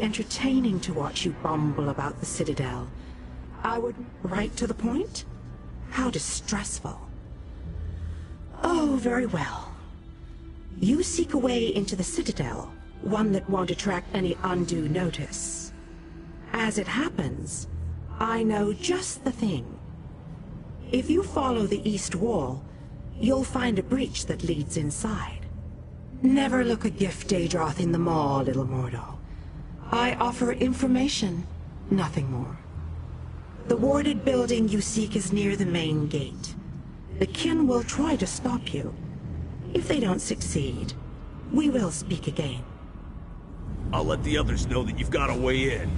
entertaining to watch you bumble about the Citadel. I would... Right to the point? How distressful. Oh, very well. You seek a way into the Citadel, one that won't attract any undue notice. As it happens, I know just the thing. If you follow the east wall, you'll find a breach that leads inside. Never look a gift Daedroth in the maw, little mortal. I offer information, nothing more. The warded building you seek is near the main gate. The kin will try to stop you. If they don't succeed, we will speak again. I'll let the others know that you've got a way in.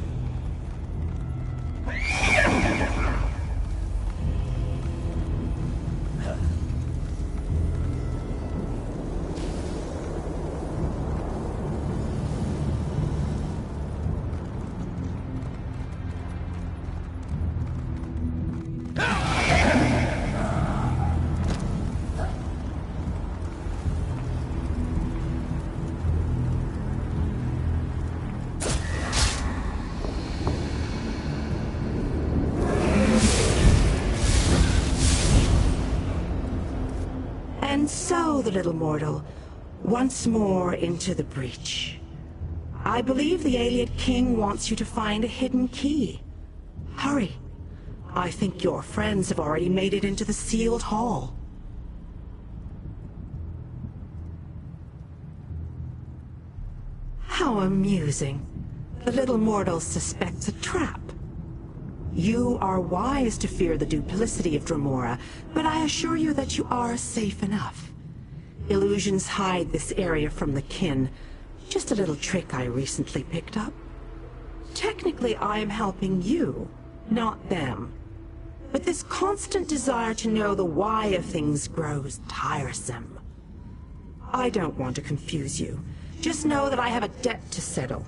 And so, the little mortal, once more into the breach. I believe the Ayleid King wants you to find a hidden key. Hurry. I think your friends have already made it into the sealed hall. How amusing. The little mortal suspects a trap. You are wise to fear the duplicity of Dremora, but I assure you that you are safe enough. Illusions hide this area from the kin. Just a little trick I recently picked up. Technically, I am helping you, not them. But this constant desire to know the why of things grows tiresome. I don't want to confuse you. Just know that I have a debt to settle.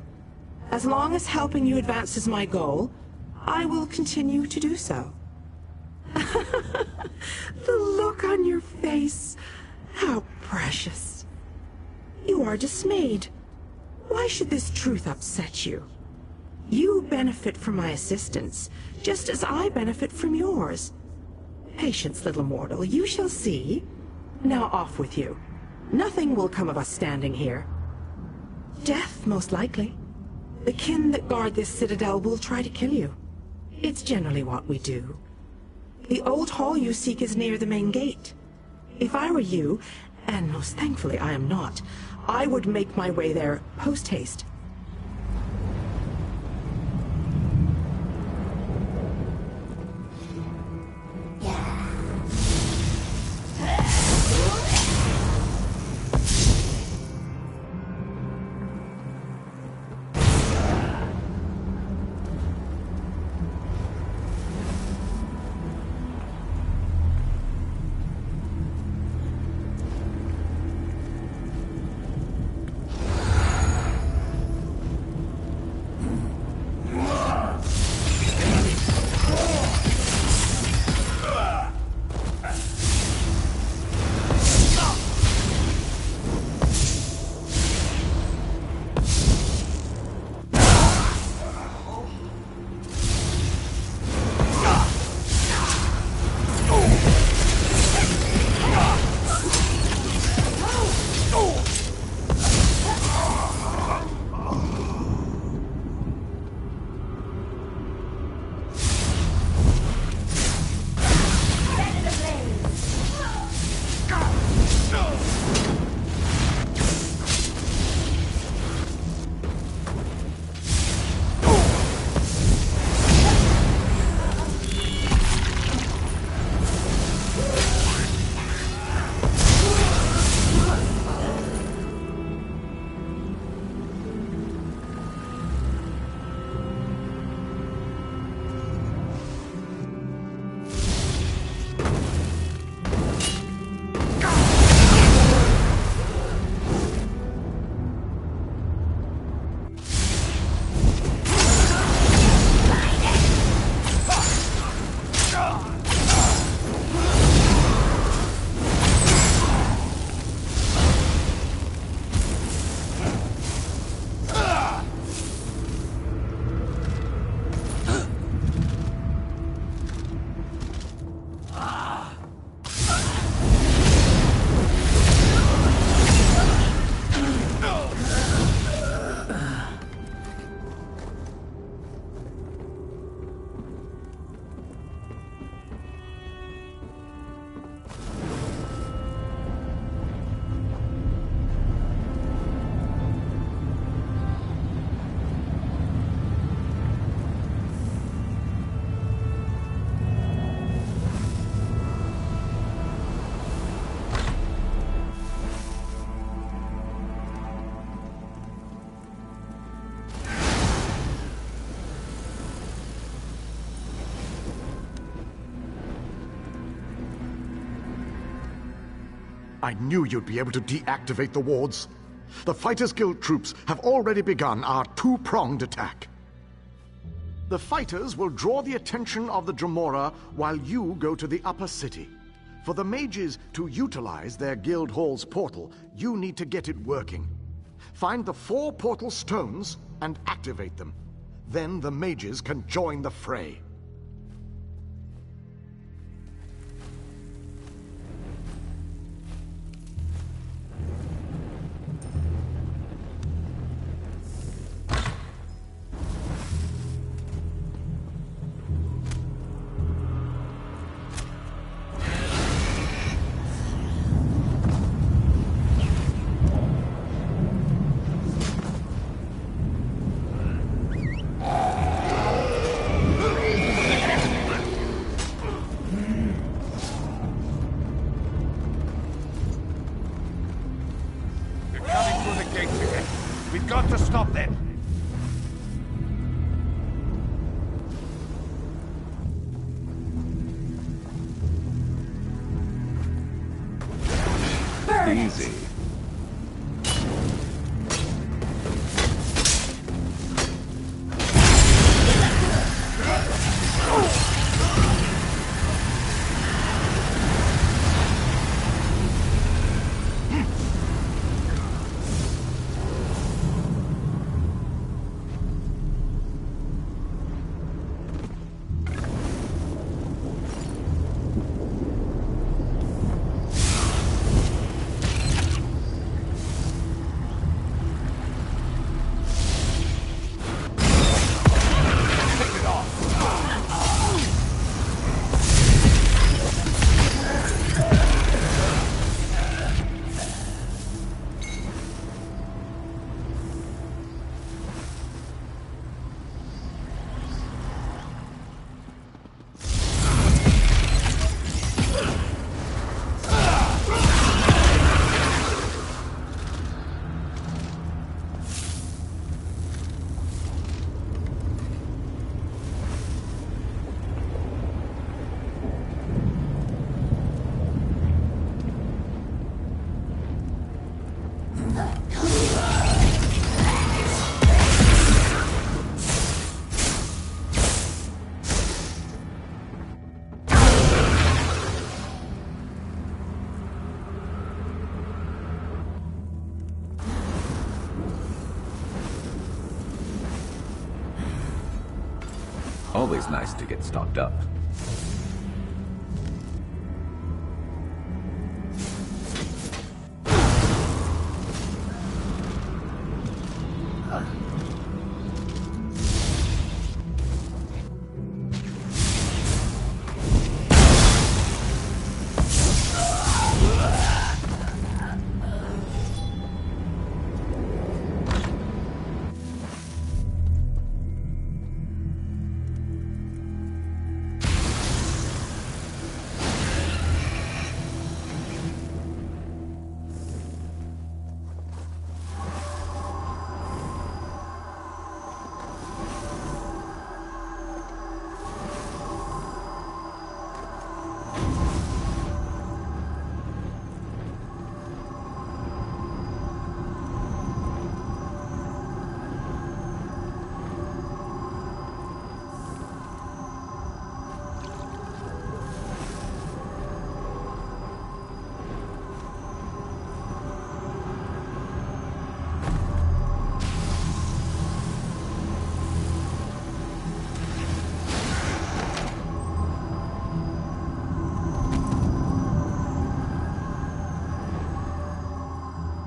As long as helping you advances my goal, I will continue to do so. The look on your face. How precious. You are dismayed. Why should this truth upset you? You benefit from my assistance, just as I benefit from yours. Patience, little mortal. You shall see. Now off with you. Nothing will come of us standing here. Death, most likely. The kin that guard this citadel will try to kill you. It's generally what we do. The old hall you seek is near the main gate. If I were you, and most thankfully I am not, I would make my way there post-haste. I knew you'd be able to deactivate the wards. The Fighters Guild troops have already begun our two-pronged attack. The fighters will draw the attention of the Dremora while you go to the upper city. For the mages to utilize their guild hall's portal, you need to get it working. Find the 4 portal stones and activate them. Then the mages can join the fray. We've got to stop them. Easy. Always nice to get stocked up.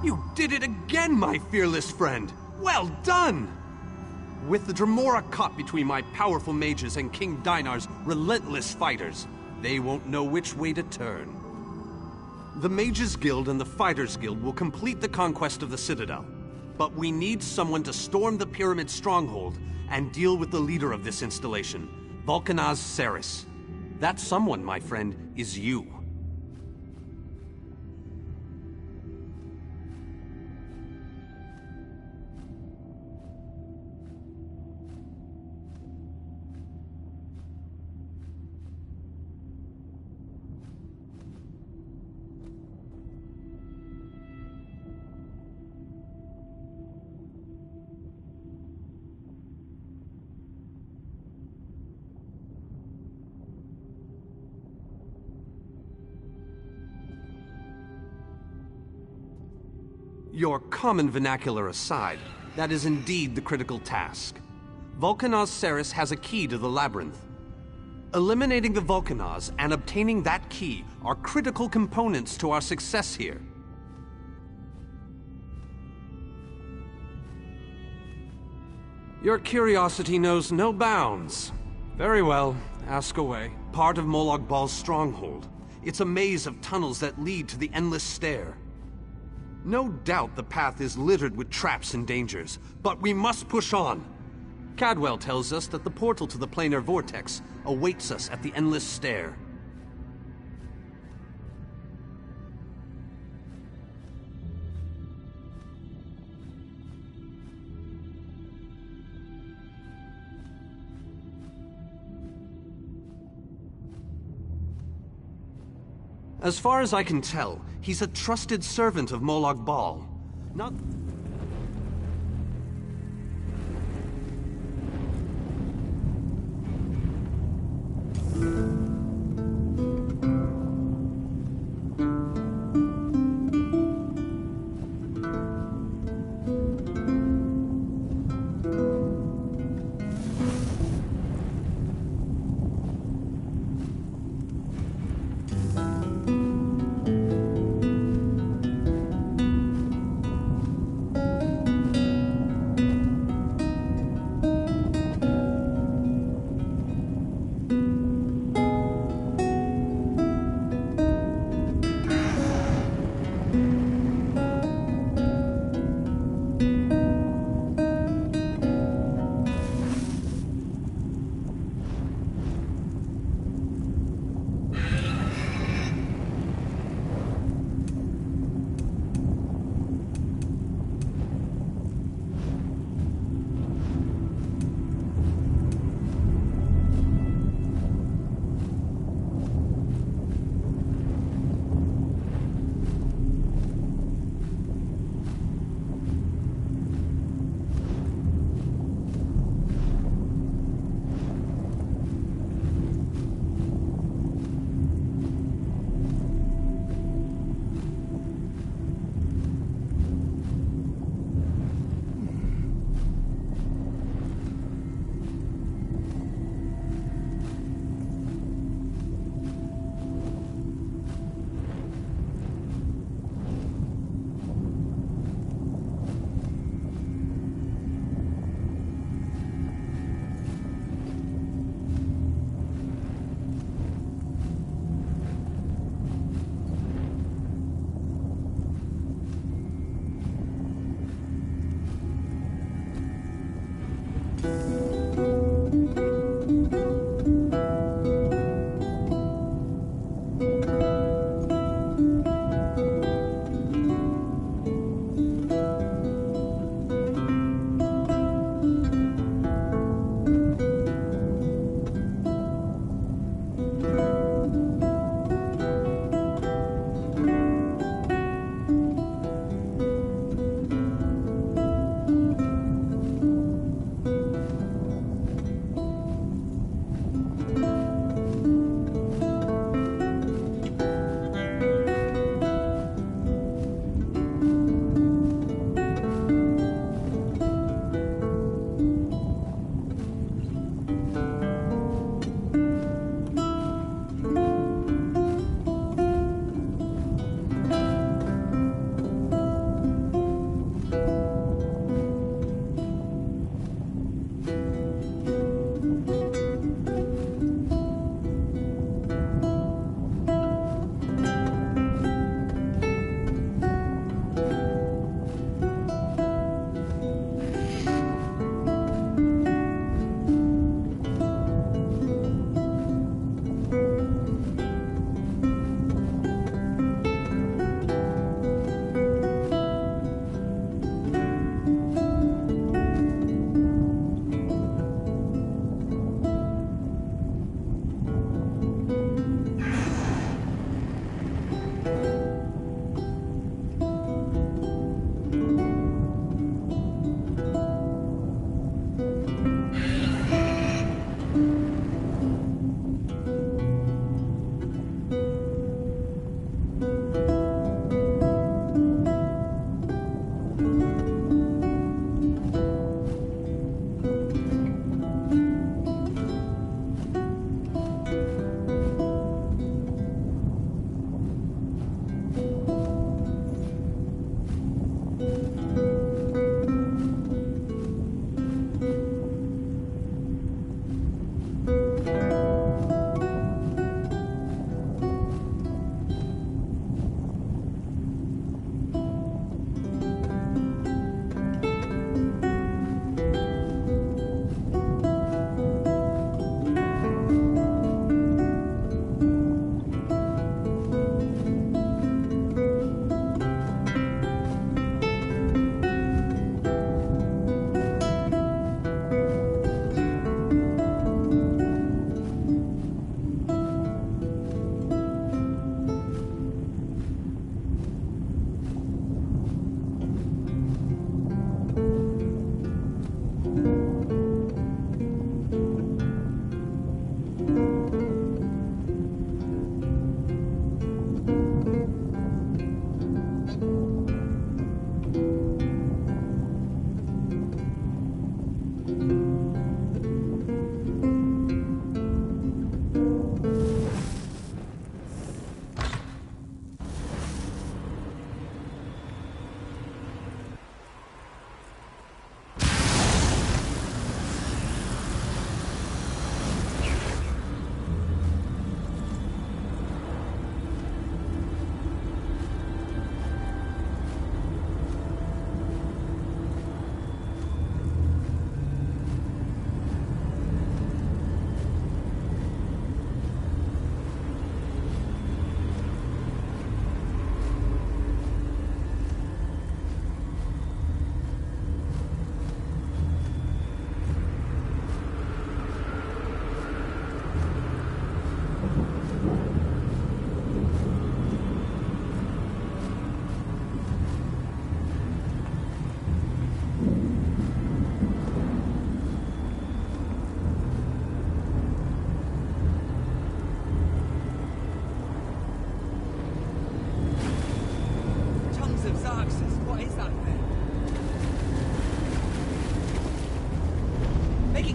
You did it again, my fearless friend! Well done! With the Dremora caught between my powerful mages and King Dinar's relentless fighters, they won't know which way to turn. The Mages Guild and the Fighters Guild will complete the conquest of the Citadel, but we need someone to storm the Pyramid stronghold and deal with the leader of this installation, Vulcanaz Ceres. That someone, my friend, is you. Your common vernacular aside, that is indeed the critical task. Vulcanaz Ceres has a key to the labyrinth. Eliminating the Vulcanaz and obtaining that key are critical components to our success here. Your curiosity knows no bounds. Very well, ask away. Part of Molag Bal's stronghold. It's a maze of tunnels that lead to the Endless Stair. No doubt the path is littered with traps and dangers, but we must push on. Cadwell tells us that the portal to the planar vortex awaits us at the Endless Stair. As far as I can tell, he's a trusted servant of Molag Bal. Not...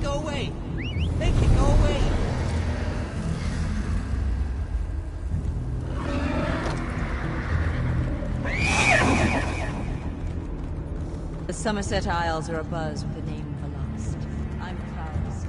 go away! Make it go away! The Somerset Isles are abuzz with the name of the lost. I'm proud to see.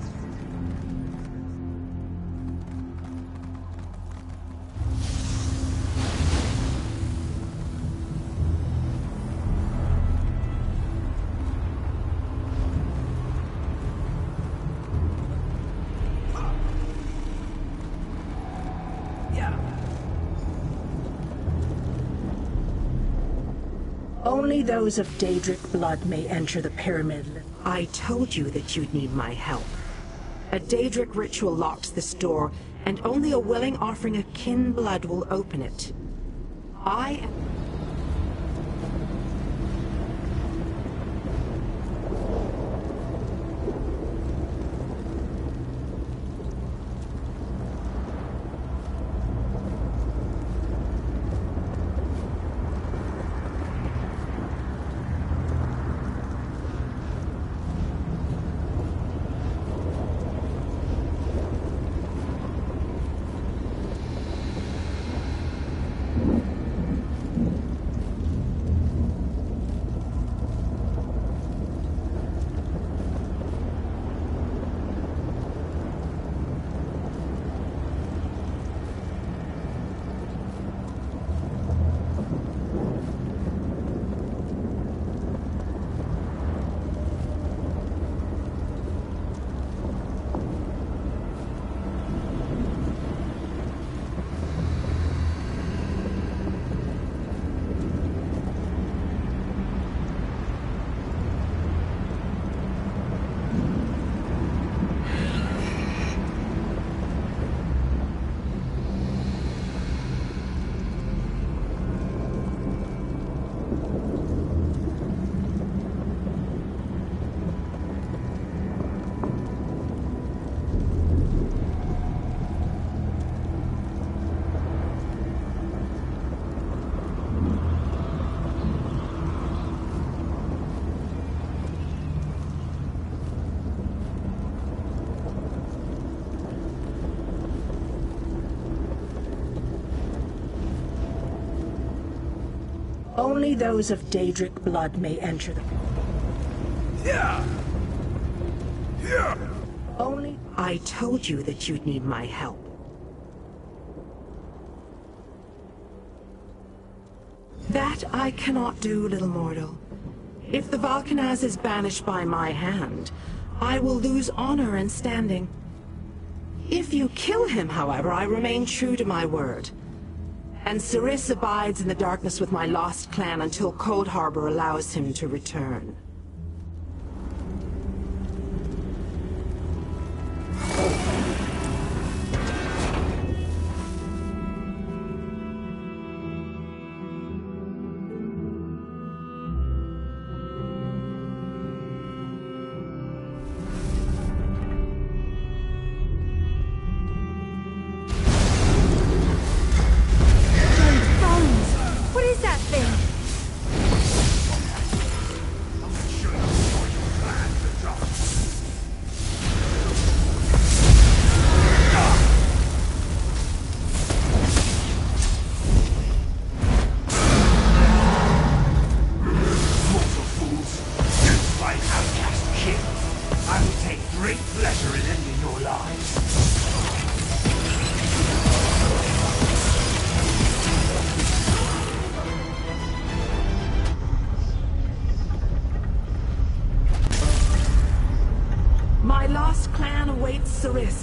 Only those of Daedric blood may enter the pyramid. I told you that you'd need my help. A Daedric ritual locks this door, and only a willing offering of kin blood will open it. I am... Only those of Daedric blood may enter the... Only... I told you that you'd need my help. That I cannot do, little mortal. If the Valkanaz is banished by my hand, I will lose honor and standing. If you kill him, however, I remain true to my word. And Cyrus abides in the darkness with my lost clan until Cold Harbor allows him to return.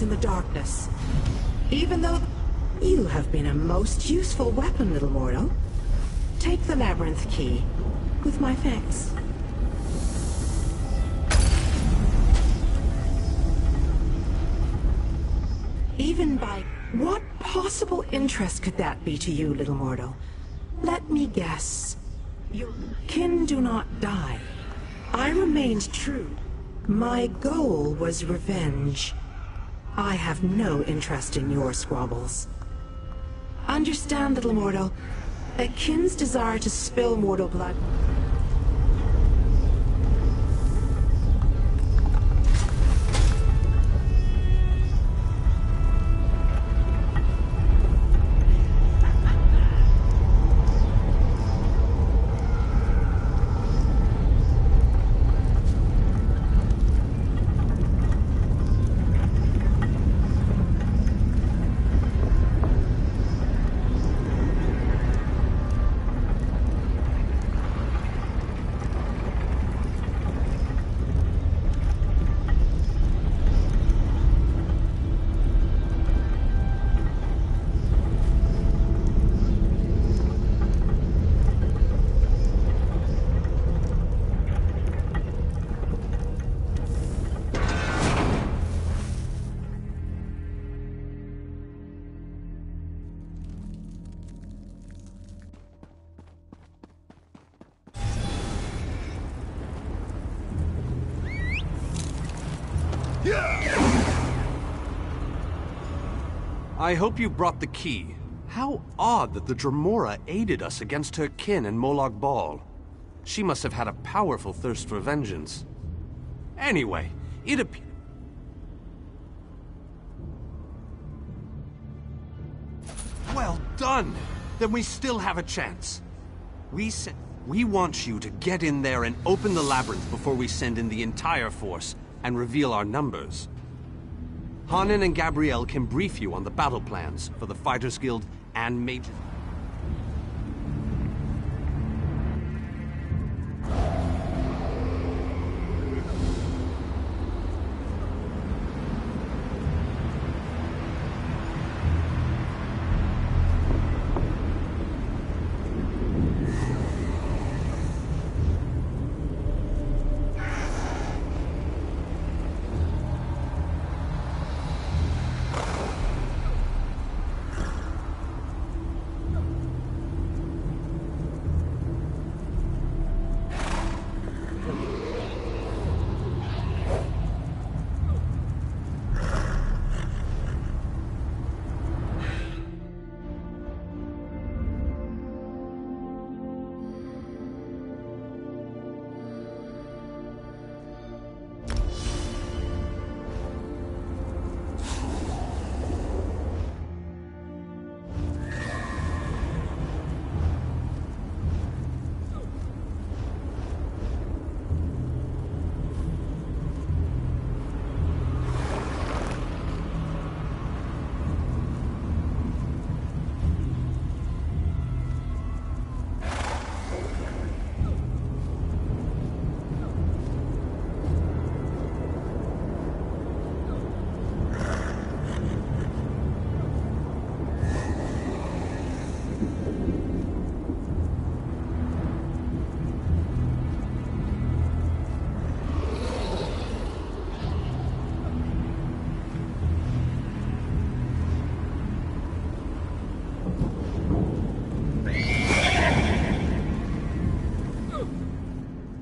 In the darkness. Even though you have been a most useful weapon, little mortal. Take the labyrinth key, with my thanks. Even by... What possible interest could that be to you, little mortal? Let me guess. Your kin do not die. I remained true. My goal was revenge. I have no interest in your squabbles. Understand, little mortal, a kin's desire to spill mortal blood... I hope you brought the key. How odd that the Dremora aided us against her kin in Molag Bal. She must have had a powerful thirst for vengeance. Anyway, it appears... Well done! Then we still have a chance. We want you to get in there and open the labyrinth before we send in the entire force and reveal our numbers. Hanan and Gabrielle can brief you on the battle plans for the Fighters Guild and Major...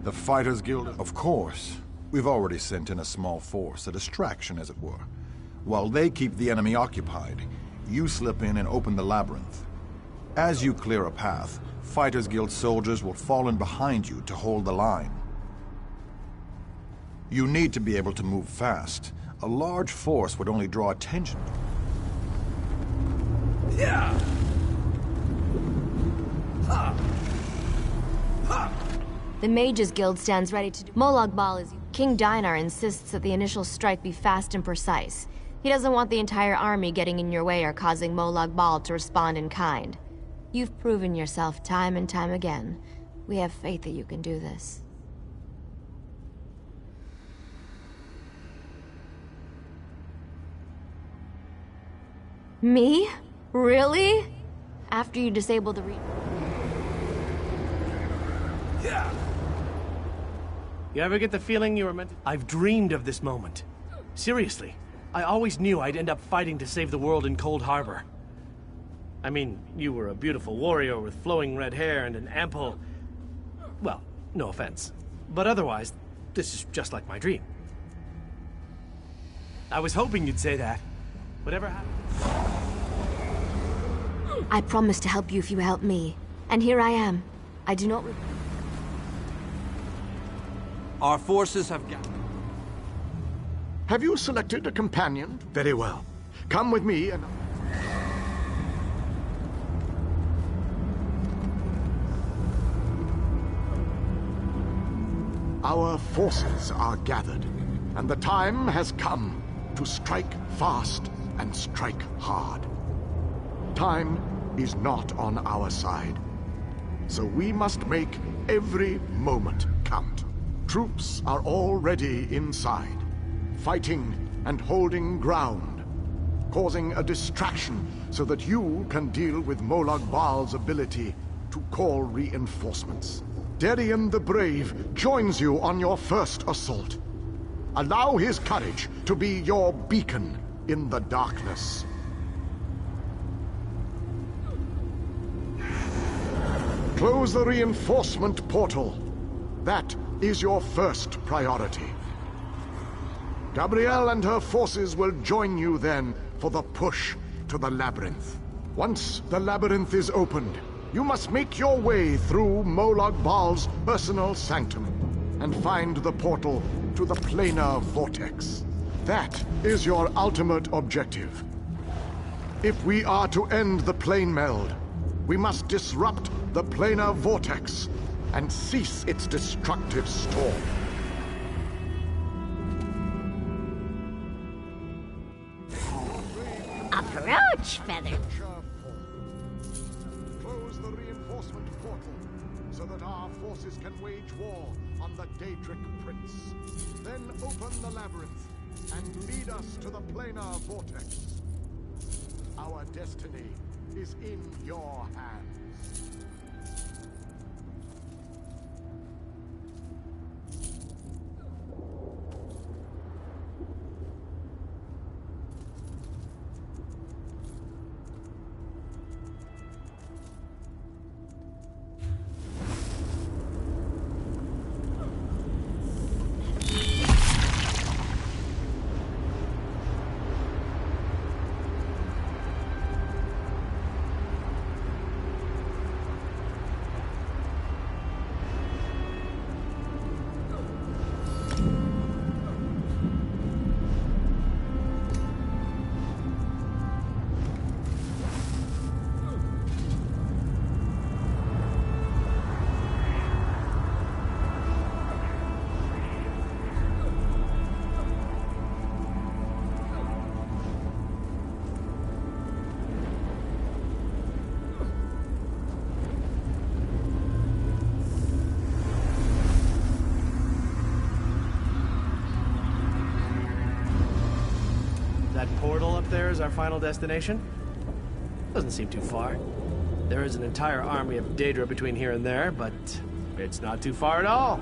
The Fighters Guild? Of course. We've already sent in a small force, a distraction as it were. While they keep the enemy occupied, you slip in and open the labyrinth. As you clear a path, Fighters Guild soldiers will fall in behind you to hold the line. You need to be able to move fast. A large force would only draw attention. Yeah! Ha! Ha! The Mages Guild stands ready to do... Molag Bal is... King Dinar insists that the initial strike be fast and precise. He doesn't want the entire army getting in your way or causing Molag Bal to respond in kind. You've proven yourself time and time again. We have faith that you can do this. Me? Really? After you disable the Yeah! You ever get the feeling you were meant to... I've dreamed of this moment. Seriously, I always knew I'd end up fighting to save the world in Cold Harbor. I mean, you were a beautiful warrior with flowing red hair and an ample... Well, no offense. But otherwise, this is just like my dream. I was hoping you'd say that. Whatever happened... I promised to help you if you help me. And here I am. I do not... Our forces have gathered. Have you selected a companion? Very well. Come with me and... Our forces are gathered, and the time has come to strike fast and strike hard. Time is not on our side, so we must make every moment count. Troops are already inside, fighting and holding ground, causing a distraction so that you can deal with Molag Bal's ability to call reinforcements. Darien the Brave joins you on your first assault. Allow his courage to be your beacon in the darkness. Close the reinforcement portal. That is your first priority. Gabrielle and her forces will join you then for the push to the labyrinth. Once the labyrinth is opened, you must make your way through Molag Bal's personal sanctum and find the portal to the planar vortex. That is your ultimate objective. If we are to end the plane meld, we must disrupt the planar vortex and cease its destructive storm. Approach, Feather. Close the reinforcement portal so that our forces can wage war on the Daedric Prince. Then open the labyrinth and lead us to the planar vortex. Our destiny is in your hands. That portal up there is our final destination? Doesn't seem too far. There is an entire army of Daedra between here and there, but it's not too far at all.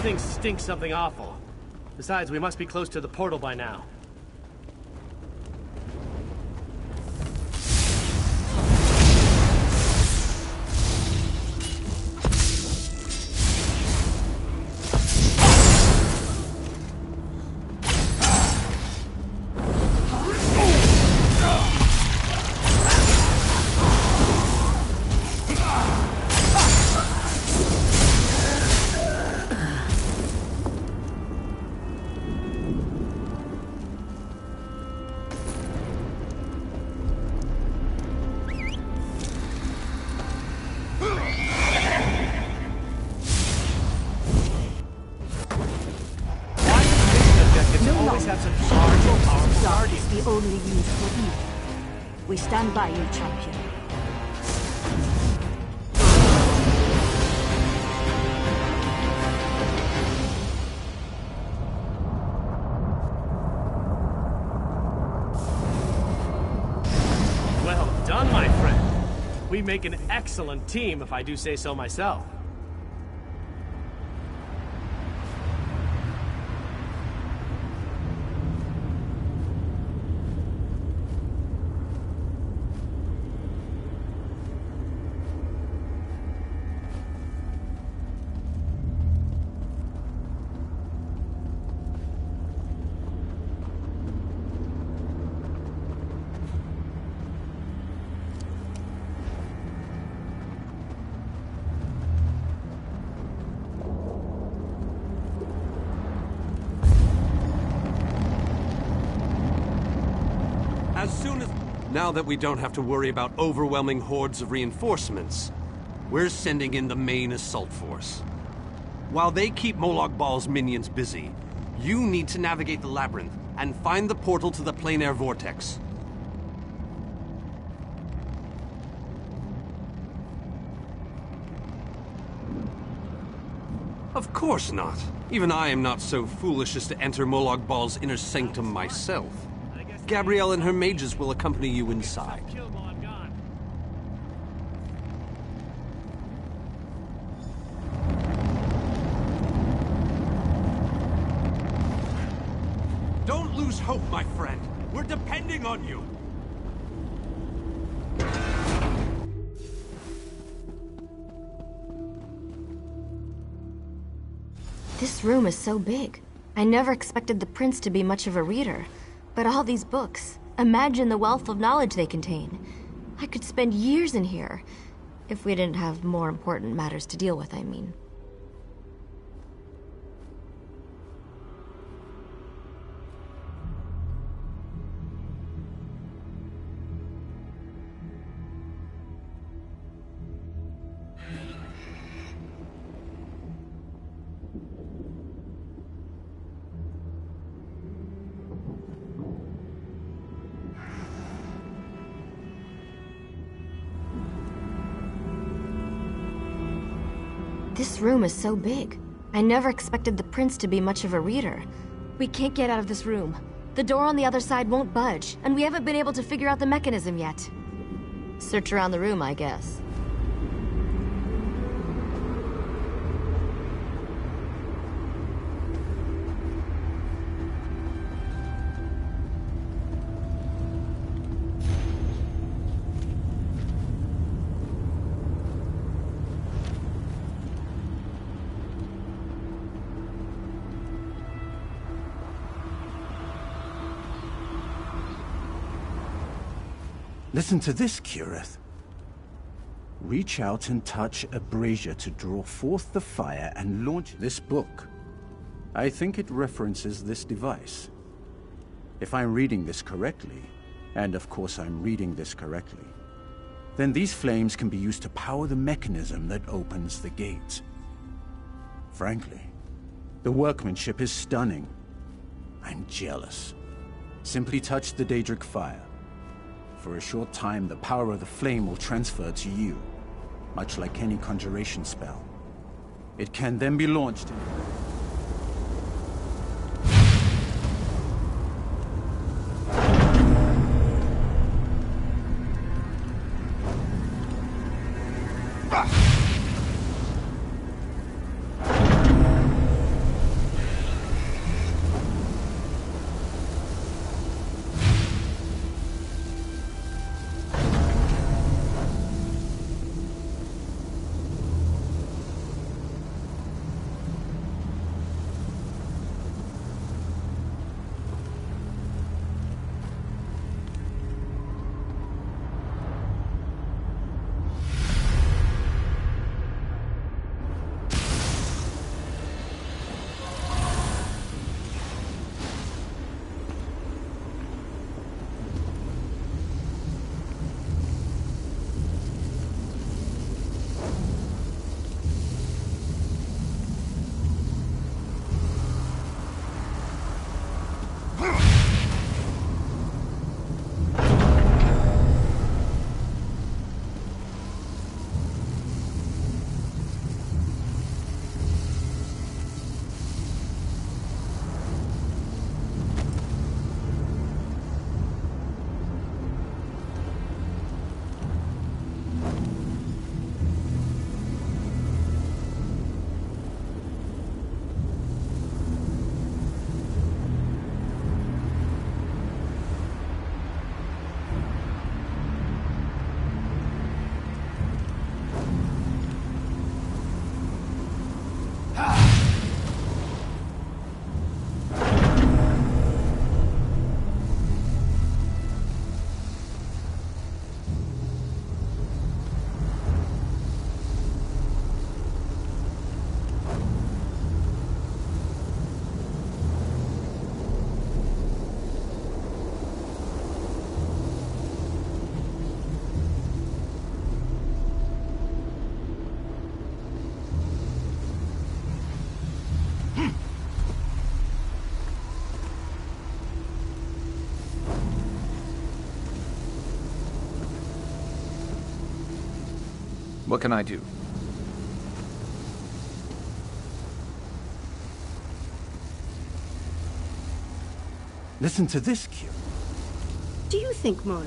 thing stinks something awful. Besides, we must be close to the portal by now. Only used for evil. We stand by you, champion. Well done, my friend. We make an excellent team, if I do say so myself. Now that we don't have to worry about overwhelming hordes of reinforcements, we're sending in the main assault force. While they keep Molag Bal's minions busy, you need to navigate the labyrinth and find the portal to the plein air vortex. Of course not. Even I am not so foolish as to enter Molag Bal's inner sanctum myself. Gabrielle and her mages will accompany you inside. Don't lose hope, my friend. We're depending on you. This room is so big. I never expected the prince to be much of a reader. But all these books, imagine the wealth of knowledge they contain. I could spend years in here, if we didn't have more important matters to deal with, I mean. This room is so big. I never expected the prince to be much of a reader. We can't get out of this room. The door on the other side won't budge, and we haven't been able to figure out the mechanism yet. Search around the room, I guess. Listen to this, Kirith. Reach out and touch a brazier to draw forth the fire and launch this book. I think it references this device. If I'm reading this correctly, and of course I'm reading this correctly, then these flames can be used to power the mechanism that opens the gate. Frankly, the workmanship is stunning. I'm jealous. Simply touch the Daedric fire. For a short time, the power of the flame will transfer to you, much like any conjuration spell. It can then be launched in... What can I do? Listen to this, Q. Do you think, Molo?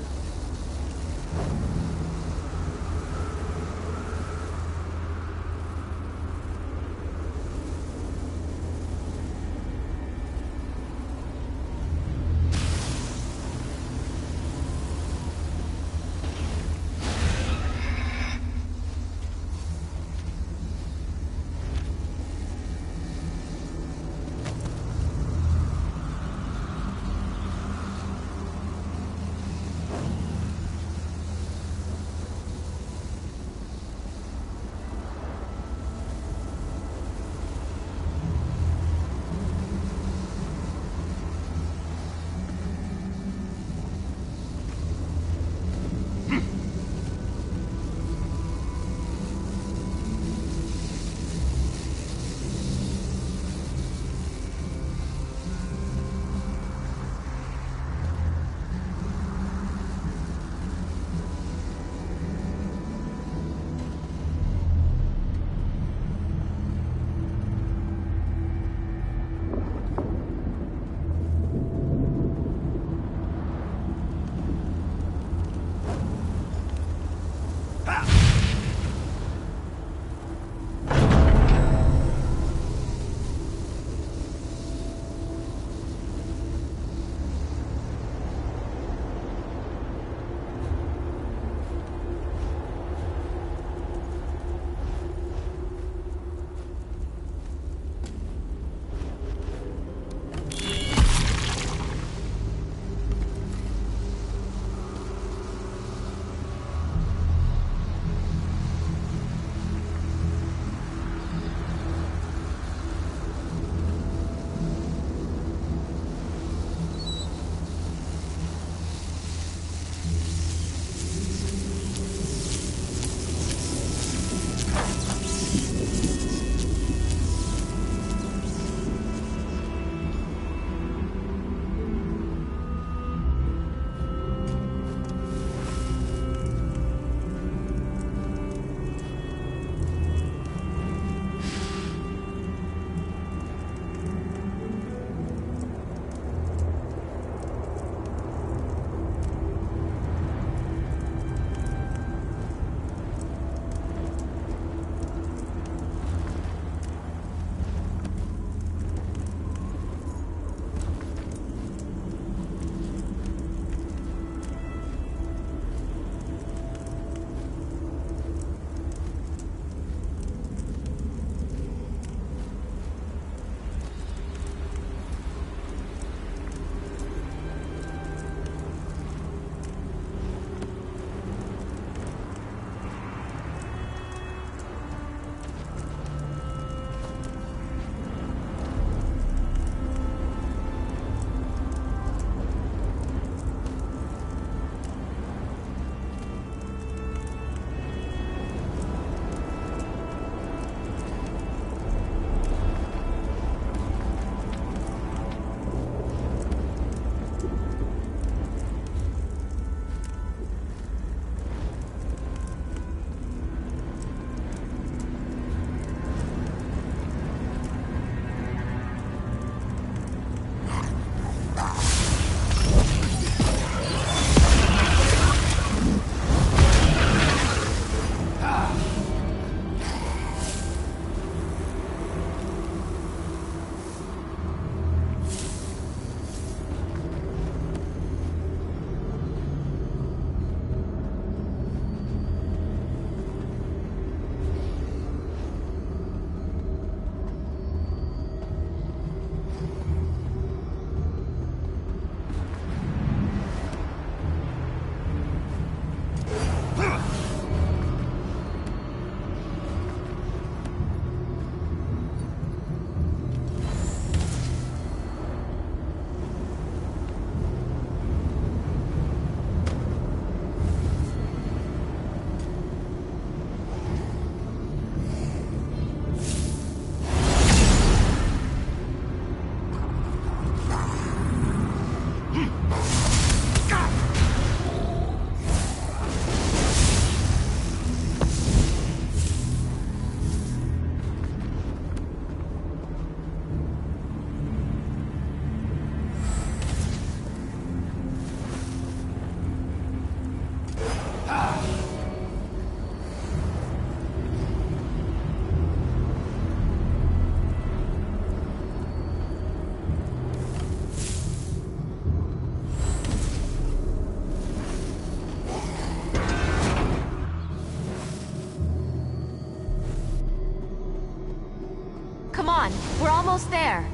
almost there.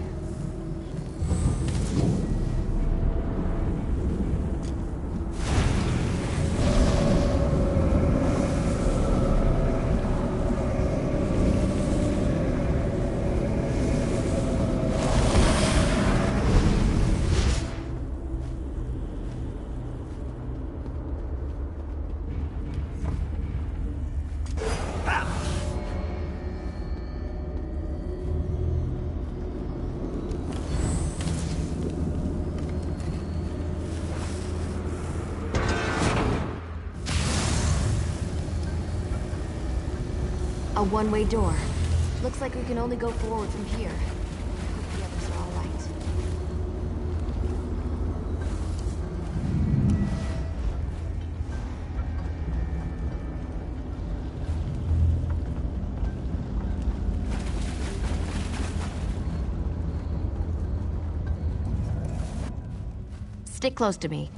A one-way door. Looks like we can only go forward from here. Hope the others are all right. Stick close to me.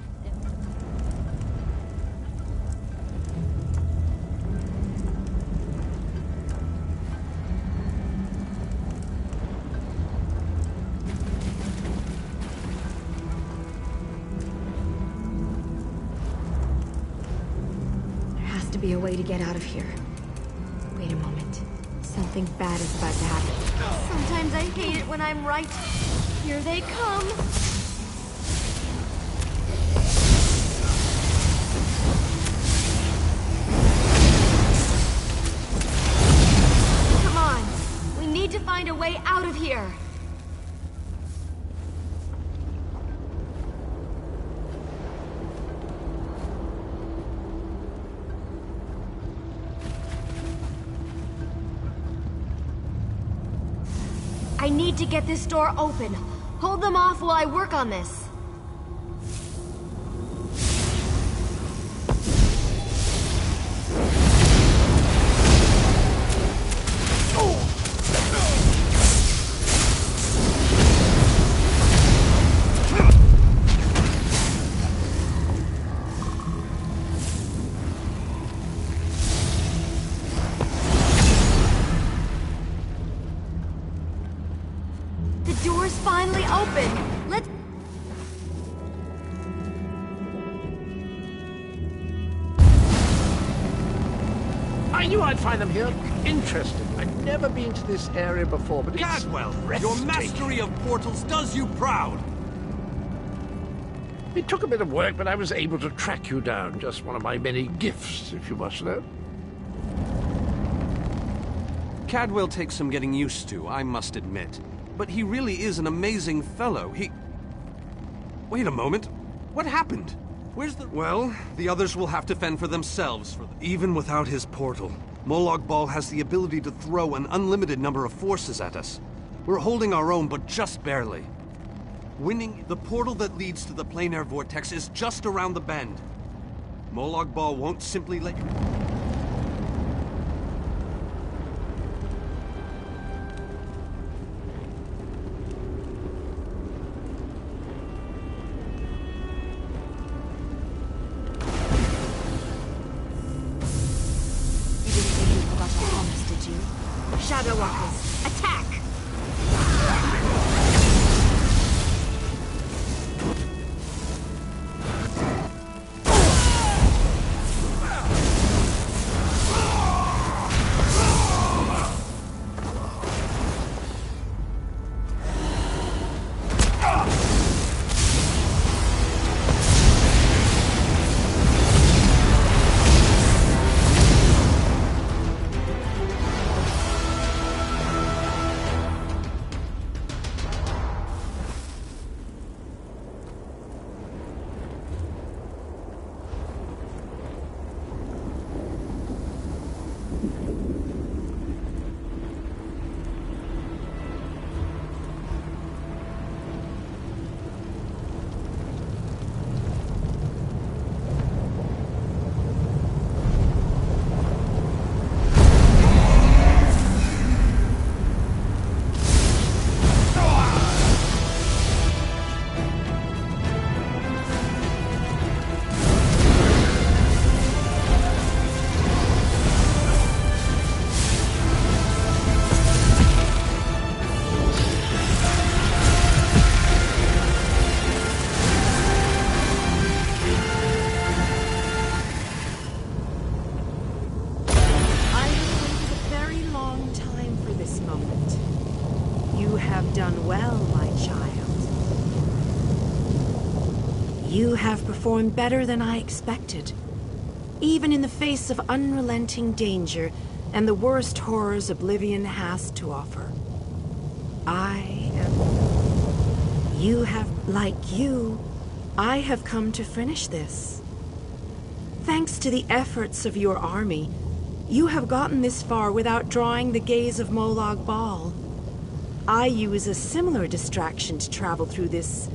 Be a way to get out of here. Wait a moment. Something bad is about to happen. Sometimes I hate it when I'm right. Here they come. Come on. We need to find a way out of here. I need to get this door open. Hold them off while I work on this. Finally open. Let's... I knew I'd find them here. Interesting. I've never been to this area before, but it's Cadwell, your mastery of portals does you proud. It took a bit of work, but I was able to track you down. Just one of my many gifts, if you must know. Cadwell takes some getting used to, I must admit. But he really is an amazing fellow. Wait a moment. What happened? Where's the... Well, the others will have to fend for themselves. Even without his portal, Molag Bal has the ability to throw an unlimited number of forces at us. We're holding our own, but just barely. Winning the portal that leads to the planar vortex is just around the bend. Molag Bal won't simply let you... Shadow Walkers, attack! You have performed better than I expected. Even in the face of unrelenting danger and the worst horrors Oblivion has to offer. Like you, I have come to finish this. Thanks to the efforts of your army, you have gotten this far without drawing the gaze of Molag Bal. I use a similar distraction to travel through this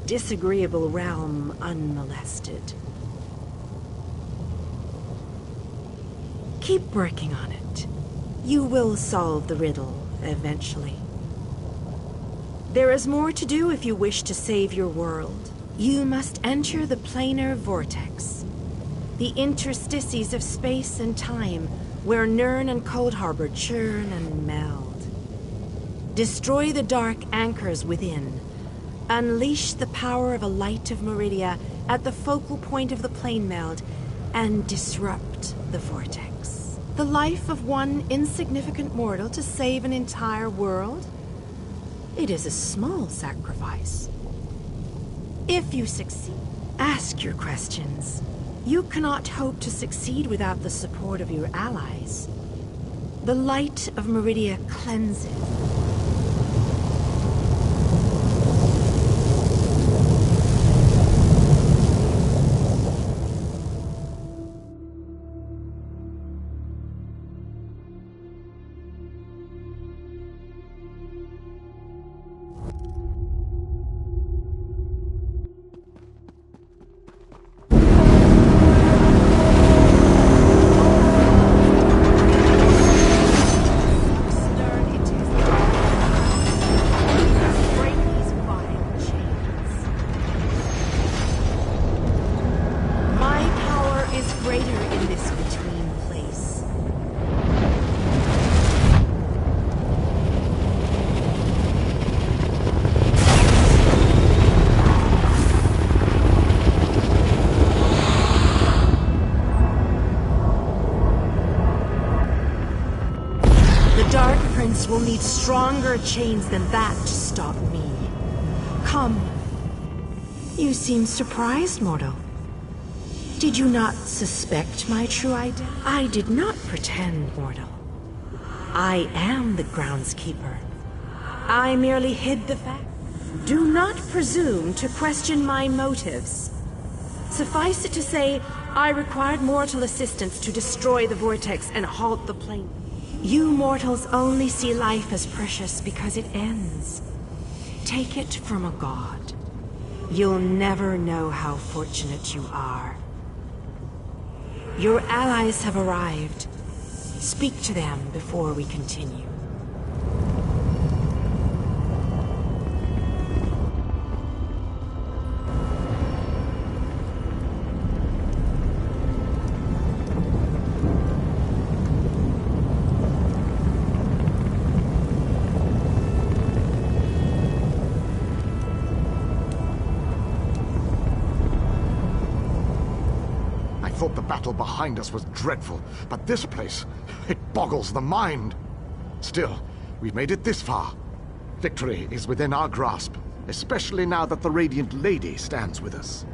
disagreeable realm unmolested. Keep working on it. You will solve the riddle eventually. There is more to do if you wish to save your world. You must enter the planar vortex, the interstices of space and time where Nirn and Cold Harbor churn and meld. Destroy the dark anchors within. Unleash the power of a light of Meridia at the focal point of the plane meld and disrupt the vortex. The life of one insignificant mortal to save an entire world? It is a small sacrifice. If you succeed, ask your questions. You cannot hope to succeed without the support of your allies. The light of Meridia cleanses. Will need stronger chains than that to stop me. Come. You seem surprised, mortal. Did you not suspect my true identity? I did not pretend, mortal. I am the groundskeeper. I merely hid the fact. Do not presume to question my motives. Suffice it to say, I required mortal assistance to destroy the vortex and halt the plane. You mortals only see life as precious because it ends. Take it from a god. You'll never know how fortunate you are. Your allies have arrived. Speak to them before we continue. I thought the battle behind us was dreadful, but this place, it boggles the mind. Still, we've made it this far. Victory is within our grasp, especially now that the Radiant Lady stands with us.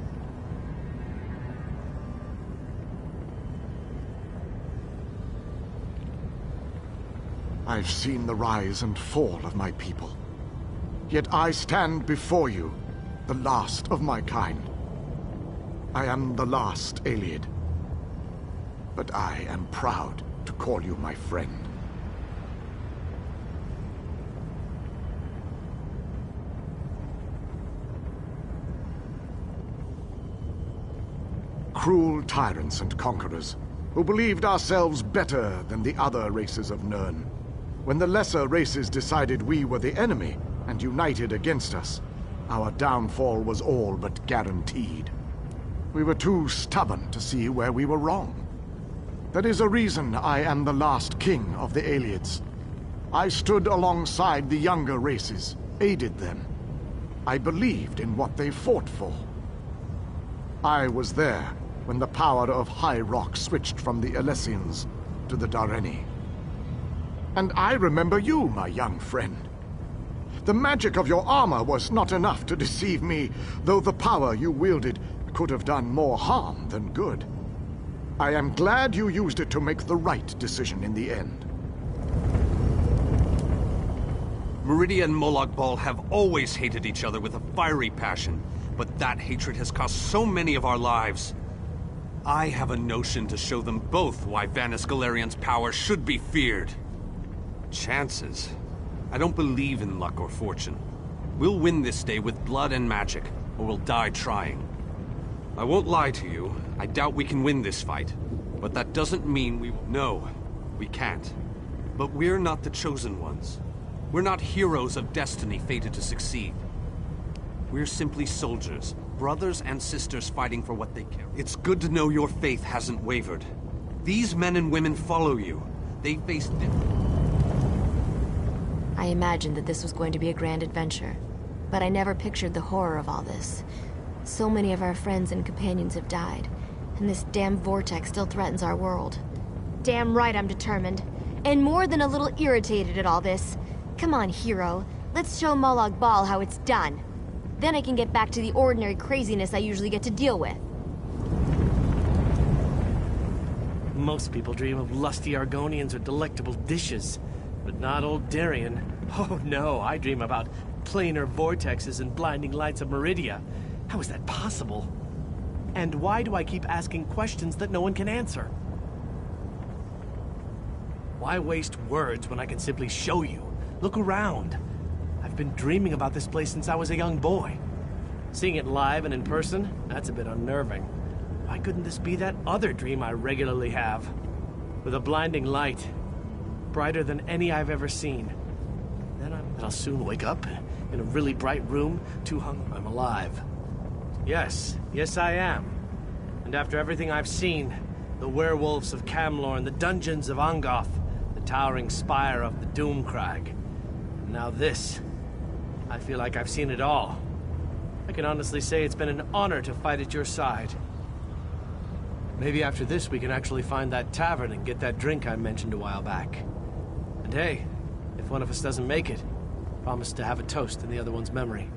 I've seen the rise and fall of my people. Yet I stand before you, the last of my kind. I am the last Ayleid. But I am proud to call you my friend. Cruel tyrants and conquerors, who believed ourselves better than the other races of Nirn. When the lesser races decided we were the enemy and united against us, our downfall was all but guaranteed. We were too stubborn to see where we were wrong. That is a reason I am the last king of the Ayleids. I stood alongside the younger races, aided them. I believed in what they fought for. I was there when the power of High Rock switched from the Alessians to the Dareni. And I remember you, my young friend. The magic of your armor was not enough to deceive me, though the power you wielded could have done more harm than good. I am glad you used it to make the right decision in the end. Meridia and Molag Bal have always hated each other with a fiery passion, but that hatred has cost so many of our lives. I have a notion to show them both why Vanis Galerian's power should be feared. Chances. I don't believe in luck or fortune. We'll win this day with blood and magic, or we'll die trying. I won't lie to you, I doubt we can win this fight. But that doesn't mean we will. No, we can't. But we're not the chosen ones. We're not heroes of destiny fated to succeed. We're simply soldiers, brothers and sisters fighting for what they care. It's good to know your faith hasn't wavered. These men and women follow you. They face death. I imagined that this was going to be a grand adventure, but I never pictured the horror of all this. So many of our friends and companions have died, and this damn vortex still threatens our world. Damn right I'm determined, and more than a little irritated at all this. Come on, hero. Let's show Molag Bal how it's done. Then I can get back to the ordinary craziness I usually get to deal with. Most people dream of lusty Argonians or delectable dishes, but not old Darien. Oh no, I dream about planar vortexes and blinding lights of Meridia. How is that possible? And why do I keep asking questions that no one can answer? Why waste words when I can simply show you? Look around. I've been dreaming about this place since I was a young boy. Seeing it live and in person, that's a bit unnerving. Why couldn't this be that other dream I regularly have? With a blinding light, brighter than any I've ever seen. Then I'll soon wake up in a really bright room, too hungry. I'm alive. Yes, I am. And after everything I've seen, the werewolves of Camlorn, the dungeons of Angoth, the towering spire of the Doomcrag, and now this, I feel like I've seen it all. I can honestly say it's been an honor to fight at your side. Maybe after this we can actually find that tavern and get that drink I mentioned a while back. And hey, if one of us doesn't make it, promise to have a toast in the other one's memory.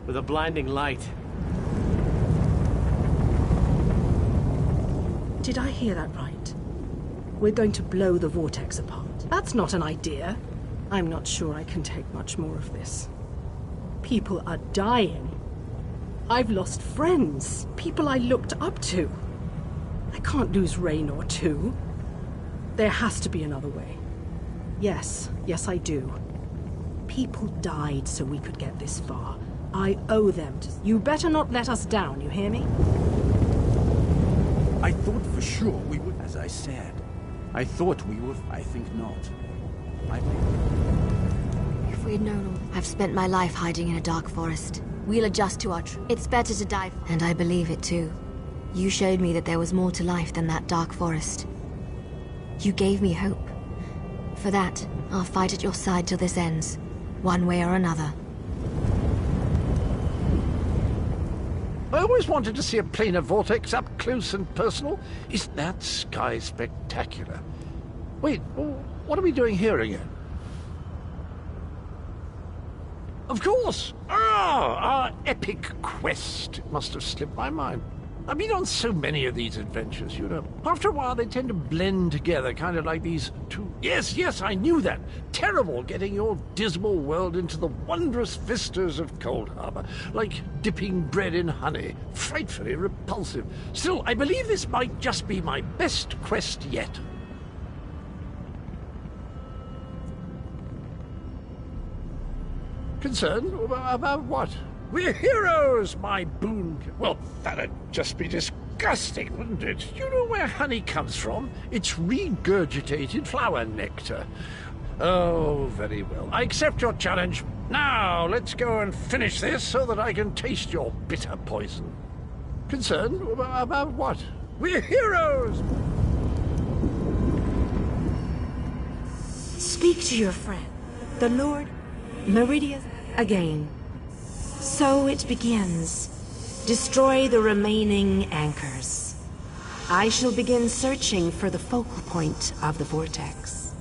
With a blinding light. Did I hear that right? We're going to blow the vortex apart. That's not an idea. I'm not sure I can take much more of this. People are dying. I've lost friends, people I looked up to. I can't lose Rain or two. There has to be another way. Yes, I do. People died so we could get this far. I owe them to... You better not let us down, you hear me? I thought for sure we would, as I said. I thought we would. I think not. If we'd known... I've spent my life hiding in a dark forest. We'll adjust to our truth. It's better to die, and I believe it too. You showed me that there was more to life than that dark forest. You gave me hope. For that, I'll fight at your side till this ends, one way or another. I always wanted to see a planar vortex up close and personal. Isn't that sky spectacular? Wait, what are we doing here again? Of course! Our epic quest. It must have slipped my mind. I've been on so many of these adventures, you know. After a while, they tend to blend together, kind of like these two... Yes, I knew that. Terrible getting your dismal world into the wondrous vistas of Cold Harbor. Like dipping bread in honey. Frightfully repulsive. Still, I believe this might just be my best quest yet. Concerned about what? We're heroes, my boon... Well, that'd just be disgusting, wouldn't it? You know where honey comes from? It's regurgitated flower nectar. Oh, very well. I accept your challenge. Now, let's go and finish this so that I can taste your bitter poison. Concerned about what? We're heroes! Speak to your friend, the Lord Meridia, again. So it begins. Destroy the remaining anchors. I shall begin searching for the focal point of the vortex.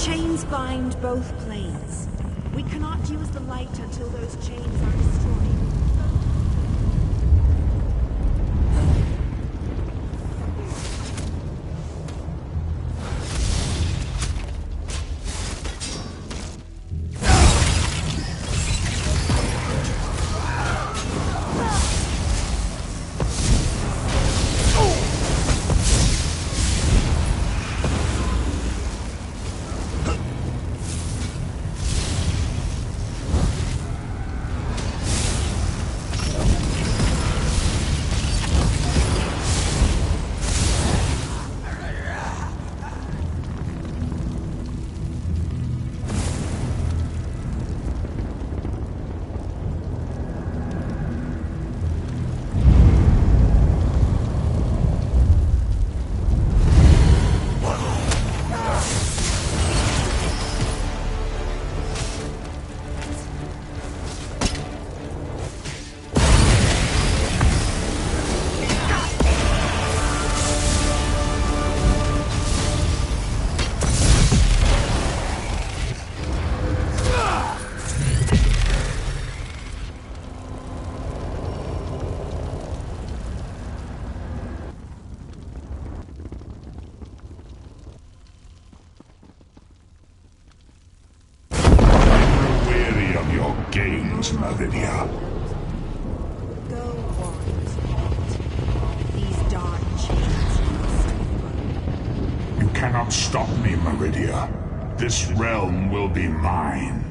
chains bind both planes. We cannot use the light until those chains are destroyed. Meridia. Go, warriors of light. These dark chains must be broken. You cannot stop me, Meridia. This realm will be mine.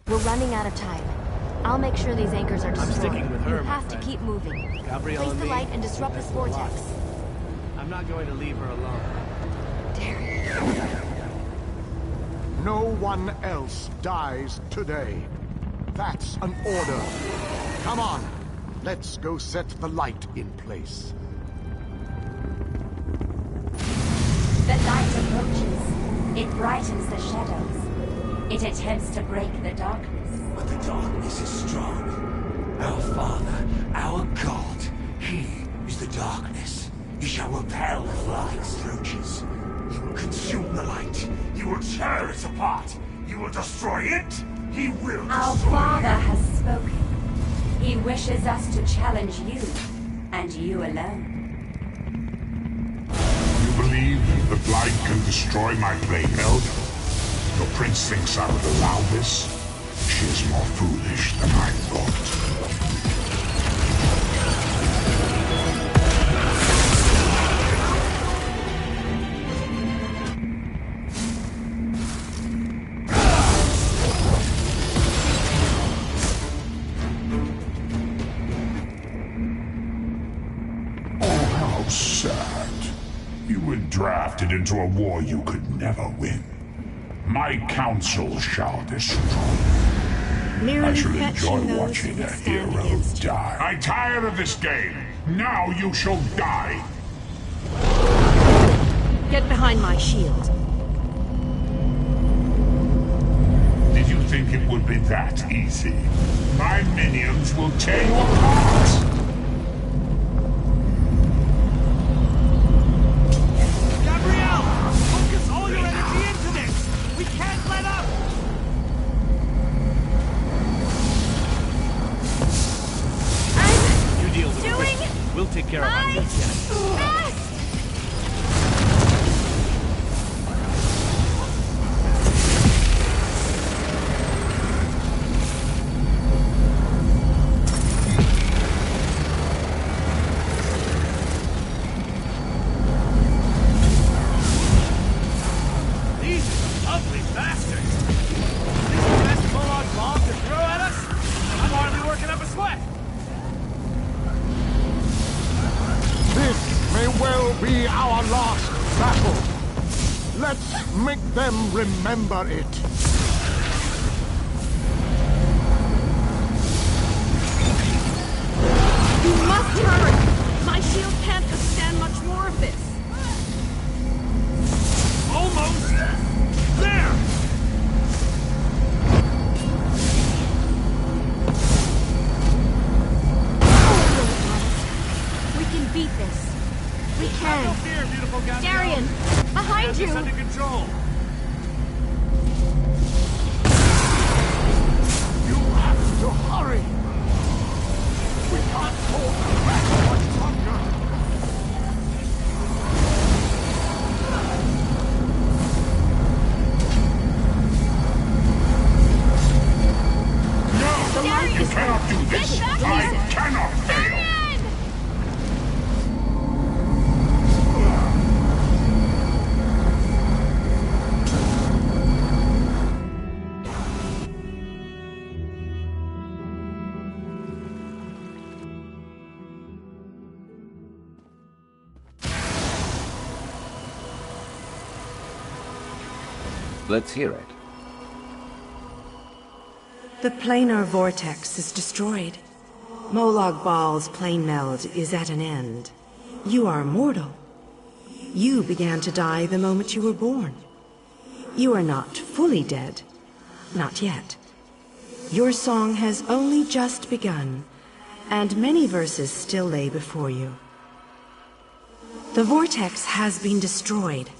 We're running out of time. I'll make sure these anchors are destroyed. I'm sticking with her, You my have to friend. keep moving. Gabrielle Place and the me, light and disrupt this vortex. I'm not going to leave her alone. No one else dies today. That's an order. Come on, let's go set the light in place. The light approaches. It brightens the shadows. It attempts to break the darkness. But the darkness is strong. Our Father, our God, He is the darkness. He shall repel the light's roaches. He will consume the light. He will tear it apart. He will destroy it. He will destroy Our Father has spoken. He wishes us to challenge you, and you alone. You believe that light can destroy my blade belt? Your prince thinks I would allow this? She is more foolish than I thought. Oh, how sad. You were drafted into a war you could never win. My counsel shall destroy. I shall enjoy watching a hero die. I'm tired of this game. Now you shall die. Get behind my shield. Did you think it would be that easy? My minions will tear you apart. We'll take care of our needs. Let's make them remember it. You must hurry! My shield can't withstand much more of this. Almost! There! We can beat this. We can. No fear, beautiful Gabrielle. Darian, behind you! Under control. You have to hurry. We can't hold them back much longer. No! Darian! You cannot do this! I cannot fail! Darian! Let's hear it. The planar vortex is destroyed. Molag Bal's plane meld is at an end. You are mortal. You began to die the moment you were born. You are not fully dead. Not yet. Your song has only just begun, and many verses still lay before you. The vortex has been destroyed.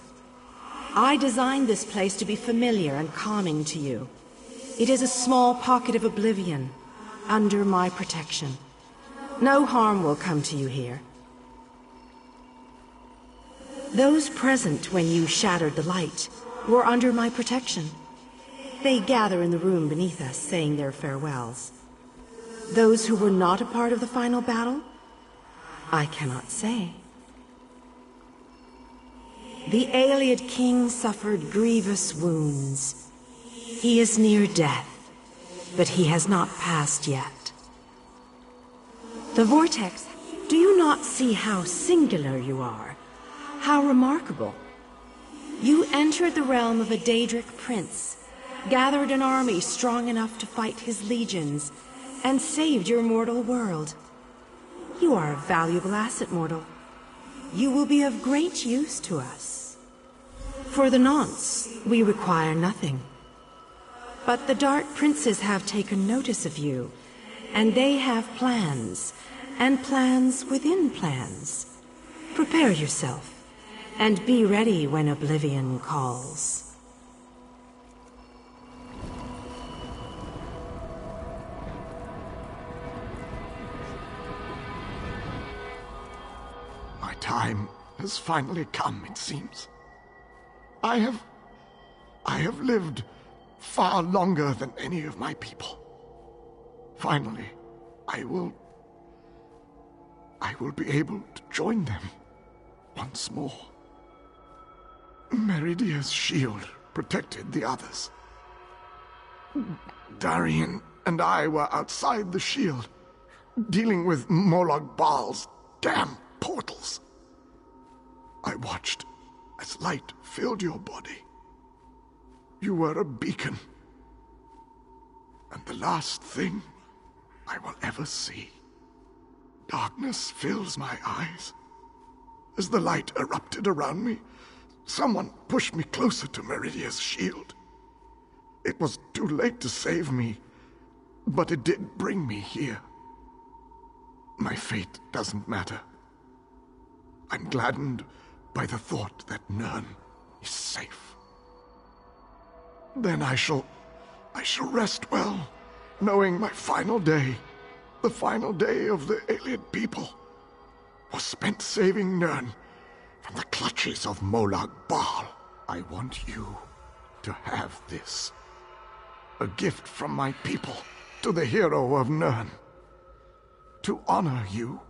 I designed this place to be familiar and calming to you. It is a small pocket of oblivion, under my protection. No harm will come to you here. Those present when you shattered the light were under my protection. They gather in the room beneath us, saying their farewells. Those who were not a part of the final battle, I cannot say. The Ayleid king suffered grievous wounds. He is near death, but he has not passed yet. The vortex, do you not see how singular you are? How remarkable. You entered the realm of a Daedric prince, gathered an army strong enough to fight his legions, and saved your mortal world. You are a valuable asset, mortal. You will be of great use to us. For the nonce, we require nothing. But the Dark Princes have taken notice of you, and they have plans, and plans within plans. Prepare yourself, and be ready when Oblivion calls. My time has finally come, it seems. I have lived far longer than any of my people. Finally, I will be able to join them once more. Meridia's shield protected the others. Darian and I were outside the shield, dealing with Molag Bal's damn portals. I watched as light filled your body. You were a beacon, and the last thing I will ever see. Darkness fills my eyes. As the light erupted around me, someone pushed me closer to Meridia's shield. It was too late to save me, but it did bring me here. My fate doesn't matter. I'm gladdened by the thought that Nirn is safe. Then I shall rest well, knowing my final day, the final day of the Ayleid people, was spent saving Nirn from the clutches of Molag Bal. I want you to have this. A gift from my people to the hero of Nirn. To honor you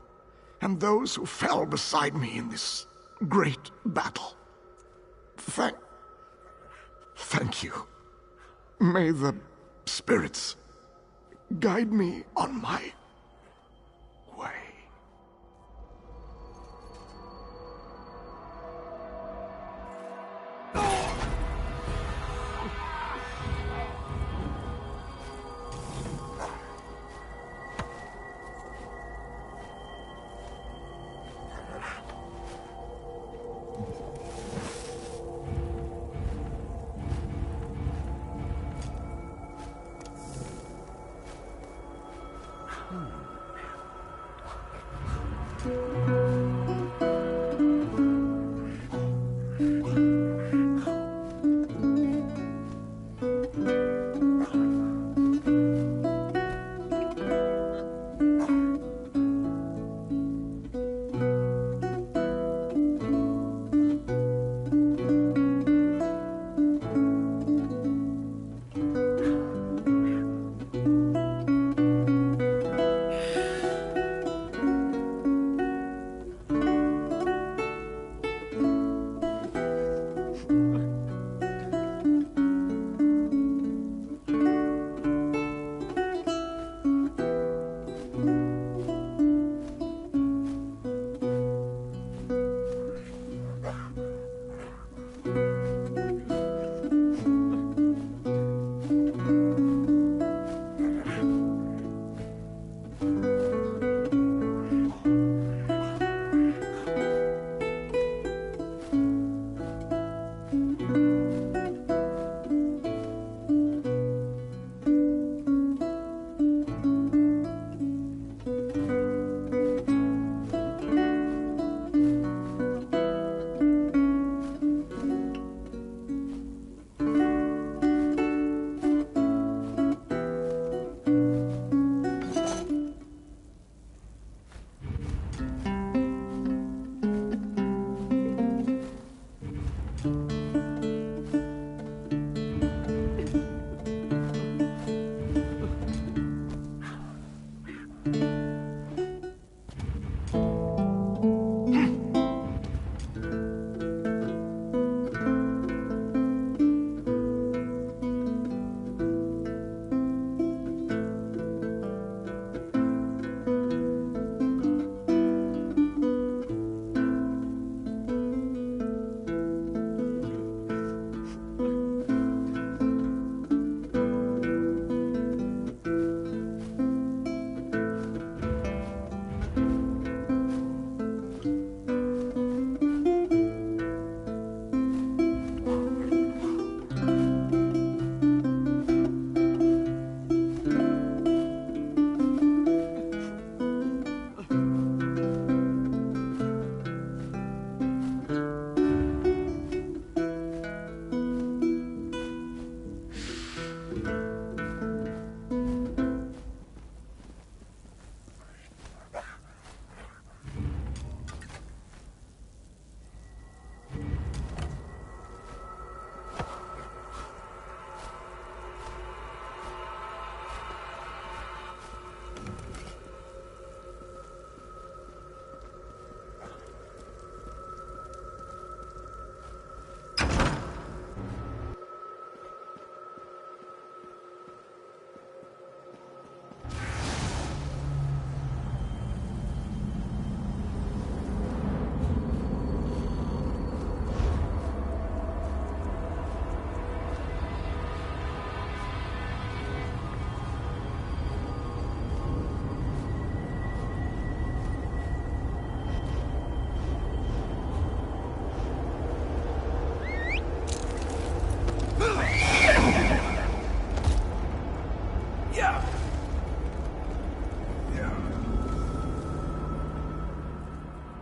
and those who fell beside me in this great battle. Thank you. May the spirits guide me on my way.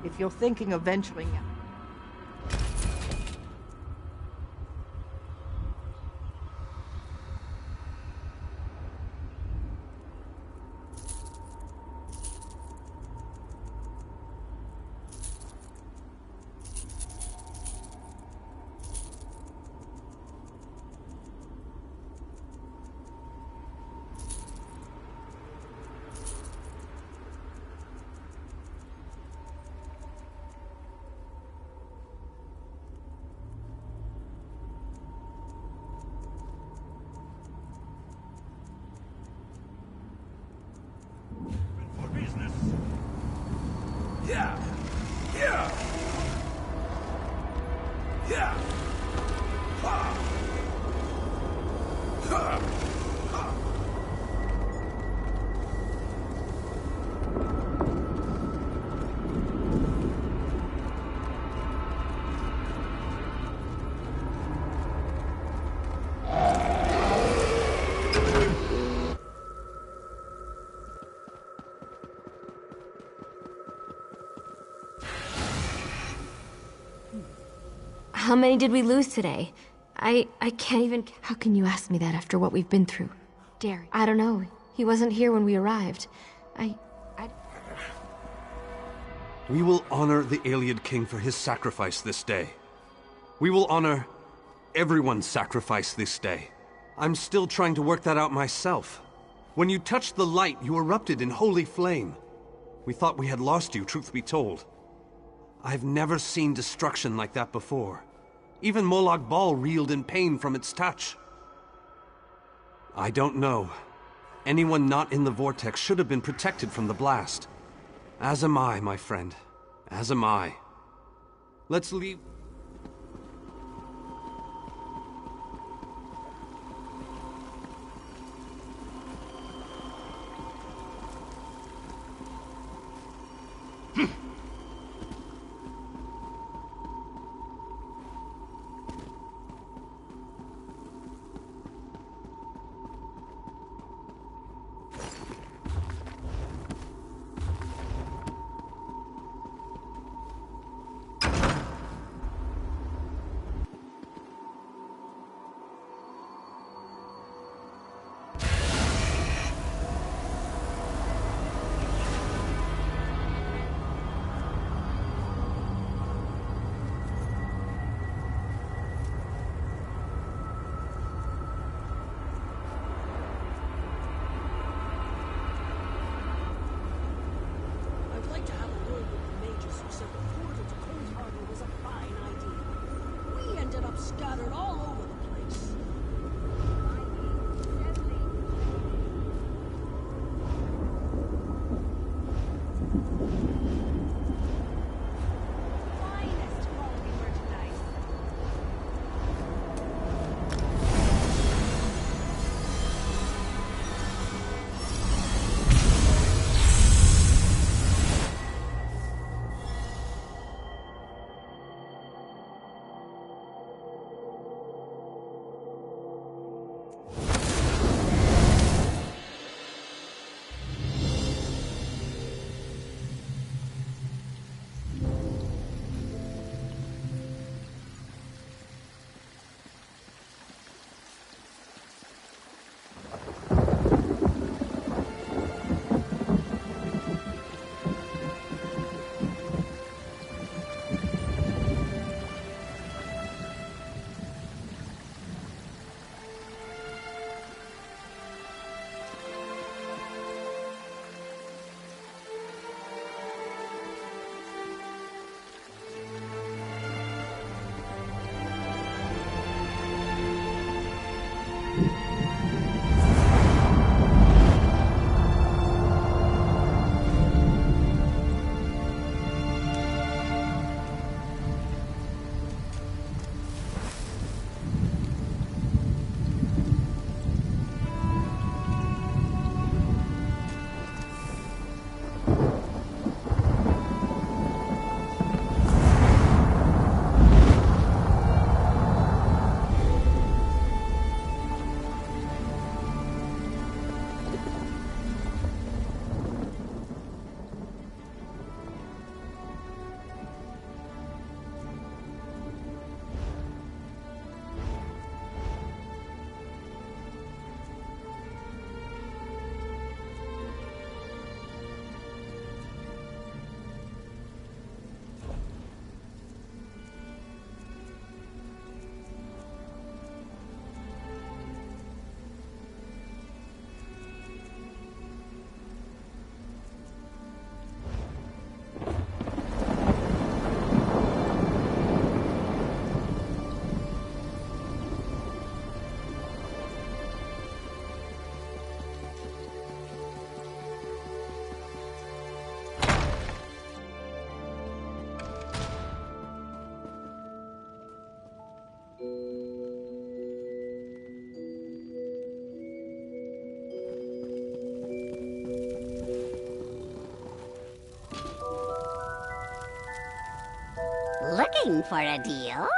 If you're thinking of venturing out. How many did we lose today? I can't even... How can you ask me that after what we've been through? Derry. I don't know. He wasn't here when we arrived. We will honor the Iliad King for his sacrifice this day. We will honor everyone's sacrifice this day. I'm still trying to work that out myself. When you touched the light, you erupted in holy flame. We thought we had lost you, truth be told. I've never seen destruction like that before. Even Molag Bal reeled in pain from its touch. I don't know. Anyone not in the vortex should have been protected from the blast. As am I, my friend. As am I. Let's leave... Scattered all over the place. Looking for a deal?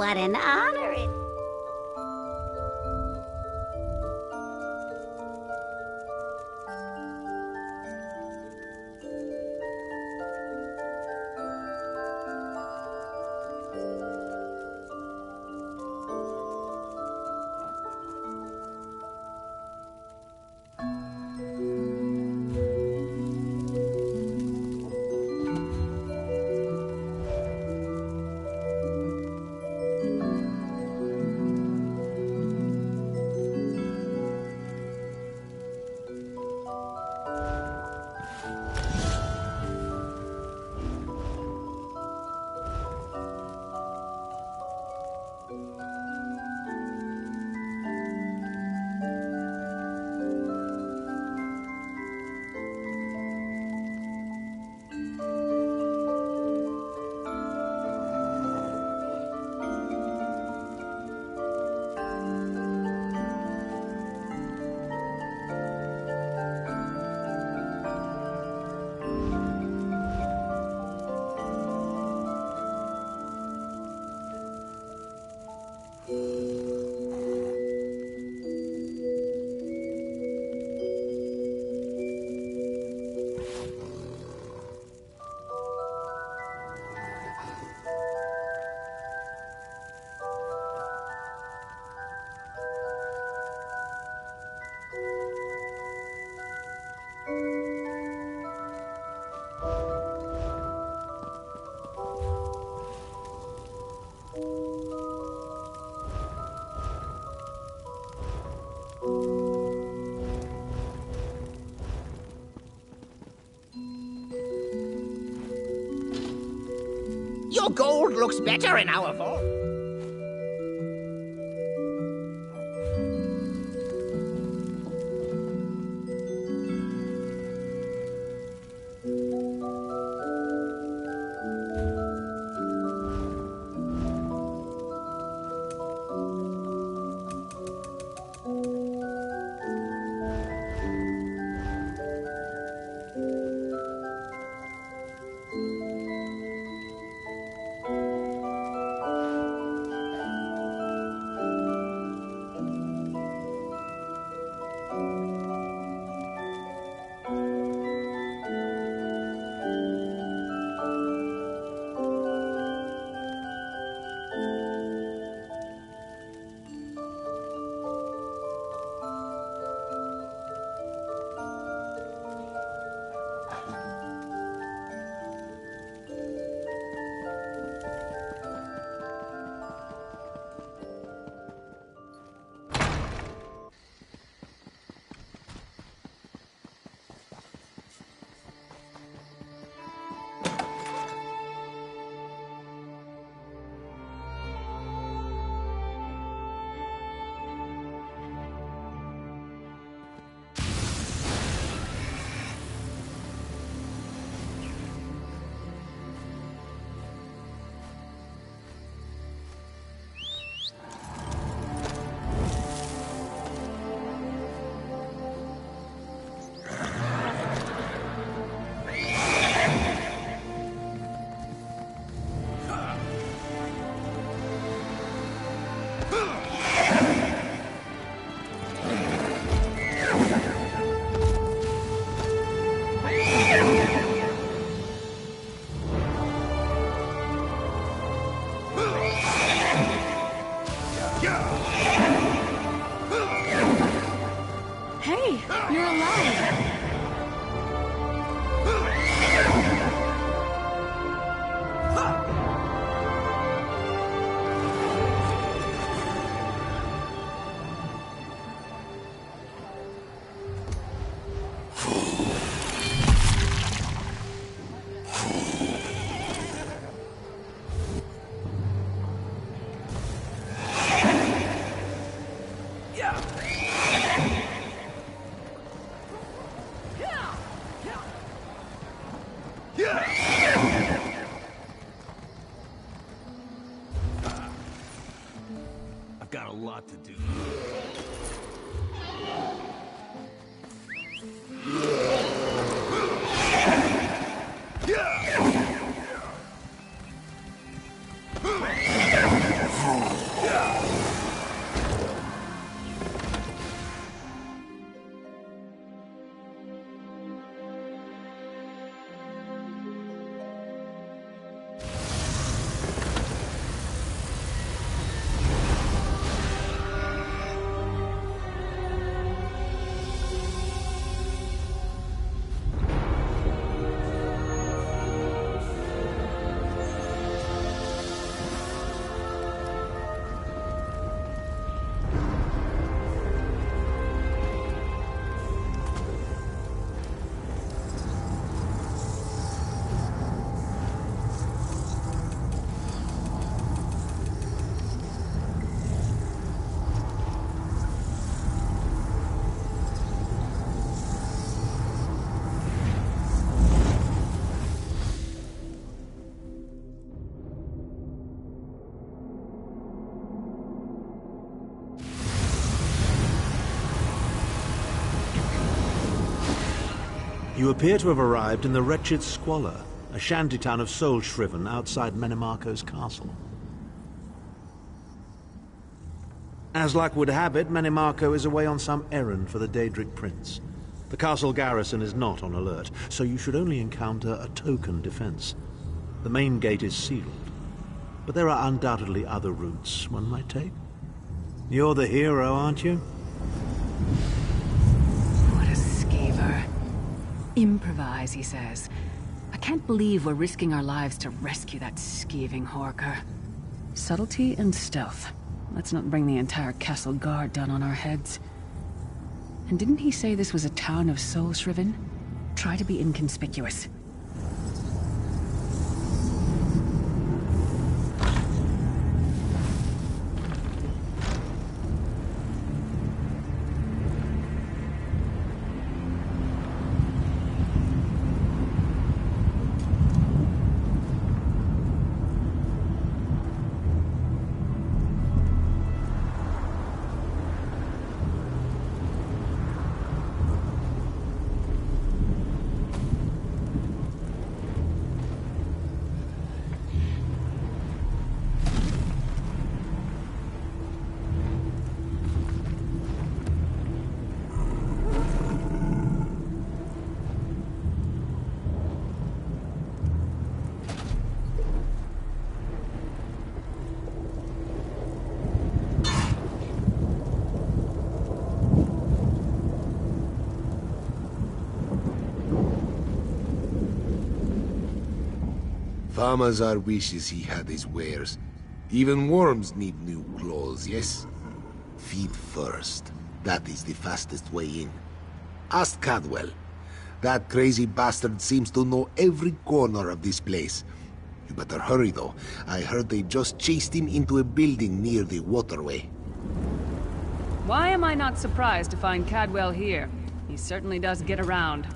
What an honor it... Your gold looks better in our vault. You appear to have arrived in the wretched Squalor, a shantytown of soul-shriven outside Menimarco's castle. As luck would have it, Menimarco is away on some errand for the Daedric Prince. The castle garrison is not on alert, so you should only encounter a token defense. The main gate is sealed, but there are undoubtedly other routes one might take. You're the hero, aren't you? What a skeever. Improvise, he says. I can't believe we're risking our lives to rescue that skeeving Horker. Subtlety and stealth. Let's not bring the entire castle guard down on our heads. And didn't he say this was a town of soul-shriven? Try to be inconspicuous. Farmazar wishes he had his wares. Even worms need new clothes, yes? Feed first. That is the fastest way in. Ask Cadwell. That crazy bastard seems to know every corner of this place. You better hurry, though. I heard they just chased him into a building near the waterway. Why am I not surprised to find Cadwell here? He certainly does get around.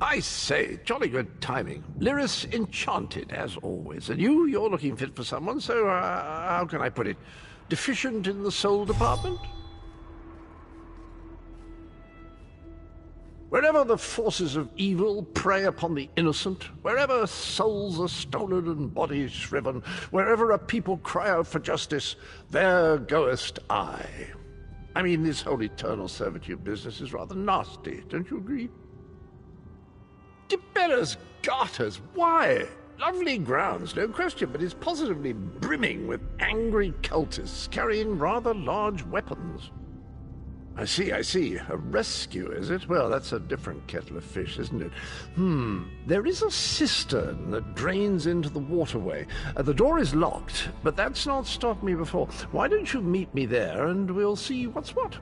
I say, jolly good timing. Lyris enchanted, as always. And you're looking fit for someone, so, how can I put it? Deficient in the soul department? Wherever the forces of evil prey upon the innocent, wherever souls are stolen and bodies shriven, wherever a people cry out for justice, there goest I. I mean, this whole eternal servitude business is rather nasty, don't you agree? Tiberius Garters, why? Lovely grounds, no question, but it's positively brimming with angry cultists carrying rather large weapons. I see. A rescue, is it? Well, that's a different kettle of fish, isn't it? There is a cistern that drains into the waterway. The door is locked, but that's not stopped me before. Why don't you meet me there, and we'll see what's what?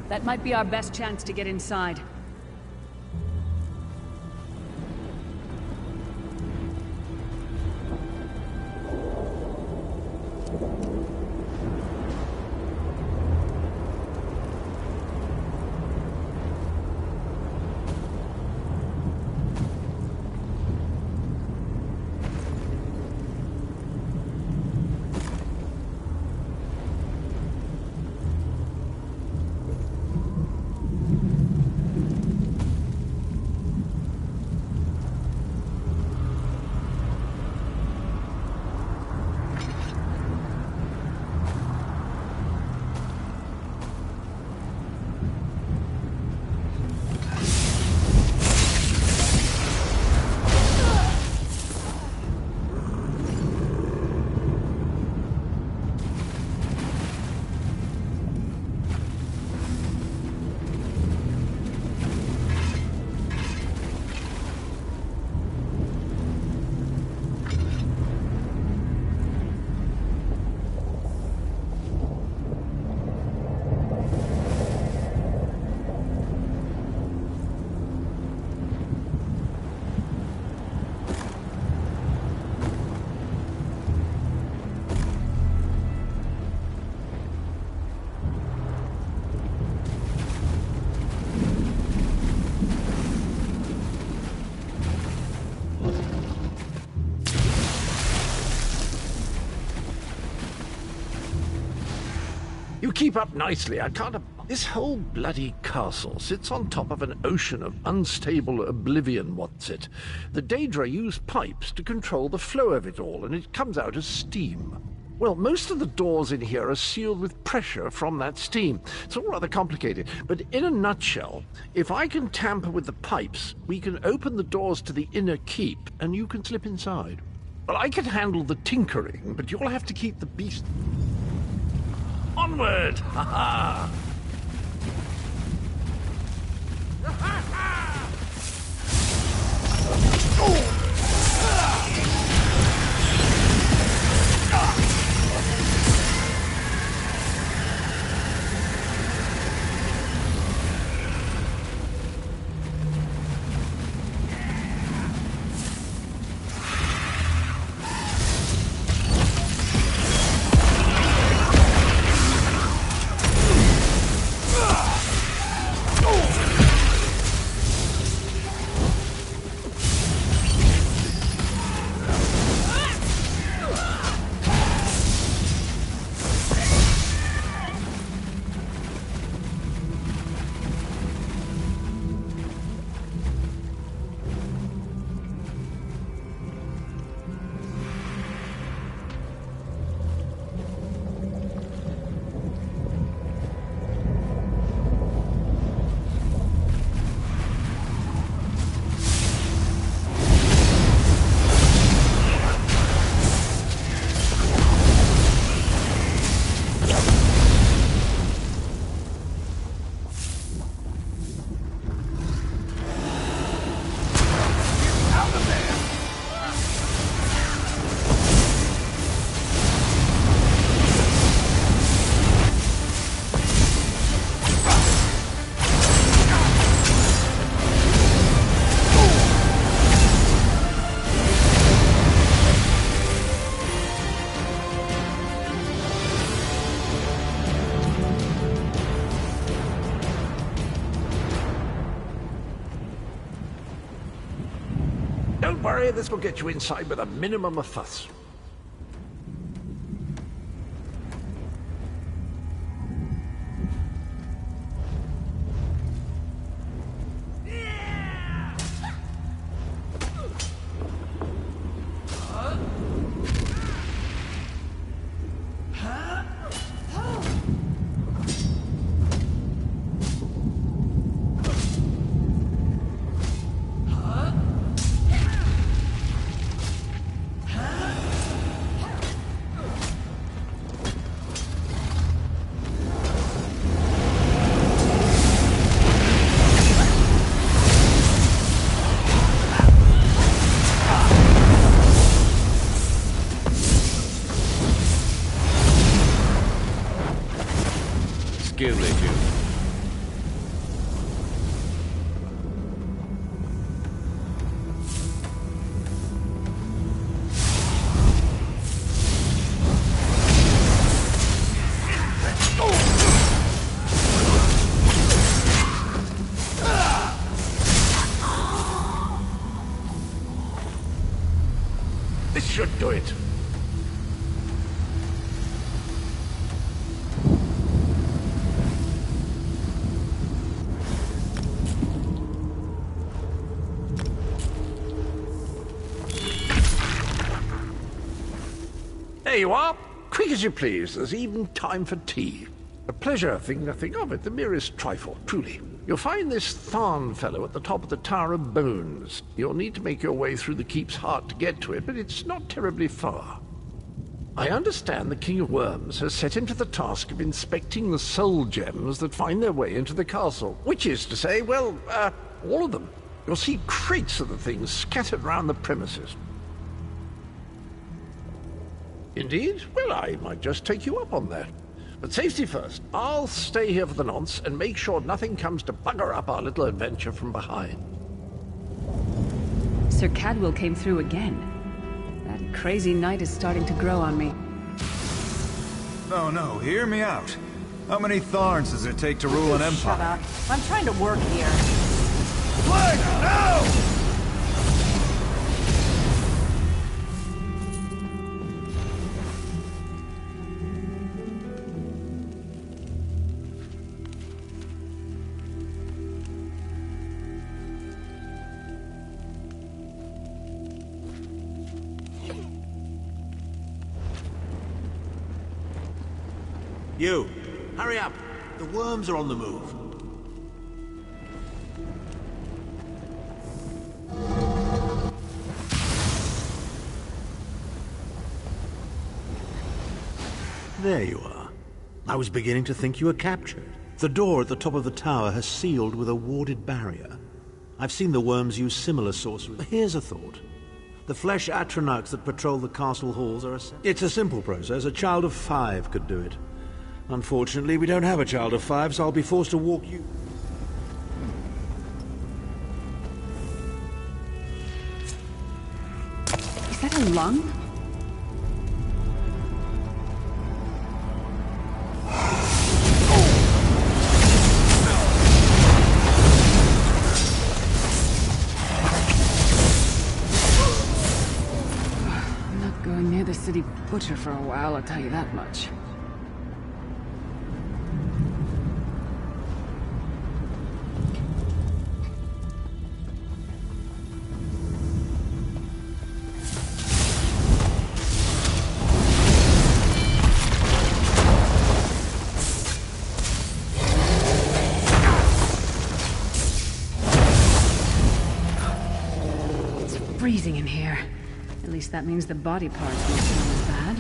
That might be our best chance to get inside. You keep up nicely, I can't... This whole bloody castle sits on top of an ocean of unstable oblivion, what's it? The Daedra use pipes to control the flow of it all, and it comes out as steam. Well, most of the doors in here are sealed with pressure from that steam. It's all rather complicated, but in a nutshell, if I can tamper with the pipes, we can open the doors to the inner keep, and you can slip inside. Well, I can handle the tinkering, but you'll have to keep the beast... Onward! Ha ha! Don't worry, this will get you inside with a minimum of fuss. Skill they do. This should do it. There you are. Quick as you please. There's even time for tea. A pleasure, think nothing of it. The merest trifle, truly. You'll find this Tharn fellow at the top of the Tower of Bones. You'll need to make your way through the keep's heart to get to it, but it's not terribly far. I understand the King of Worms has set him to the task of inspecting the soul gems that find their way into the castle. Which is to say, well, all of them. You'll see crates of the things scattered around the premises. Indeed? Well, I might just take you up on that. But safety first. I'll stay here for the nonce and make sure nothing comes to bugger up our little adventure from behind. Sir Cadwell came through again. That crazy night is starting to grow on me. No, hear me out. How many Tharns does it take to rule an empire? Shut up. I'm trying to work here. Plague, no! You, hurry up. The worms are on the move. There you are. I was beginning to think you were captured. The door at the top of the tower has sealed with a warded barrier. I've seen the worms use similar sorcery. Here's a thought. The flesh atronachs that patrol the castle halls are It's a simple process. A child of 5 could do it. Unfortunately, we don't have a child of 5, so I'll be forced to walk you... Is that a lung? Near the city butcher for a while, I'll tell you that much. It's freezing in here. At least that means the body parts won't smell as bad.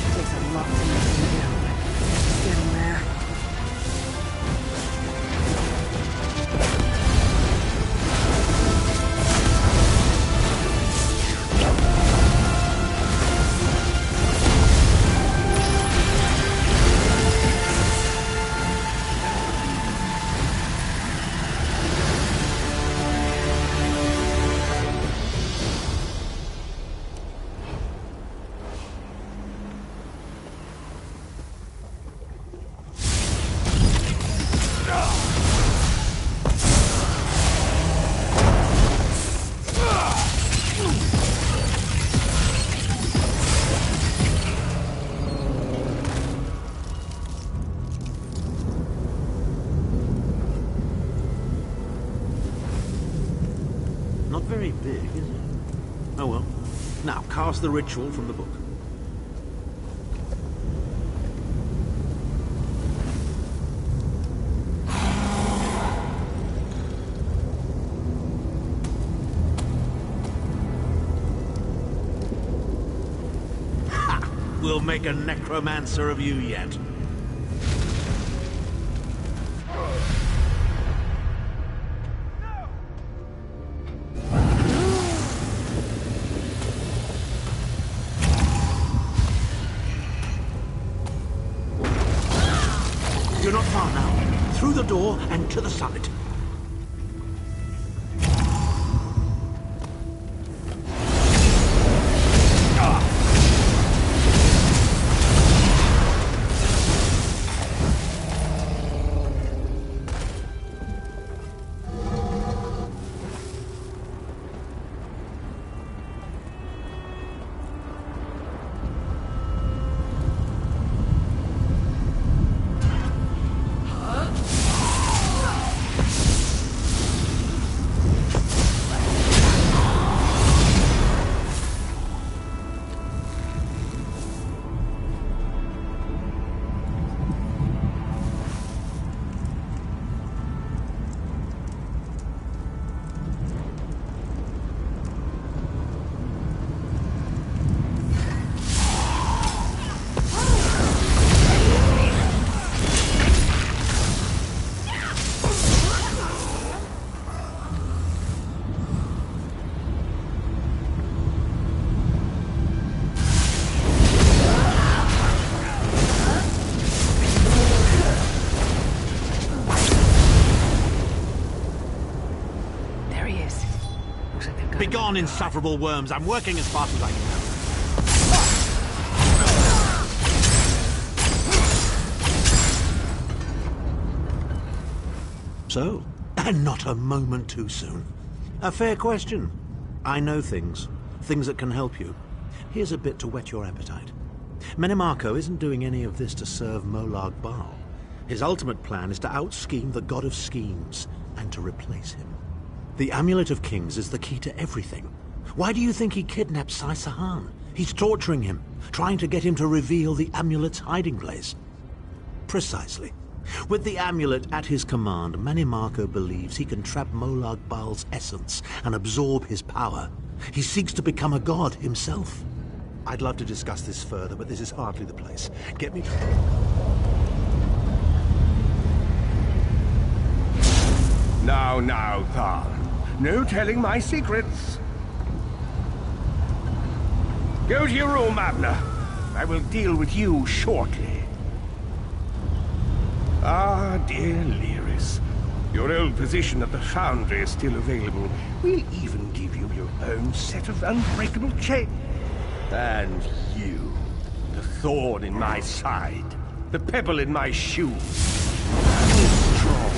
It takes a lot to make them do, but it's getting there. Not very big, is it? Oh well. Now, cast the ritual from the book. Ha! We'll make a necromancer of you yet. You're not far now. Through the door and to the summit. Begone, insufferable worms. I'm working as fast as I can. So, and not a moment too soon. A fair question. I know things. Things that can help you. Here's a bit to whet your appetite. Menimarco isn't doing any of this to serve Molag Bal. His ultimate plan is to out-scheme the god of schemes and to replace him. The Amulet of Kings is the key to everything. Why do you think he kidnapped Sai Sahan? He's torturing him, trying to get him to reveal the amulet's hiding place. Precisely. With the amulet at his command, Menimarco believes he can trap Molag Bal's essence and absorb his power. He seeks to become a god himself. I'd love to discuss this further, but this is hardly the place. Get me... Now, Tharn. No telling my secrets. Go to your room, Abner. I will deal with you shortly. Ah, dear Lyris. Your old position at the Foundry is still available. We'll even give you your own set of unbreakable chains. And you, the thorn in my side, the pebble in my shoe. Strong.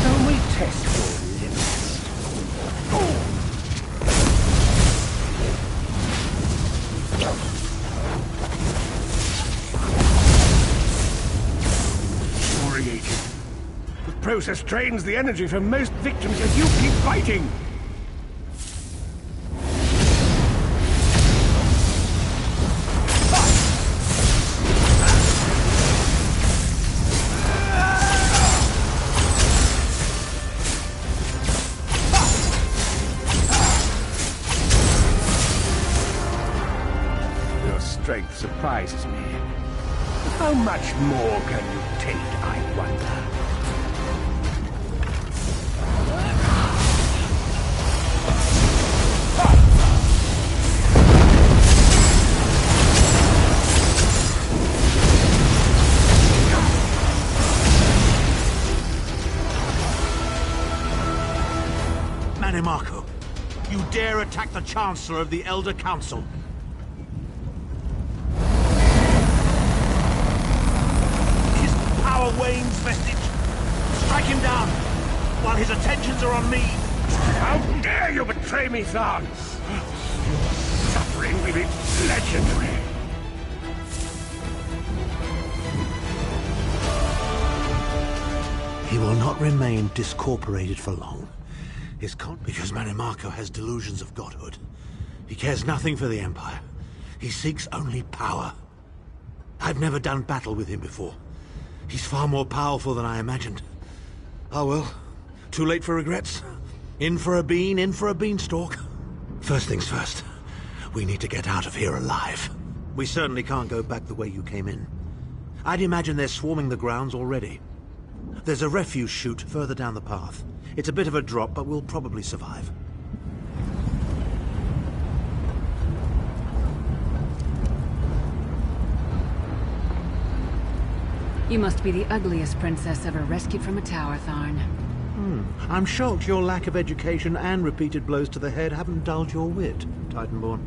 Only test your limits. Infuriating. The process drains the energy from most victims as you keep fighting. Strength surprises me. How much more can you take, I wonder? Menimarco, you dare attack the Chancellor of the Elder Council? Wayne's vestige. Strike him down while his attentions are on me. How dare you betray me, Tharn? Your suffering will be legendary. He will not remain discorporated for long. Because Menimarco has delusions of godhood. He cares nothing for the Empire. He seeks only power. I've never done battle with him before. He's far more powerful than I imagined. Oh well, too late for regrets. In for a bean, in for a beanstalk. First things first, we need to get out of here alive. We certainly can't go back the way you came in. I'd imagine they're swarming the grounds already. There's a refuse chute further down the path. It's a bit of a drop, but we'll probably survive. You must be the ugliest princess ever rescued from a tower, Tharn. I'm shocked your lack of education and repeated blows to the head haven't dulled your wit, Titanborn.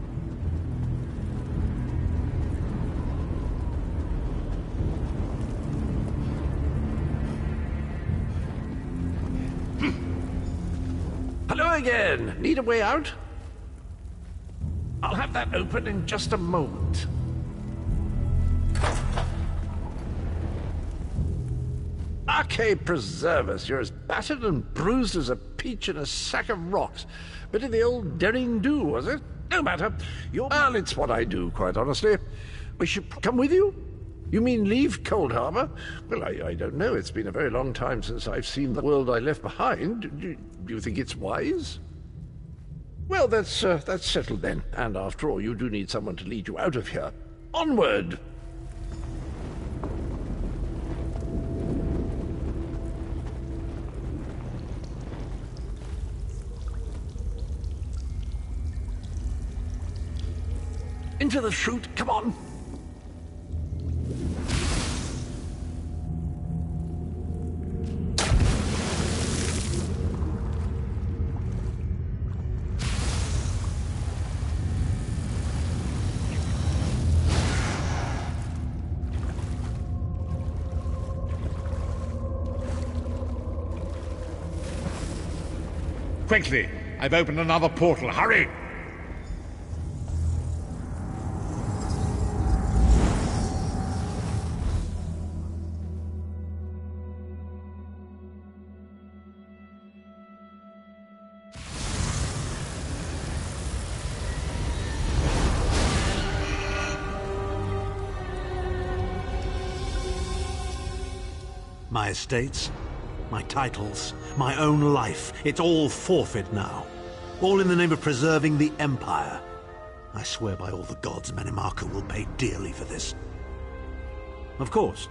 Hello again. Need a way out? I'll have that open in just a moment. Arcade preserve us, you're as battered and bruised as a peach in a sack of rocks. Bit of the old derring-do, was it? No matter. Well, it's what I do, quite honestly. We should come with you? You mean leave Cold Harbor? Well, I don't know. It's been a very long time since I've seen the world I left behind. Do you think it's wise? Well, that's settled then. And after all, you do need someone to lead you out of here. Onward! Into the chute, come on! Quickly! I've opened another portal. Hurry! My estates, my titles, my own life. It's all forfeit now. All in the name of preserving the Empire. I swear by all the gods, Manimarco will pay dearly for this. Of course.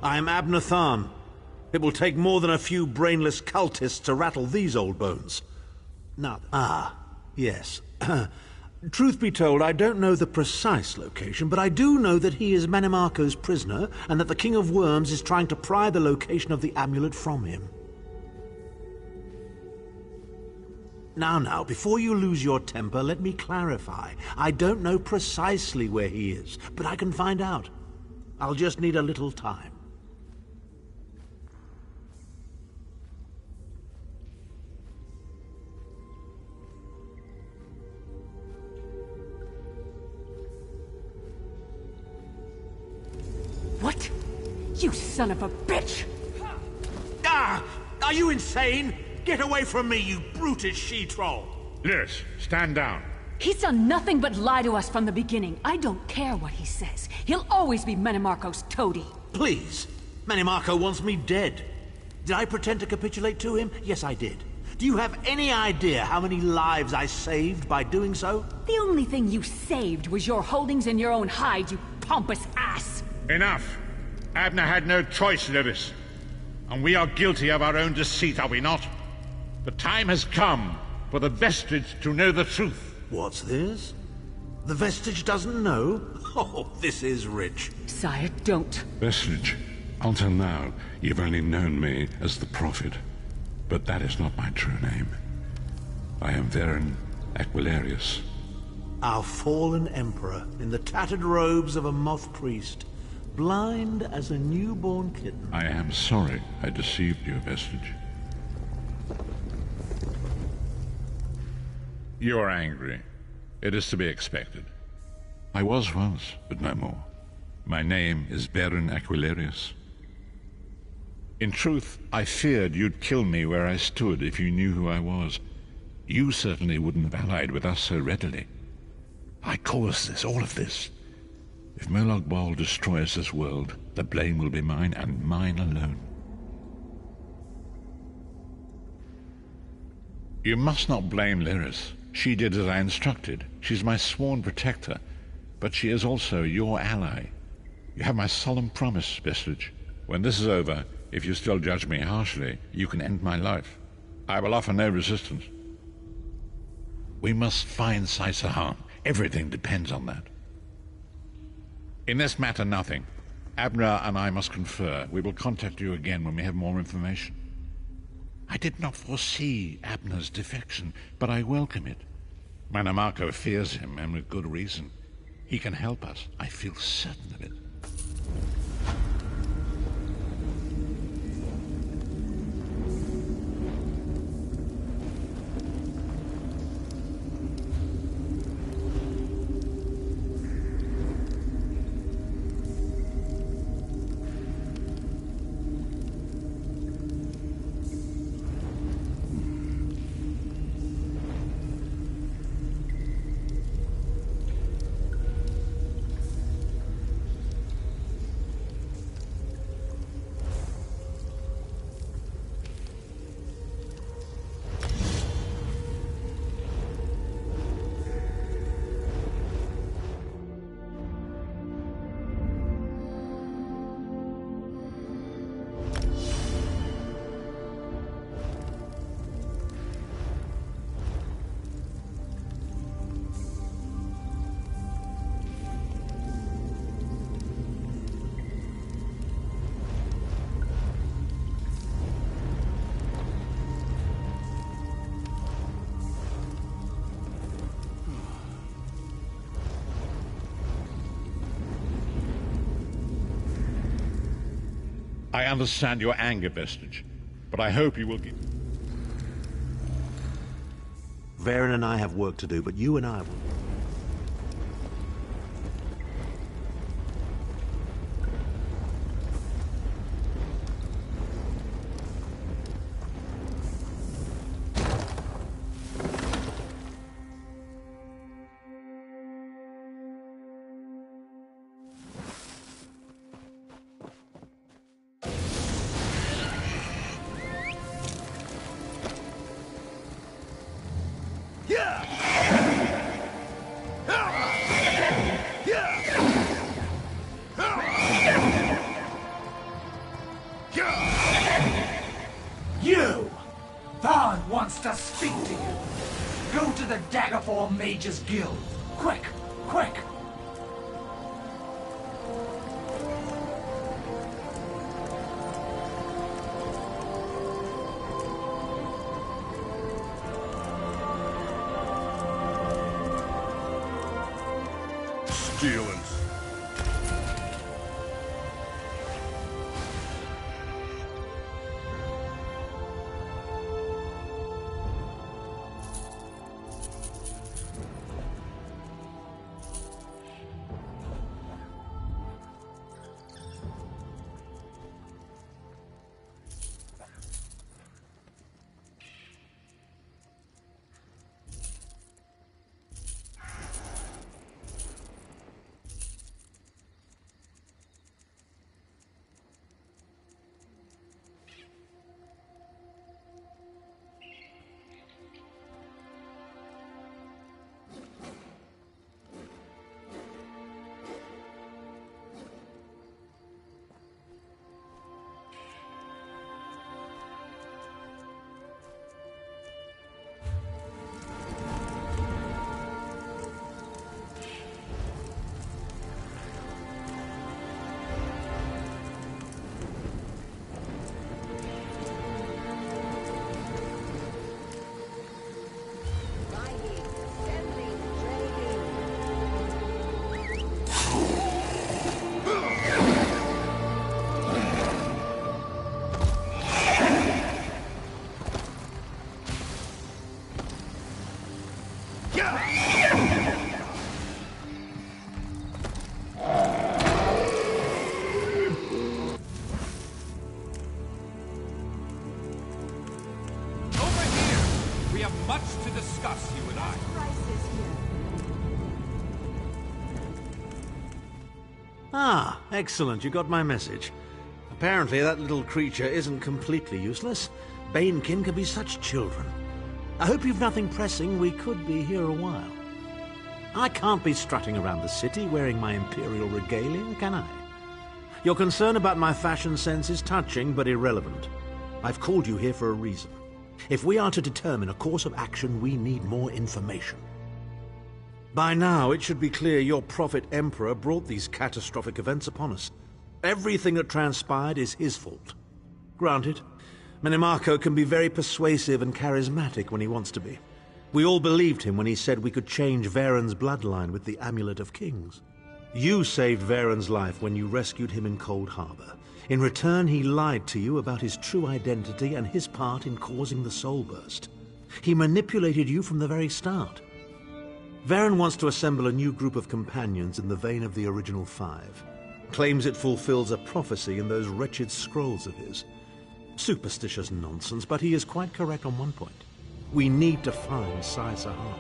I am Abner Tharn. It will take more than a few brainless cultists to rattle these old bones. Now, yes. Truth be told, I don't know the precise location, but I do know that he is Manimarco's prisoner, and that the King of Worms is trying to pry the location of the amulet from him. Now, before you lose your temper, let me clarify. I don't know precisely where he is, but I can find out. I'll just need a little time. What? You son of a bitch! Ah! Are you insane? Get away from me, you brutish she-troll! Lyris, stand down. He's done nothing but lie to us from the beginning. I don't care what he says. He'll always be Manimarco's toady. Please! Manimarco wants me dead. Did I pretend to capitulate to him? Yes, I did. Do you have any idea how many lives I saved by doing so? The only thing you saved was your holdings in your own hide, you pompous ass! Enough! Abner had no choice, Lyris. And we are guilty of our own deceit, are we not? The time has come for the Vestige to know the truth. What's this? The Vestige doesn't know? Oh, this is rich. Sire, don't. Vestige, until now, you've only known me as the Prophet. But that is not my true name. I am Varen Aquilarius. Our fallen emperor, in the tattered robes of a moth priest, blind as a newborn kitten. I am sorry I deceived you, Vestige. You are angry. It is to be expected. I was once, but no more. My name is Varen Aquilarius. In truth, I feared you'd kill me where I stood if you knew who I was. You certainly wouldn't have allied with us so readily. I caused this, all of this. If Molag Bal destroys this world, the blame will be mine, and mine alone. You must not blame Lyris. She did as I instructed. She's my sworn protector, but she is also your ally. You have my solemn promise, Vestige. When this is over, if you still judge me harshly, you can end my life. I will offer no resistance. We must find Saisahan. Everything depends on that. In this matter, nothing. Abner and I must confer. We will contact you again when we have more information. I did not foresee Abner's defection, but I welcome it. Manimarco fears him, and with good reason. He can help us. I feel certain of it. I understand your anger, Vestige, but I hope you will give... Varen and I have work to do, but you and I will... to the Daggerfall Mages Guild! Quick! Quick! Stealings. Ah, excellent. You got my message. Apparently that little creature isn't completely useless. Banekin can be such children. I hope you've nothing pressing. We could be here a while. I can't be strutting around the city wearing my imperial regalia, can I? Your concern about my fashion sense is touching but irrelevant. I've called you here for a reason. If we are to determine a course of action, we need more information. By now, it should be clear your prophet Emperor brought these catastrophic events upon us. Everything that transpired is his fault. Granted, Minimarco can be very persuasive and charismatic when he wants to be. We all believed him when he said we could change Varen's bloodline with the Amulet of Kings. You saved Varen's life when you rescued him in Cold Harbor. In return, he lied to you about his true identity and his part in causing the Soul Burst. He manipulated you from the very start. Varen wants to assemble a new group of companions in the vein of the original 5. Claims it fulfills a prophecy in those wretched scrolls of his. Superstitious nonsense, but he is quite correct on one point. We need to find Sai Sahan.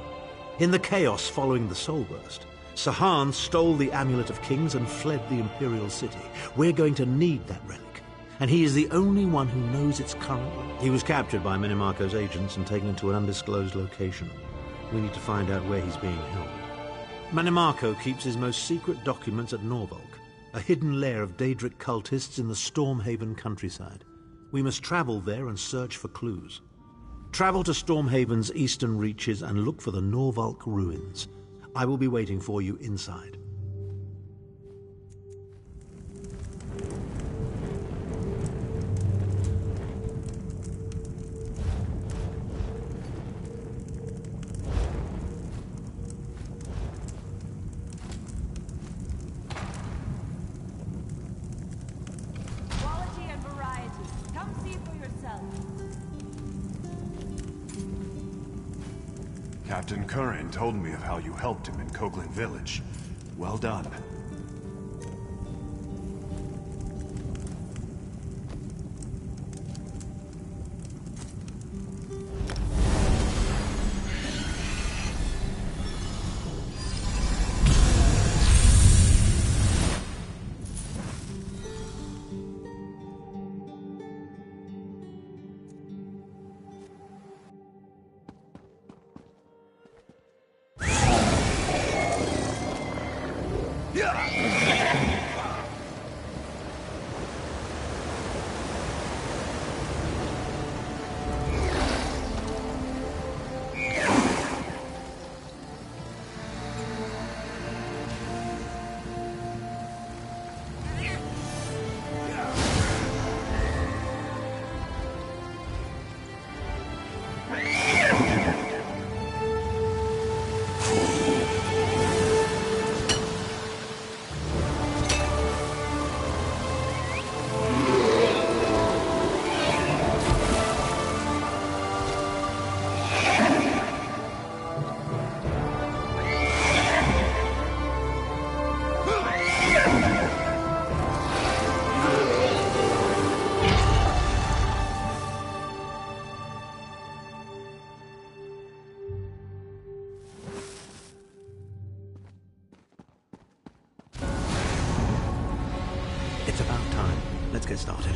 In the chaos following the Soul Burst, Sahan stole the Amulet of Kings and fled the Imperial City. We're going to need that relic, and he is the only one who knows its current. He was captured by Minimarco's agents and taken to an undisclosed location. We need to find out where he's being held. Minimarco keeps his most secret documents at Norfolk, a hidden lair of Daedric cultists in the Stormhaven countryside. We must travel there and search for clues. Travel to Stormhaven's eastern reaches and look for the Norfolk ruins. I will be waiting for you inside. Captain Curran told me of how you helped him in Copeland Village. Well done. Yeah! It's about time. Let's get started.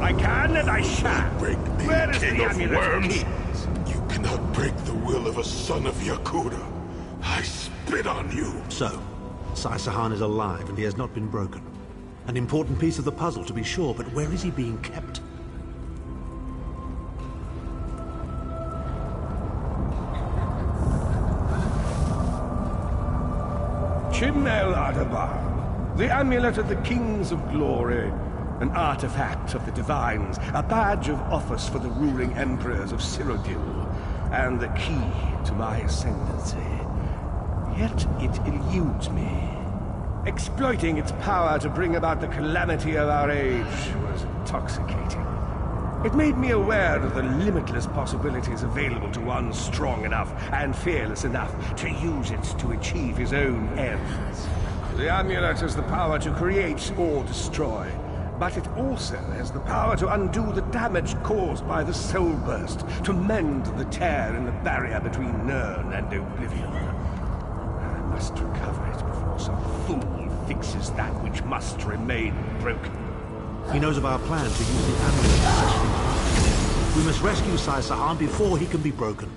I can, and I shall. Break me, Where is king the of amulet? worms! You cannot break the will of a son of Yakuda. I spit on you. So, Sai-Sahan is alive and he has not been broken. An important piece of the puzzle, to be sure, but where is he being kept? Chimnel Adabar, the amulet of the kings of glory, an artifact of the divines, a badge of office for the ruling emperors of Cyrodiil, and the key to my ascendancy. Yet it eludes me. Exploiting its power to bring about the calamity of our age was intoxicating. It made me aware of the limitless possibilities available to one strong enough and fearless enough to use it to achieve his own ends. The amulet has the power to create or destroy, but it also has the power to undo the damage caused by the soul burst, to mend the tear in the barrier between Nirn and oblivion. I must recover it before some fool fixes that which must remain broken. He knows of our plan to use the amulet to set him free. We must rescue Sai-Sahan before he can be broken.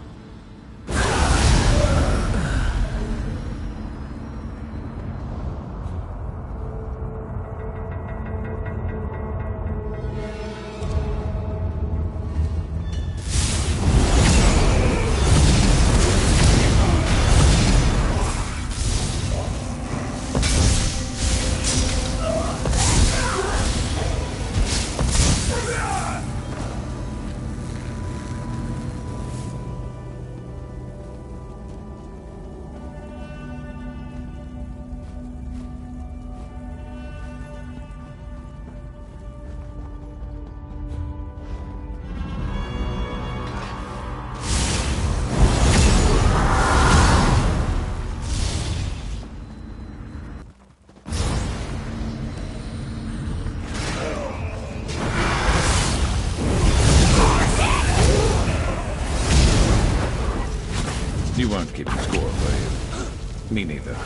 You won't keep score, will you? Me neither.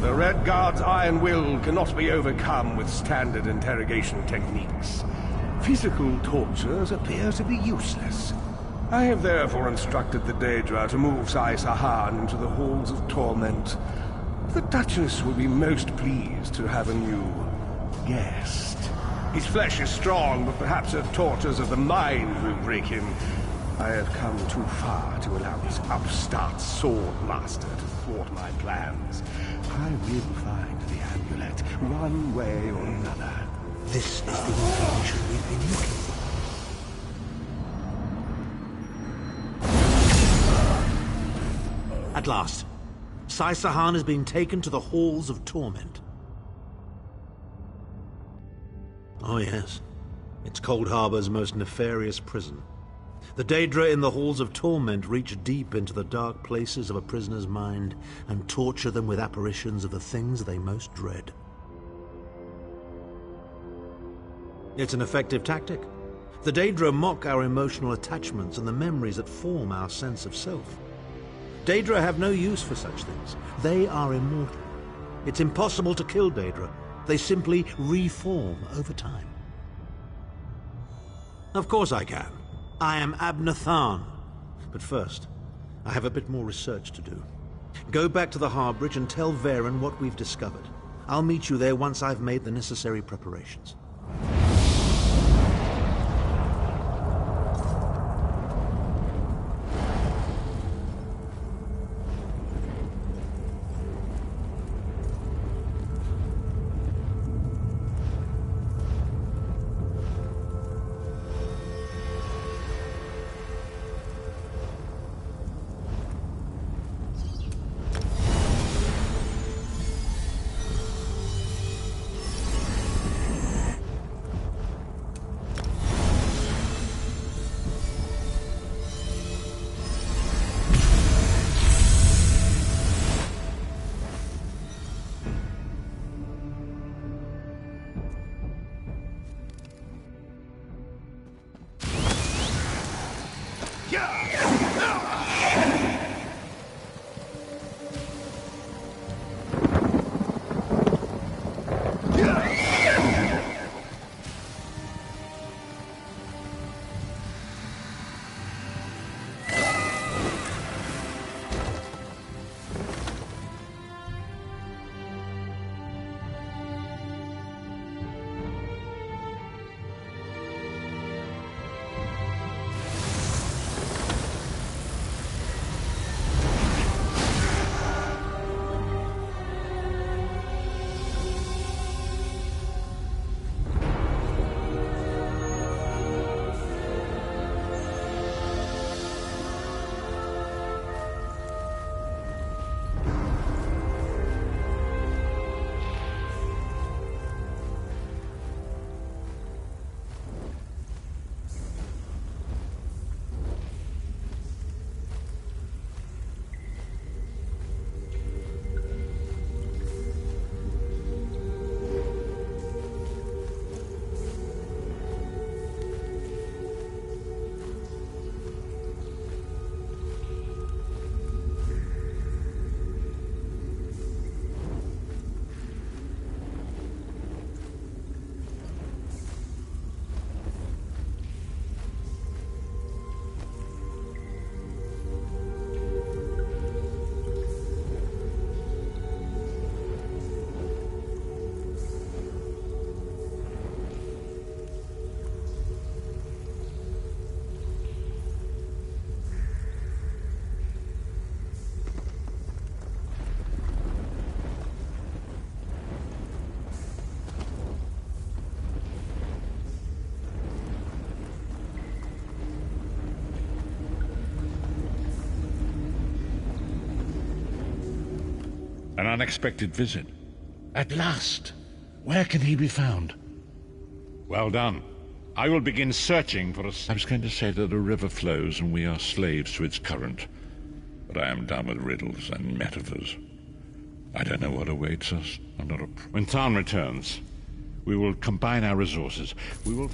The Red Guard's iron will cannot be overcome with standard interrogation techniques. Physical tortures appear to be useless. I have therefore instructed the Daedra to move Sai-Sahan into the Halls of Torment. The Duchess will be most pleased to have a new guest. His flesh is strong, but perhaps her tortures of the mind will break him. I have come too far to allow this upstart sword master to thwart my plans. I will find the amulet, one way or another. This is the information we've been looking for. At last, Sai-Sahan has been taken to the Halls of Torment. Oh yes, it's Cold Harbor's most nefarious prison. The Daedra in the Halls of Torment reach deep into the dark places of a prisoner's mind and torture them with apparitions of the things they most dread. It's an effective tactic. The Daedra mock our emotional attachments and the memories that form our sense of self. Daedra have no use for such things. They are immortal. It's impossible to kill Daedra. They simply reform over time. Of course I can. I am Abner Tharn. But first, I have a bit more research to do. Go back to the Harbridge and tell Varen what we've discovered. I'll meet you there once I've made the necessary preparations. An unexpected visit. At last! Where can he be found? Well done. I will begin searching for I was going to say that a river flows and we are slaves to its current. But I am done with riddles and metaphors. I don't know what awaits us. I'm not a... When Tharn returns, we will combine our resources. We will...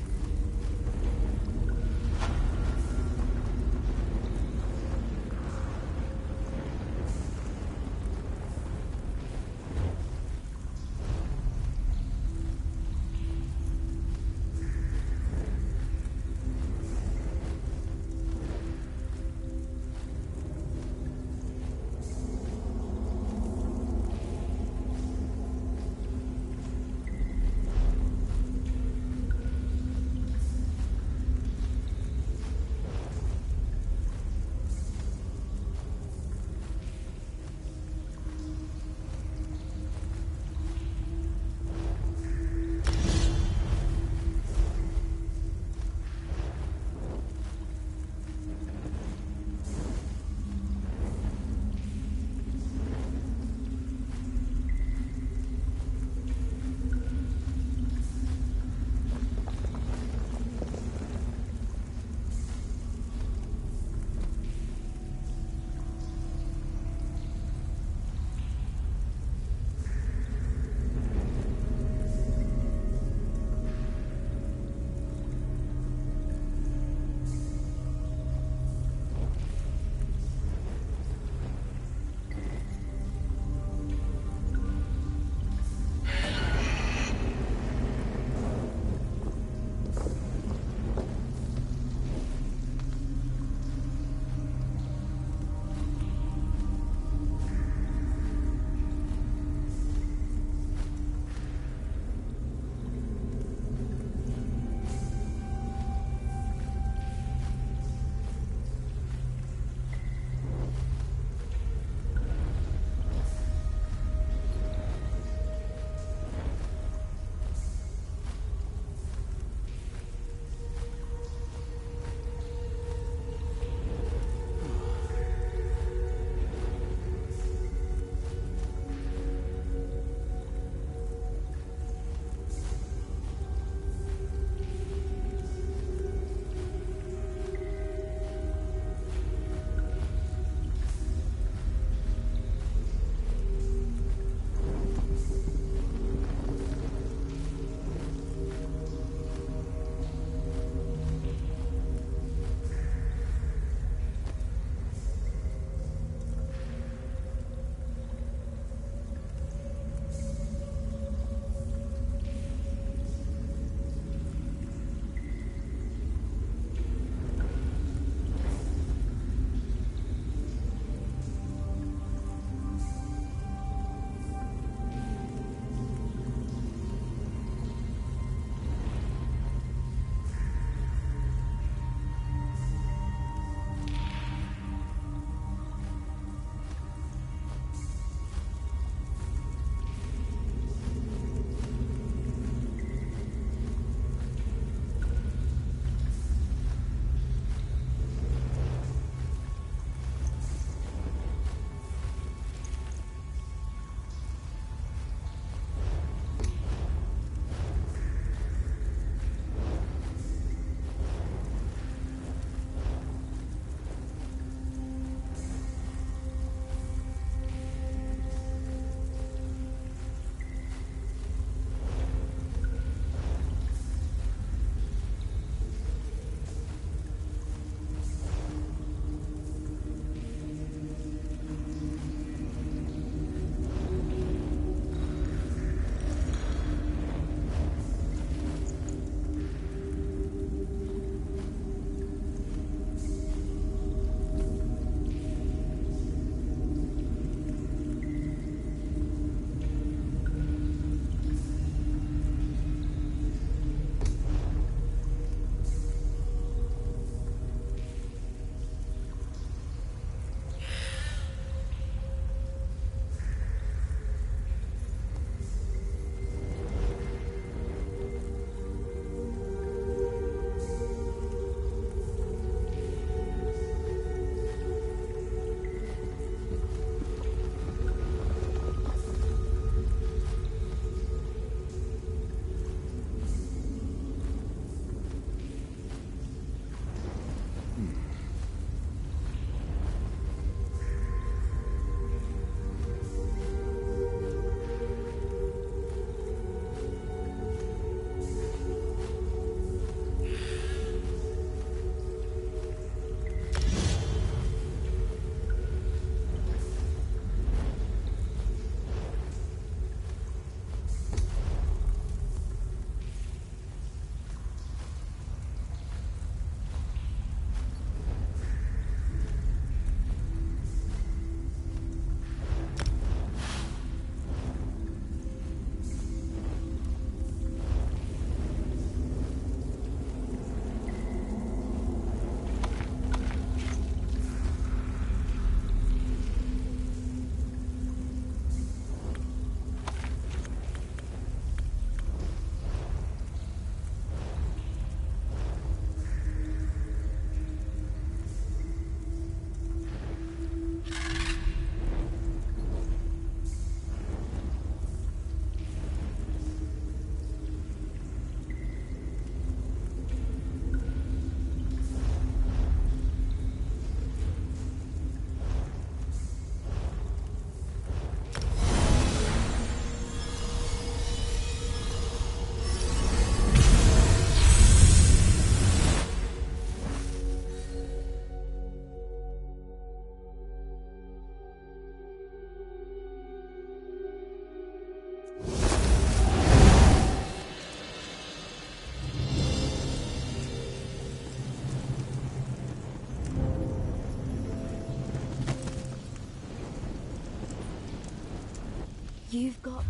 You've got...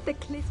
The cliff.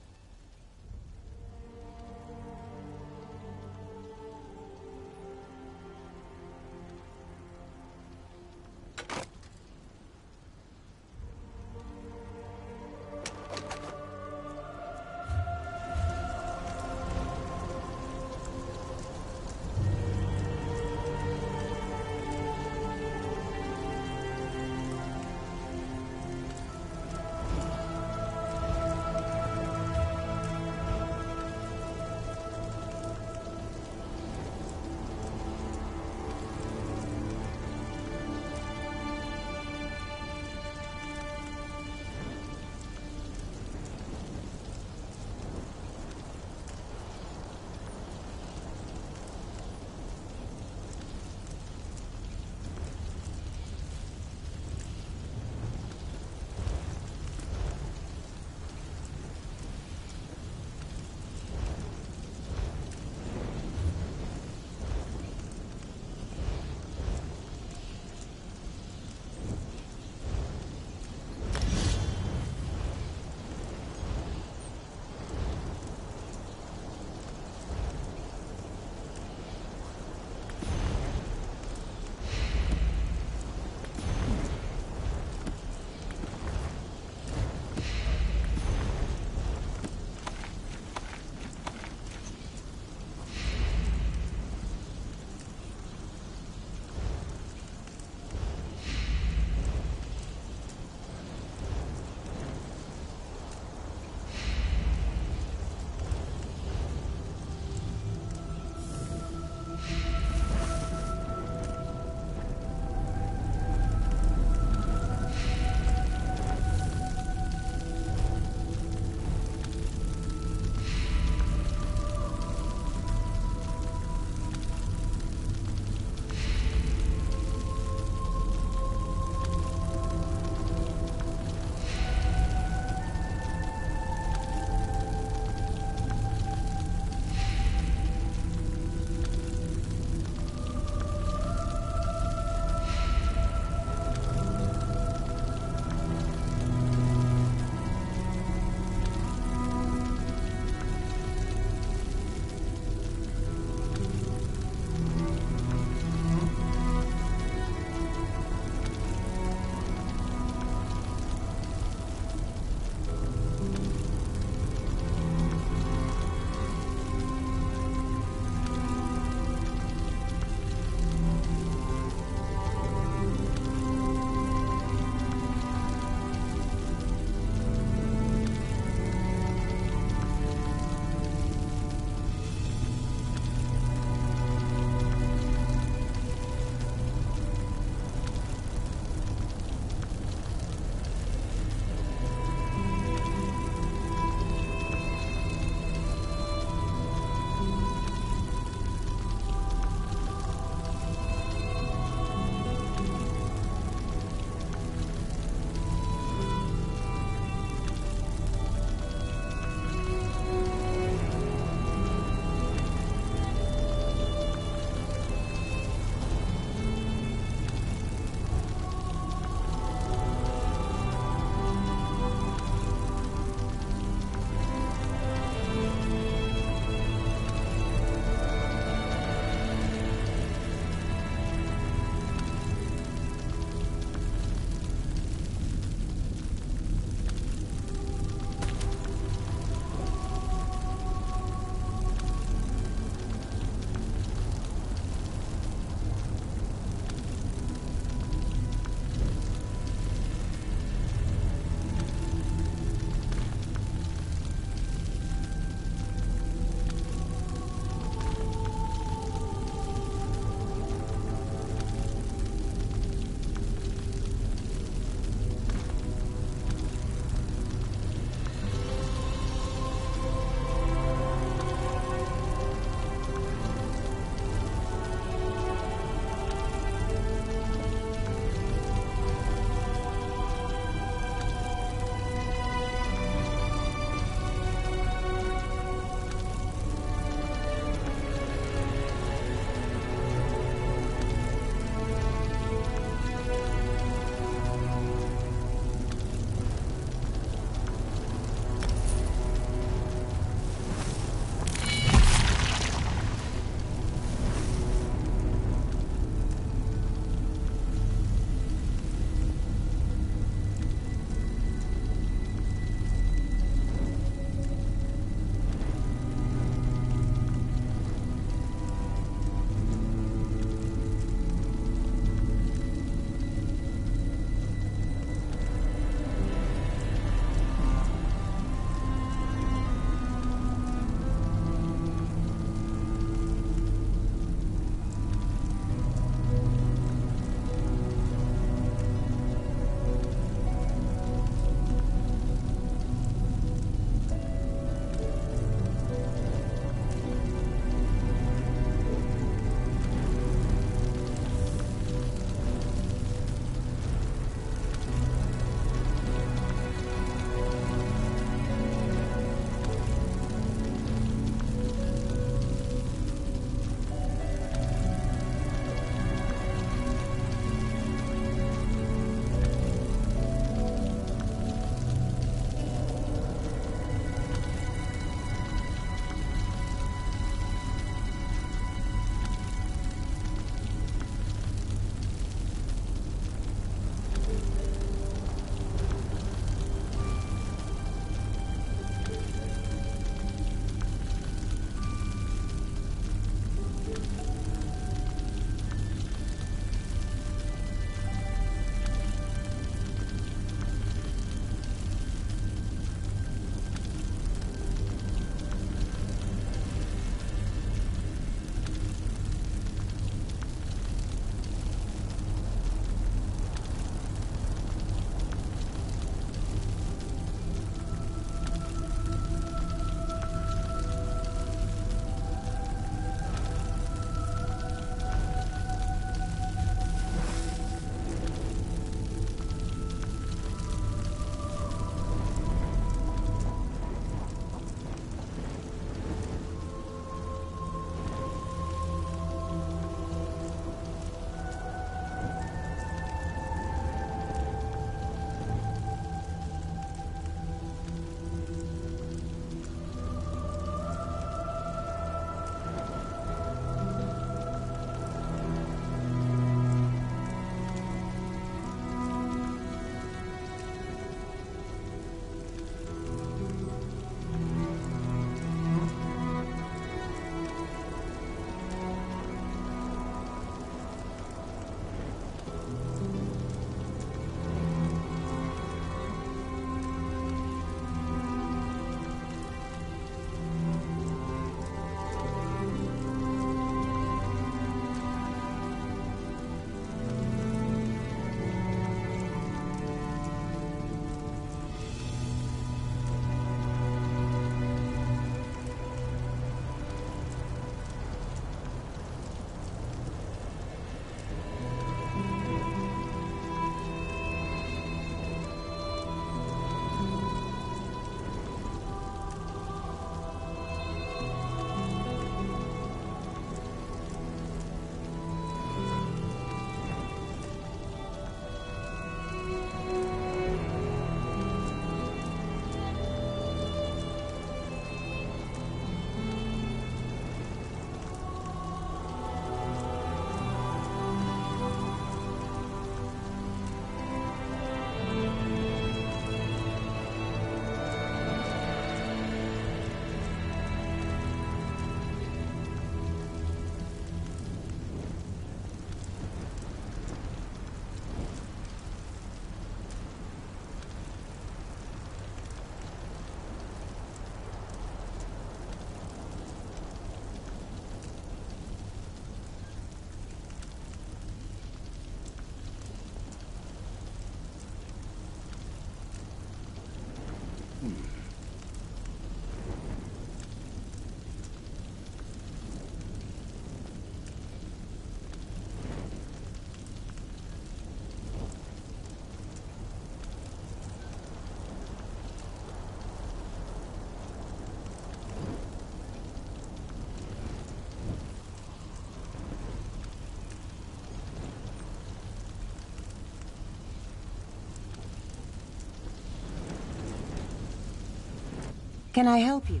Can I help you?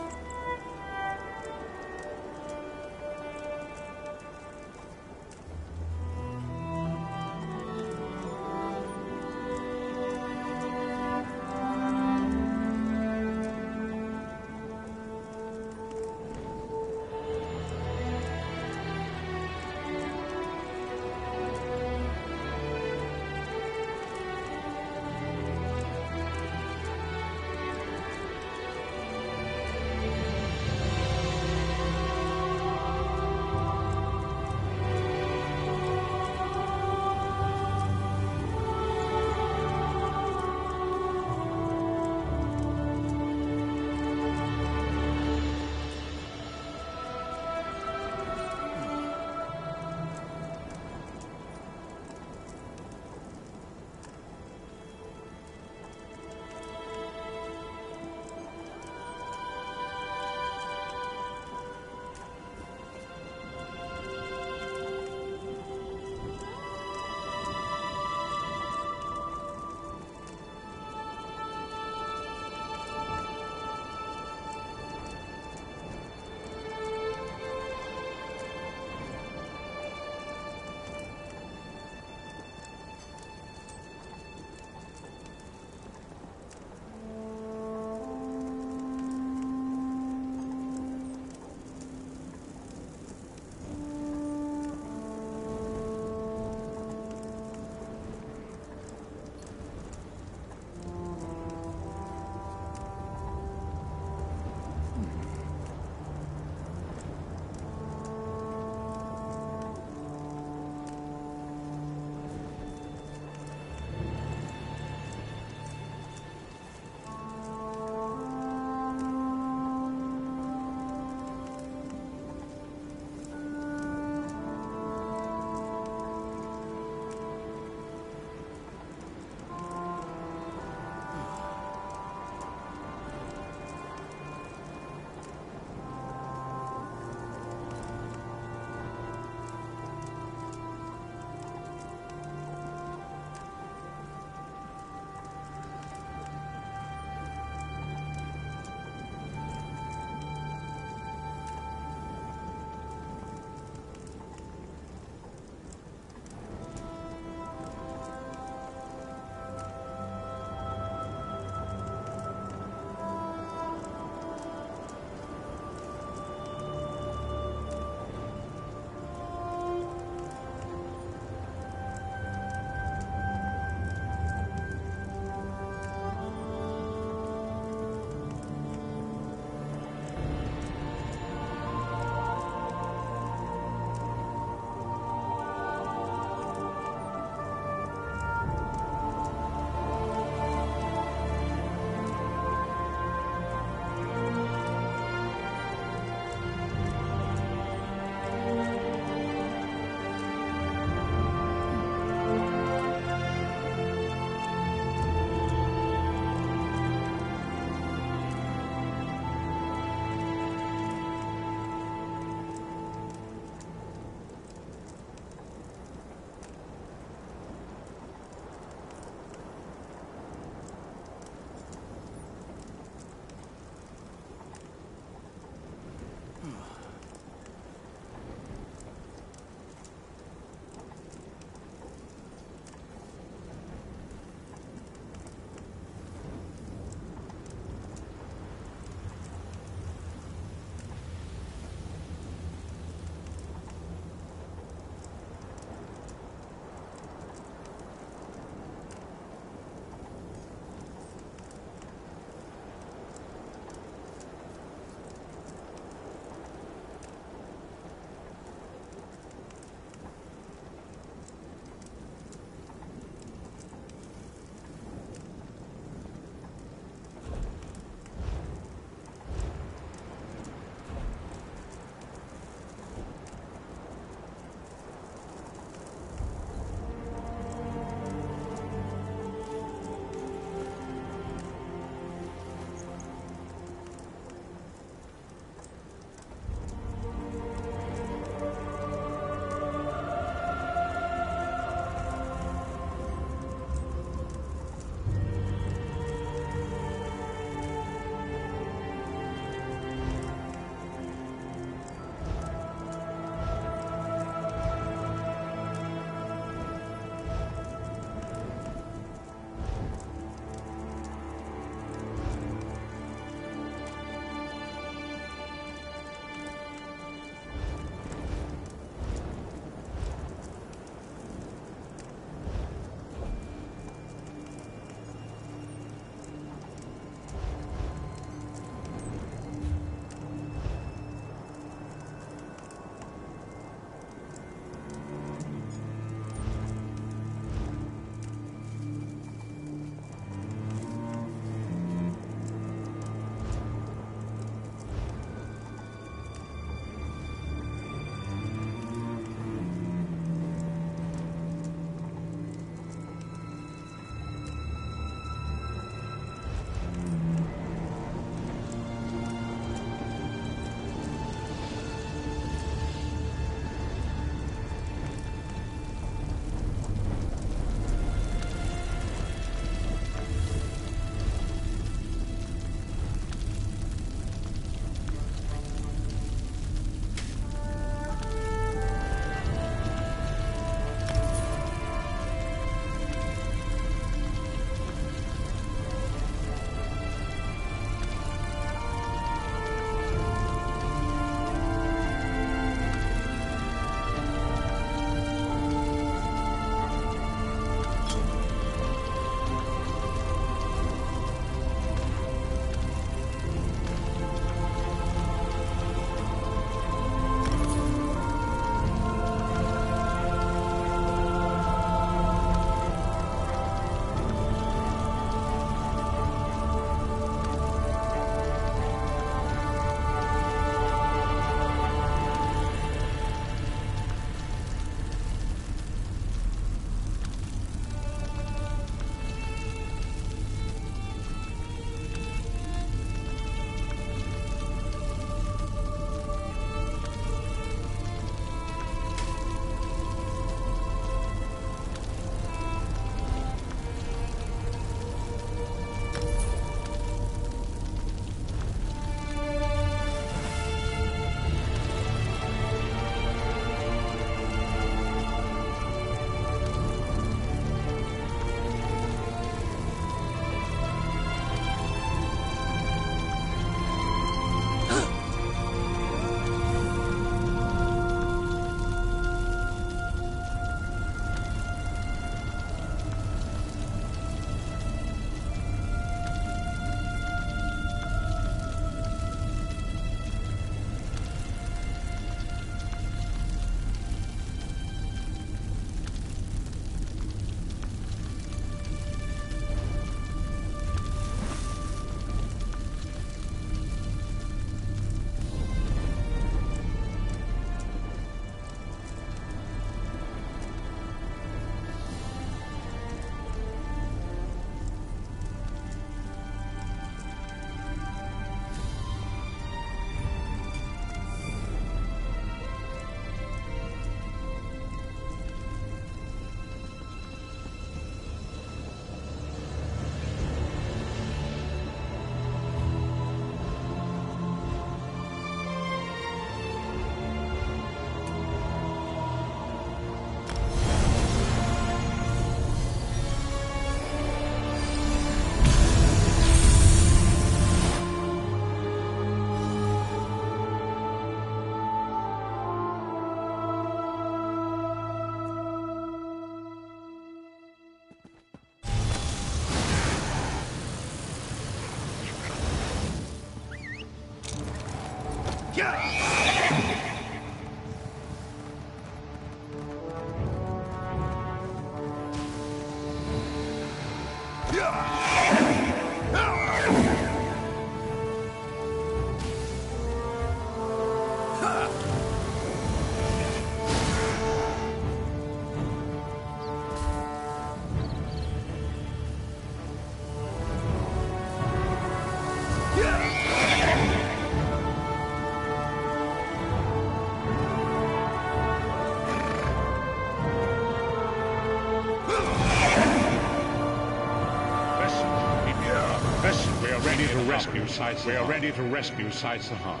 We are ready to rescue Sai Sahan.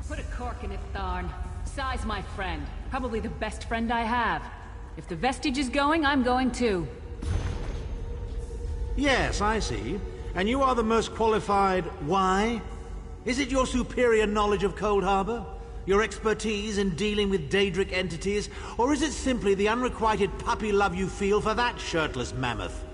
Put a cork in it, Tharn. Sai's my friend. Probably the best friend I have. If the vestige is going, I'm going too. Yes, I see. And you are the most qualified. Why? Is it your superior knowledge of Cold Harbor? Your expertise in dealing with Daedric entities? Or is it simply the unrequited puppy love you feel for that shirtless mammoth?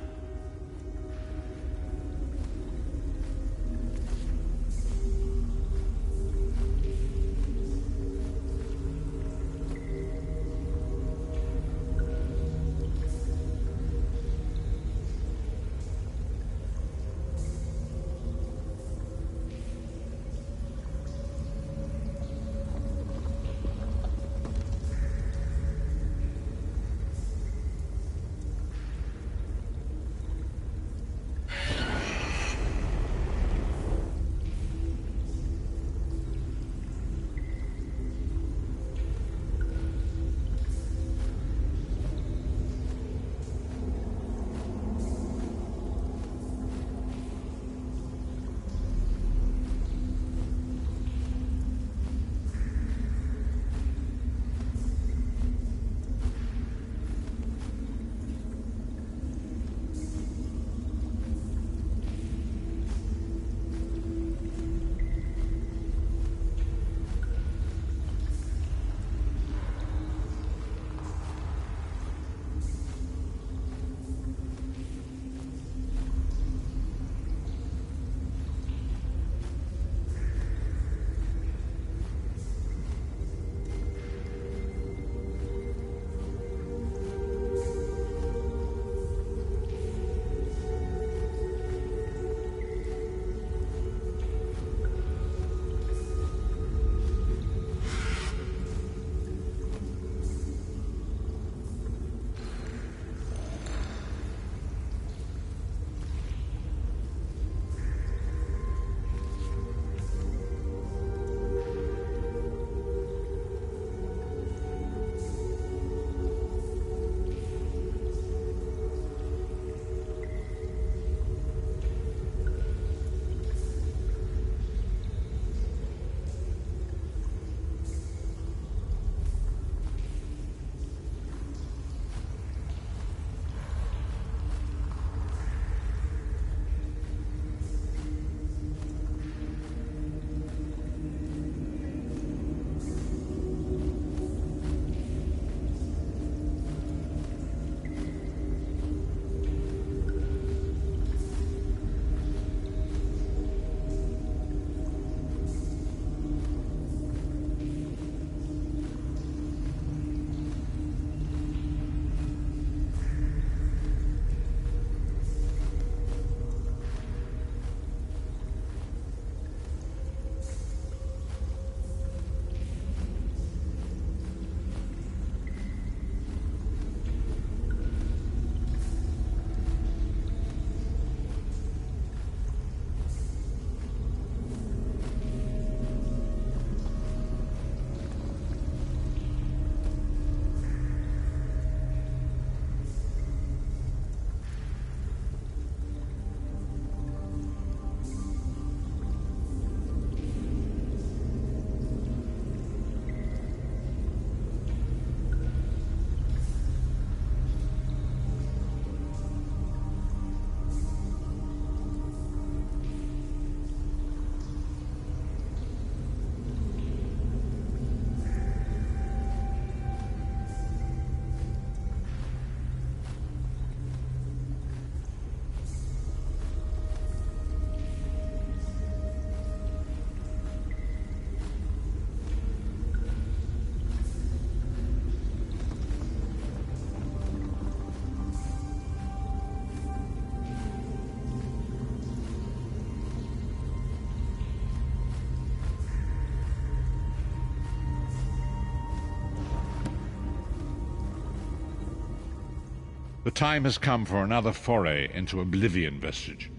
The time has come for another foray into Oblivion, Vestige.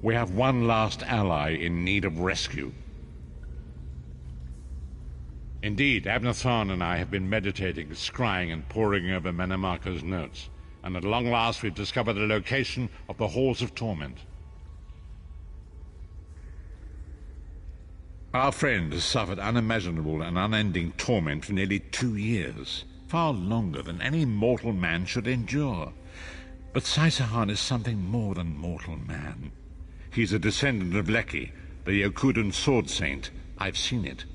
We have one last ally in need of rescue. Indeed, Abnathan and I have been meditating, scrying, and poring over Manimarco's notes, and at long last we've discovered the location of the Halls of Torment. Our friend has suffered unimaginable and unending torment for nearly 2 years, far longer than any mortal man should endure. But Saisahan is something more than mortal man. He's a descendant of Leki, the Yokudan sword saint. I've seen it.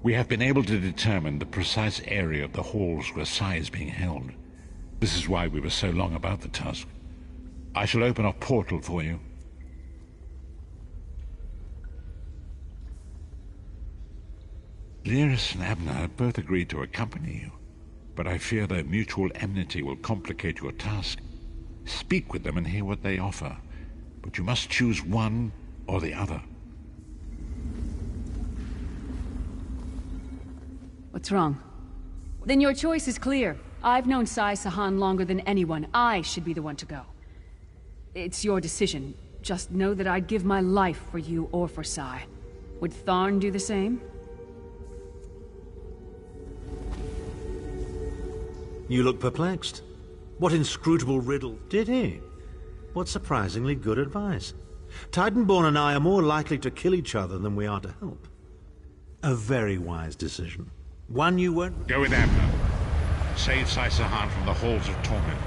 We have been able to determine the precise area of the halls where Sai is being held. This is why we were so long about the task. I shall open a portal for you. Lyris and Abner have both agreed to accompany you, but I fear their mutual enmity will complicate your task. Speak with them and hear what they offer, but you must choose one or the other. What's wrong? Then your choice is clear. I've known Saisahan longer than anyone. I should be the one to go. It's your decision. Just know that I'd give my life for you or for Sai. Would Tharn do the same? You look perplexed. What inscrutable riddle did he? What surprisingly good advice. Titanborn and I are more likely to kill each other than we are to help. A very wise decision. One you won't... Go with Abner. Save Saisahan from the Halls of Torment.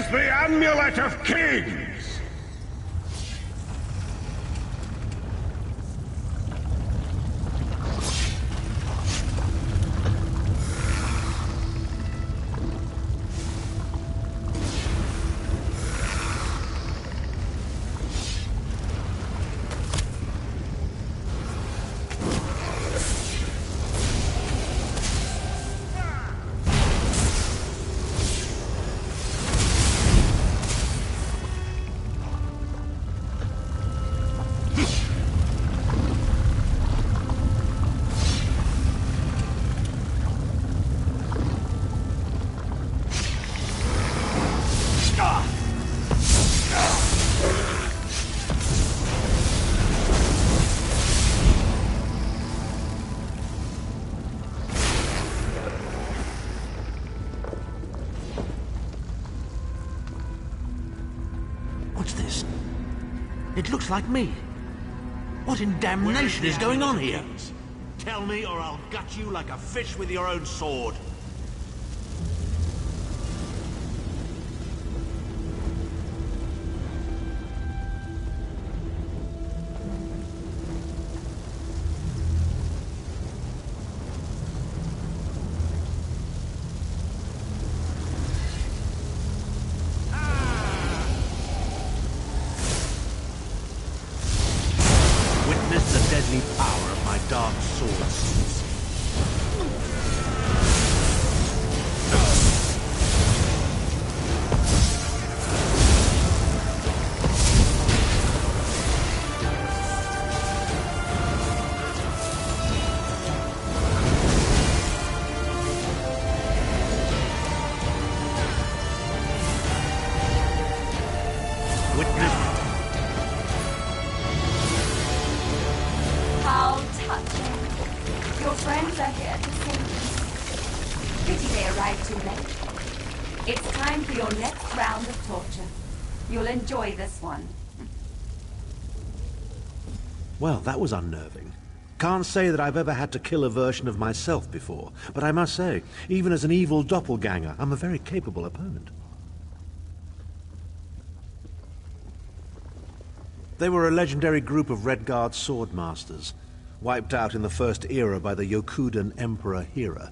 The Amulet of Kings! What's this? It looks like me. What in damnation is going on here? Tell me or I'll gut you like a fish with your own sword. Witness the deadly power of my dark swords. How touching. Your friends are here to save you. Pity they arrived too late. It's time for your next round of torture. You'll enjoy this one. Well, that was unnerving. Can't say that I've ever had to kill a version of myself before, but I must say, even as an evil doppelganger, I'm a very capable opponent. They were a legendary group of Redguard swordmasters, wiped out in the First Era by the Yokudan Emperor Hira.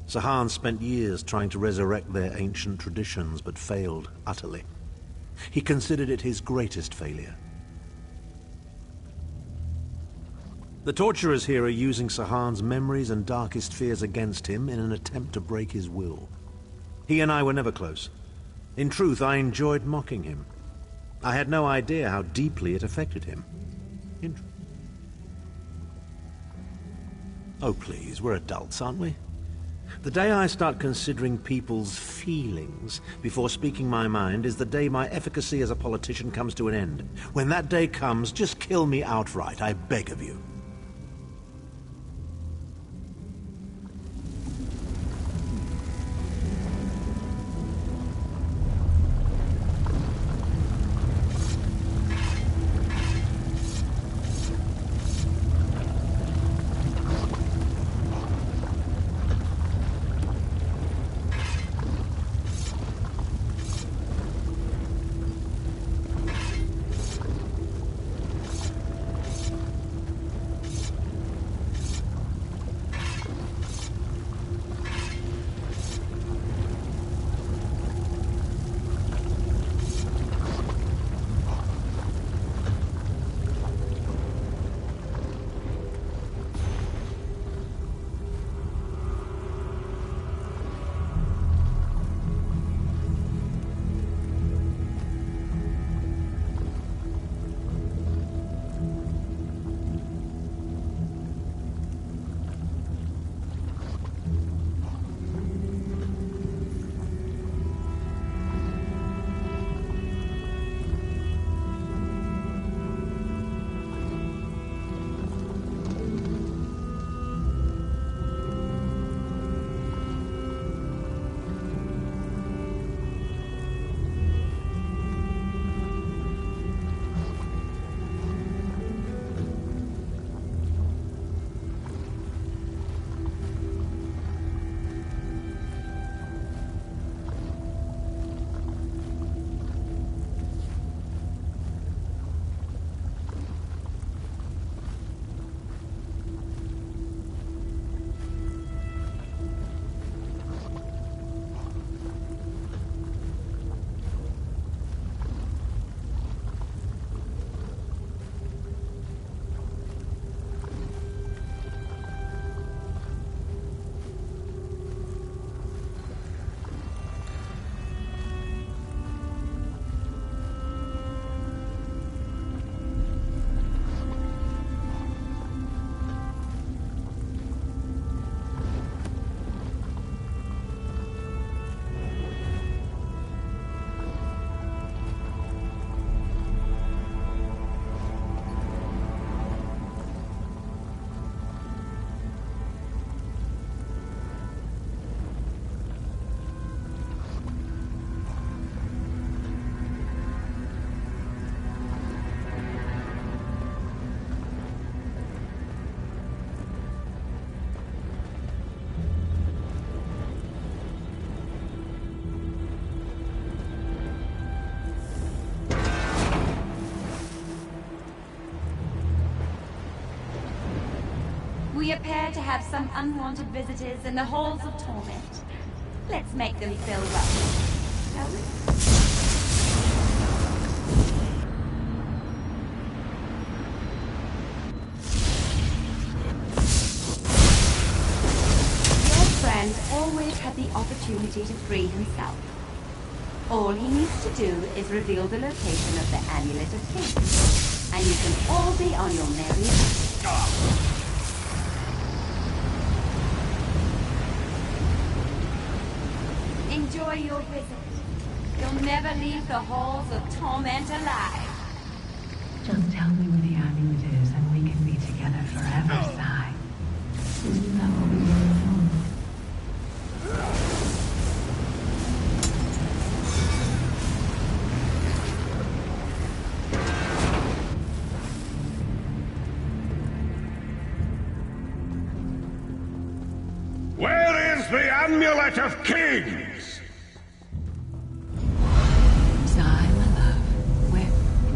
Sahan spent years trying to resurrect their ancient traditions, but failed utterly. He considered it his greatest failure. The torturers here are using Sahan's memories and darkest fears against him in an attempt to break his will. He and I were never close. In truth, I enjoyed mocking him. I had no idea how deeply it affected him. Oh, please, we're adults, aren't we? The day I start considering people's feelings before speaking my mind is the day my efficacy as a politician comes to an end. When that day comes, just kill me outright, I beg of you. We appear to have some unwanted visitors in the halls of torment. Let's make them feel welcome, shall we? Always had the opportunity to free himself. All he needs to do is reveal the location of the Amulet of Fate, and you can all be on your merry way. Enjoy your visit. You'll never leave the halls of torment alive. Just tell me where the amulet is, and we can be together forever, Sai. Isn't that what we were doing? Amulet of Kings! Sigh, my love. Where?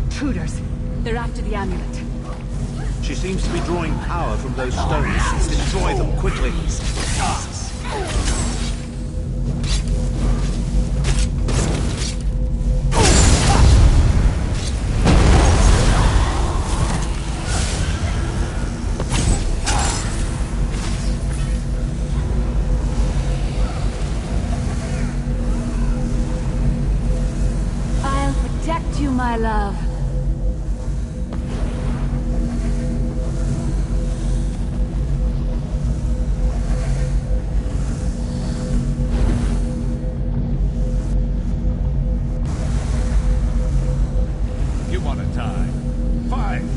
Intruders. They're after the amulet. She seems to be drawing power from those stones. Destroy them quickly. I'll protect you, my love. You want a tie? Fine.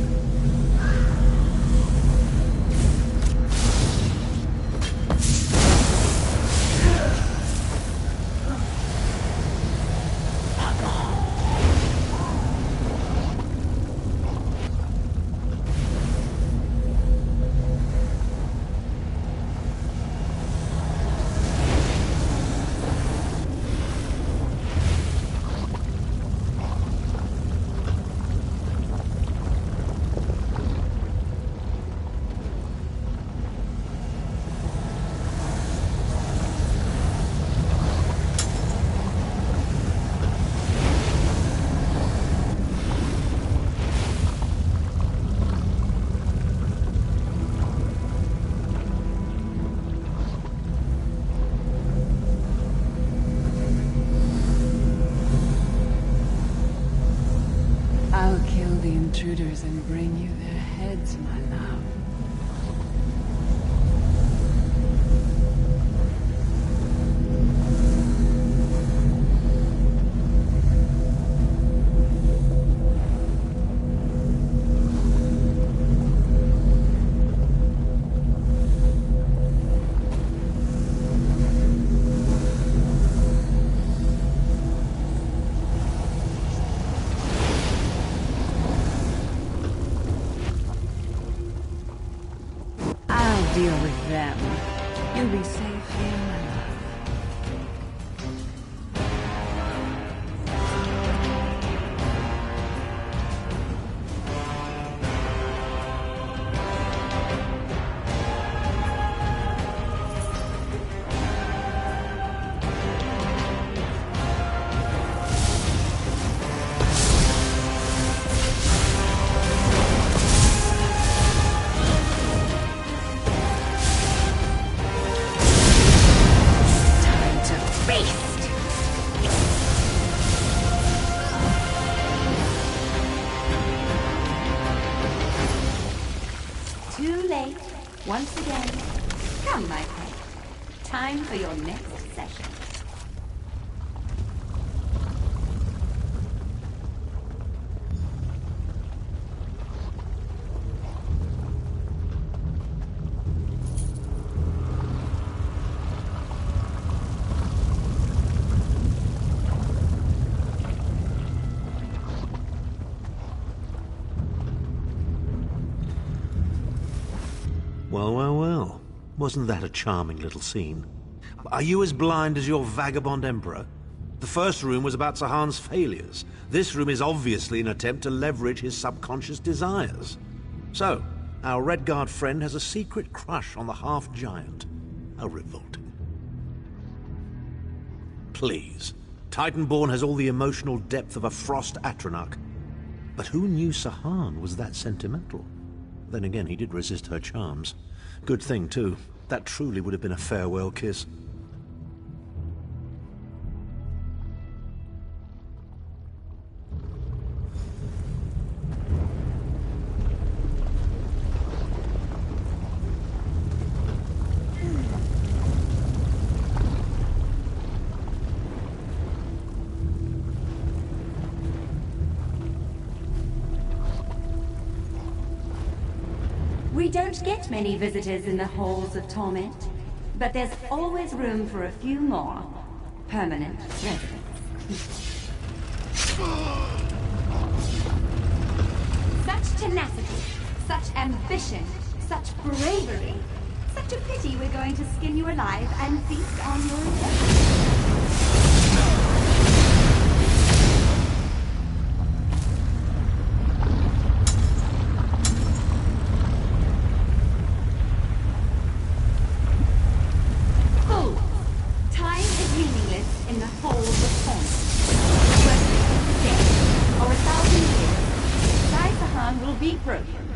I'll kill the intruders and bring you their heads, my love. I'll deal with them. You'll be safe here, my love. Too late. Once again. Come, my pet. Time for your next session. Well, well, well. Wasn't that a charming little scene? Are you as blind as your vagabond emperor? The first room was about Sahan's failures. This room is obviously an attempt to leverage his subconscious desires. So, our Redguard friend has a secret crush on the half-giant. How revolting. Please. Titanborn has all the emotional depth of a Frost Atronach. But who knew Sahan was that sentimental? Then again, he did resist her charms. Good thing, too. That truly would have been a farewell kiss. We don't get many visitors in the halls of torment, but there's always room for a few more permanent residents. Such tenacity, such ambition, such bravery, such a pity we're going to skin you alive and feast on your inheritance. Time is meaningless in the whole of the point. Whether it is a day or 1,000 years, Sai will be broken.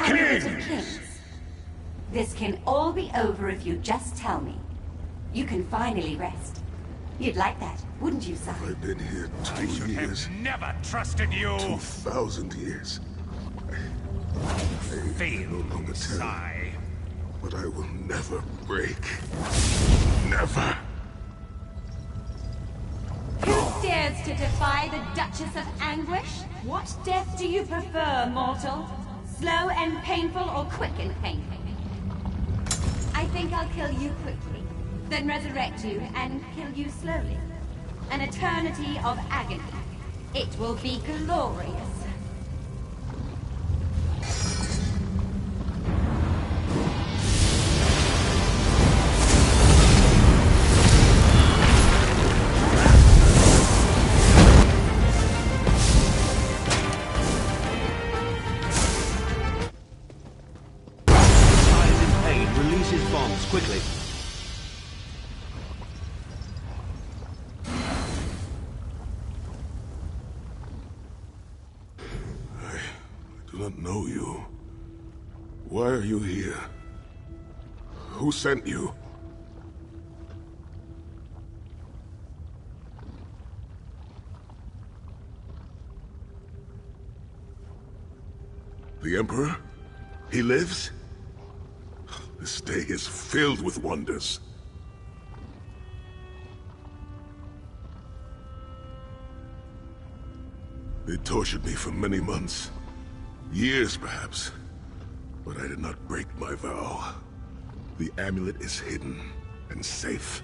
Amulet of Kings. This can all be over if you just tell me. You can finally rest. You'd like that, wouldn't you, Sai? I've been here 2 years. Never trusted you. 2,000 years. I no longer tell you, but I will never break. Never. Who dares to defy the Duchess of Anguish? What death do you prefer, mortal? Slow and painful or quick and painful? I think I'll kill you quickly, then resurrect you and kill you slowly. An eternity of agony. It will be glorious. Quickly. I do not know you. Why are you here? Who sent you? The Emperor? He lives? This day is filled with wonders. They tortured me for many months. Years, perhaps. But I did not break my vow. The amulet is hidden and safe.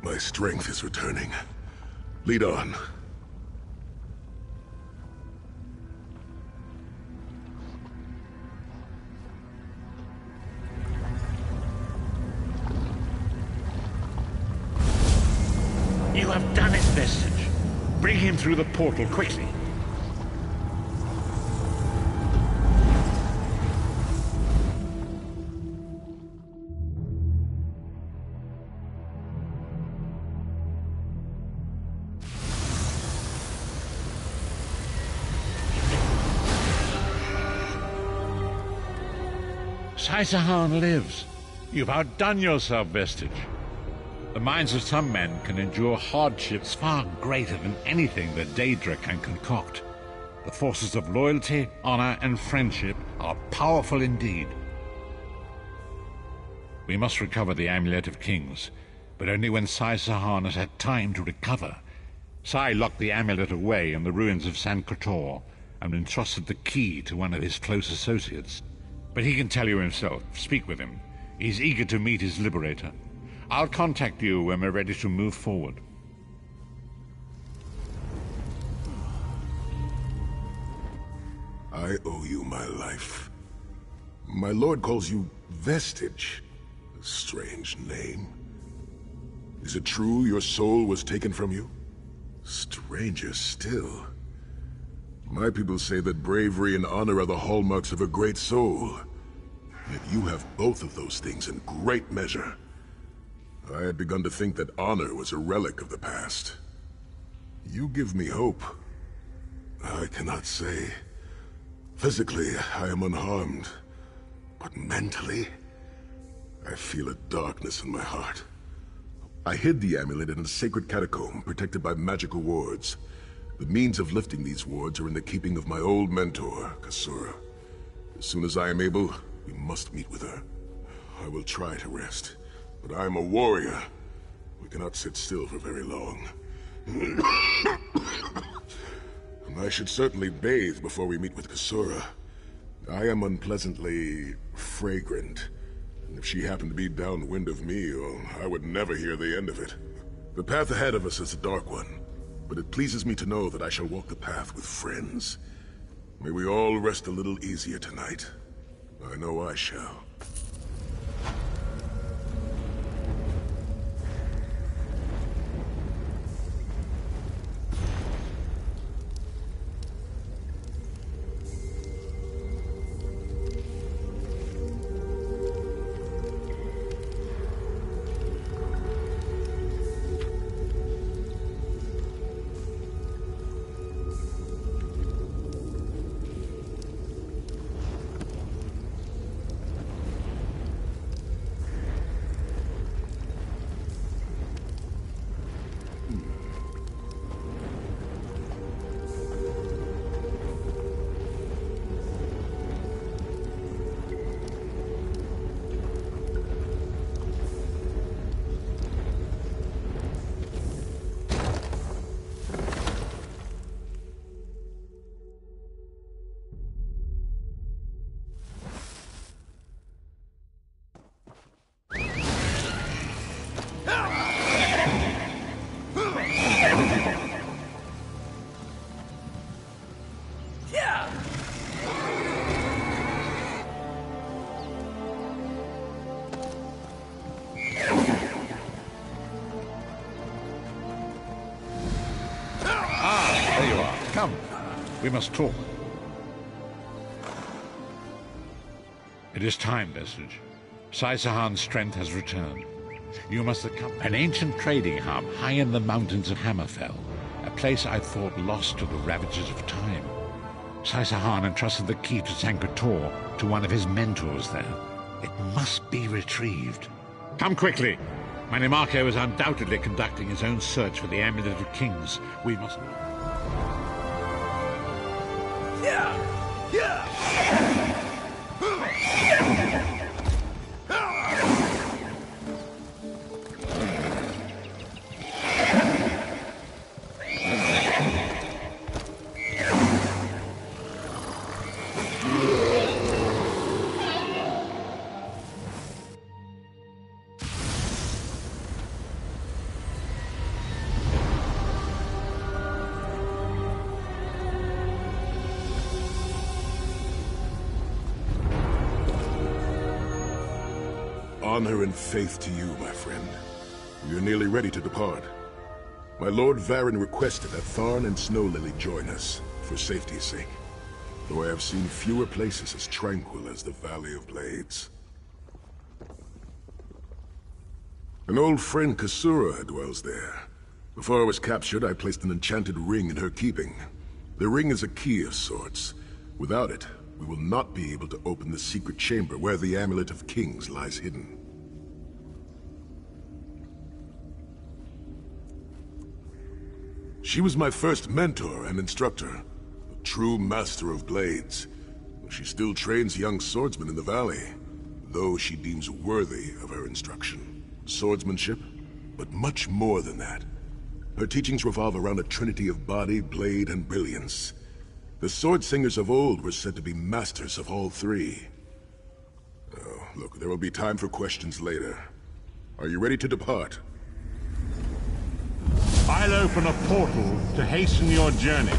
My strength is returning. Lead on. You have done it, Vestige. Bring him through the portal quickly. Sai-Sahan lives. You've outdone yourself, Vestige. The minds of some men can endure hardships far greater than anything that Daedra can concoct. The forces of loyalty, honor, and friendship are powerful indeed. We must recover the Amulet of Kings, but only when Sai-Sahan has had time to recover. Sai locked the amulet away in the ruins of San Kotor and entrusted the key to one of his close associates. But he can tell you himself. Speak with him. He's eager to meet his liberator. I'll contact you when we're ready to move forward. I owe you my life. My lord calls you Vestige. A strange name. Is it true your soul was taken from you? Stranger still. My people say that bravery and honor are the hallmarks of a great soul. Yet you have both of those things in great measure. I had begun to think that honor was a relic of the past. You give me hope. I cannot say. Physically, I am unharmed. But mentally, I feel a darkness in my heart. I hid the amulet in a sacred catacomb protected by magical wards. The means of lifting these wards are in the keeping of my old mentor, Kasura. As soon as I am able, we must meet with her. I will try to rest, but I am a warrior. We cannot sit still for very long. And I should certainly bathe before we meet with Kasura. I am unpleasantly fragrant, and if she happened to be downwind of me, well, I would never hear the end of it. The path ahead of us is a dark one. But it pleases me to know that I shall walk the path with friends. May we all rest a little easier tonight. I know I shall. We must talk. It is time, Vestige. Sai-Sahan's strength has returned. You must accompany an ancient trading hub high in the mountains of Hammerfell, a place I thought lost to the ravages of time. Sai-Sahan entrusted the key to Sankar-Tor to one of his mentors there. It must be retrieved. Come quickly! Manimarco is undoubtedly conducting his own search for the Amulet of Kings. We must... Honor and faith to you, my friend. We are nearly ready to depart. My Lord Varen requested that Tharn and Snow Lily join us, for safety's sake. Though I have seen fewer places as tranquil as the Valley of Blades. An old friend, Kasura, dwells there. Before I was captured, I placed an enchanted ring in her keeping. The ring is a key of sorts. Without it, we will not be able to open the secret chamber where the Amulet of Kings lies hidden. She was my first mentor and instructor, a true master of blades. She still trains young swordsmen in the valley, though she deems worthy of her instruction. Swordsmanship, but much more than that. Her teachings revolve around a trinity of body, blade, and brilliance. The sword singers of old were said to be masters of all three. Oh, look, there will be time for questions later. Are you ready to depart? I'll open a portal to hasten your journey.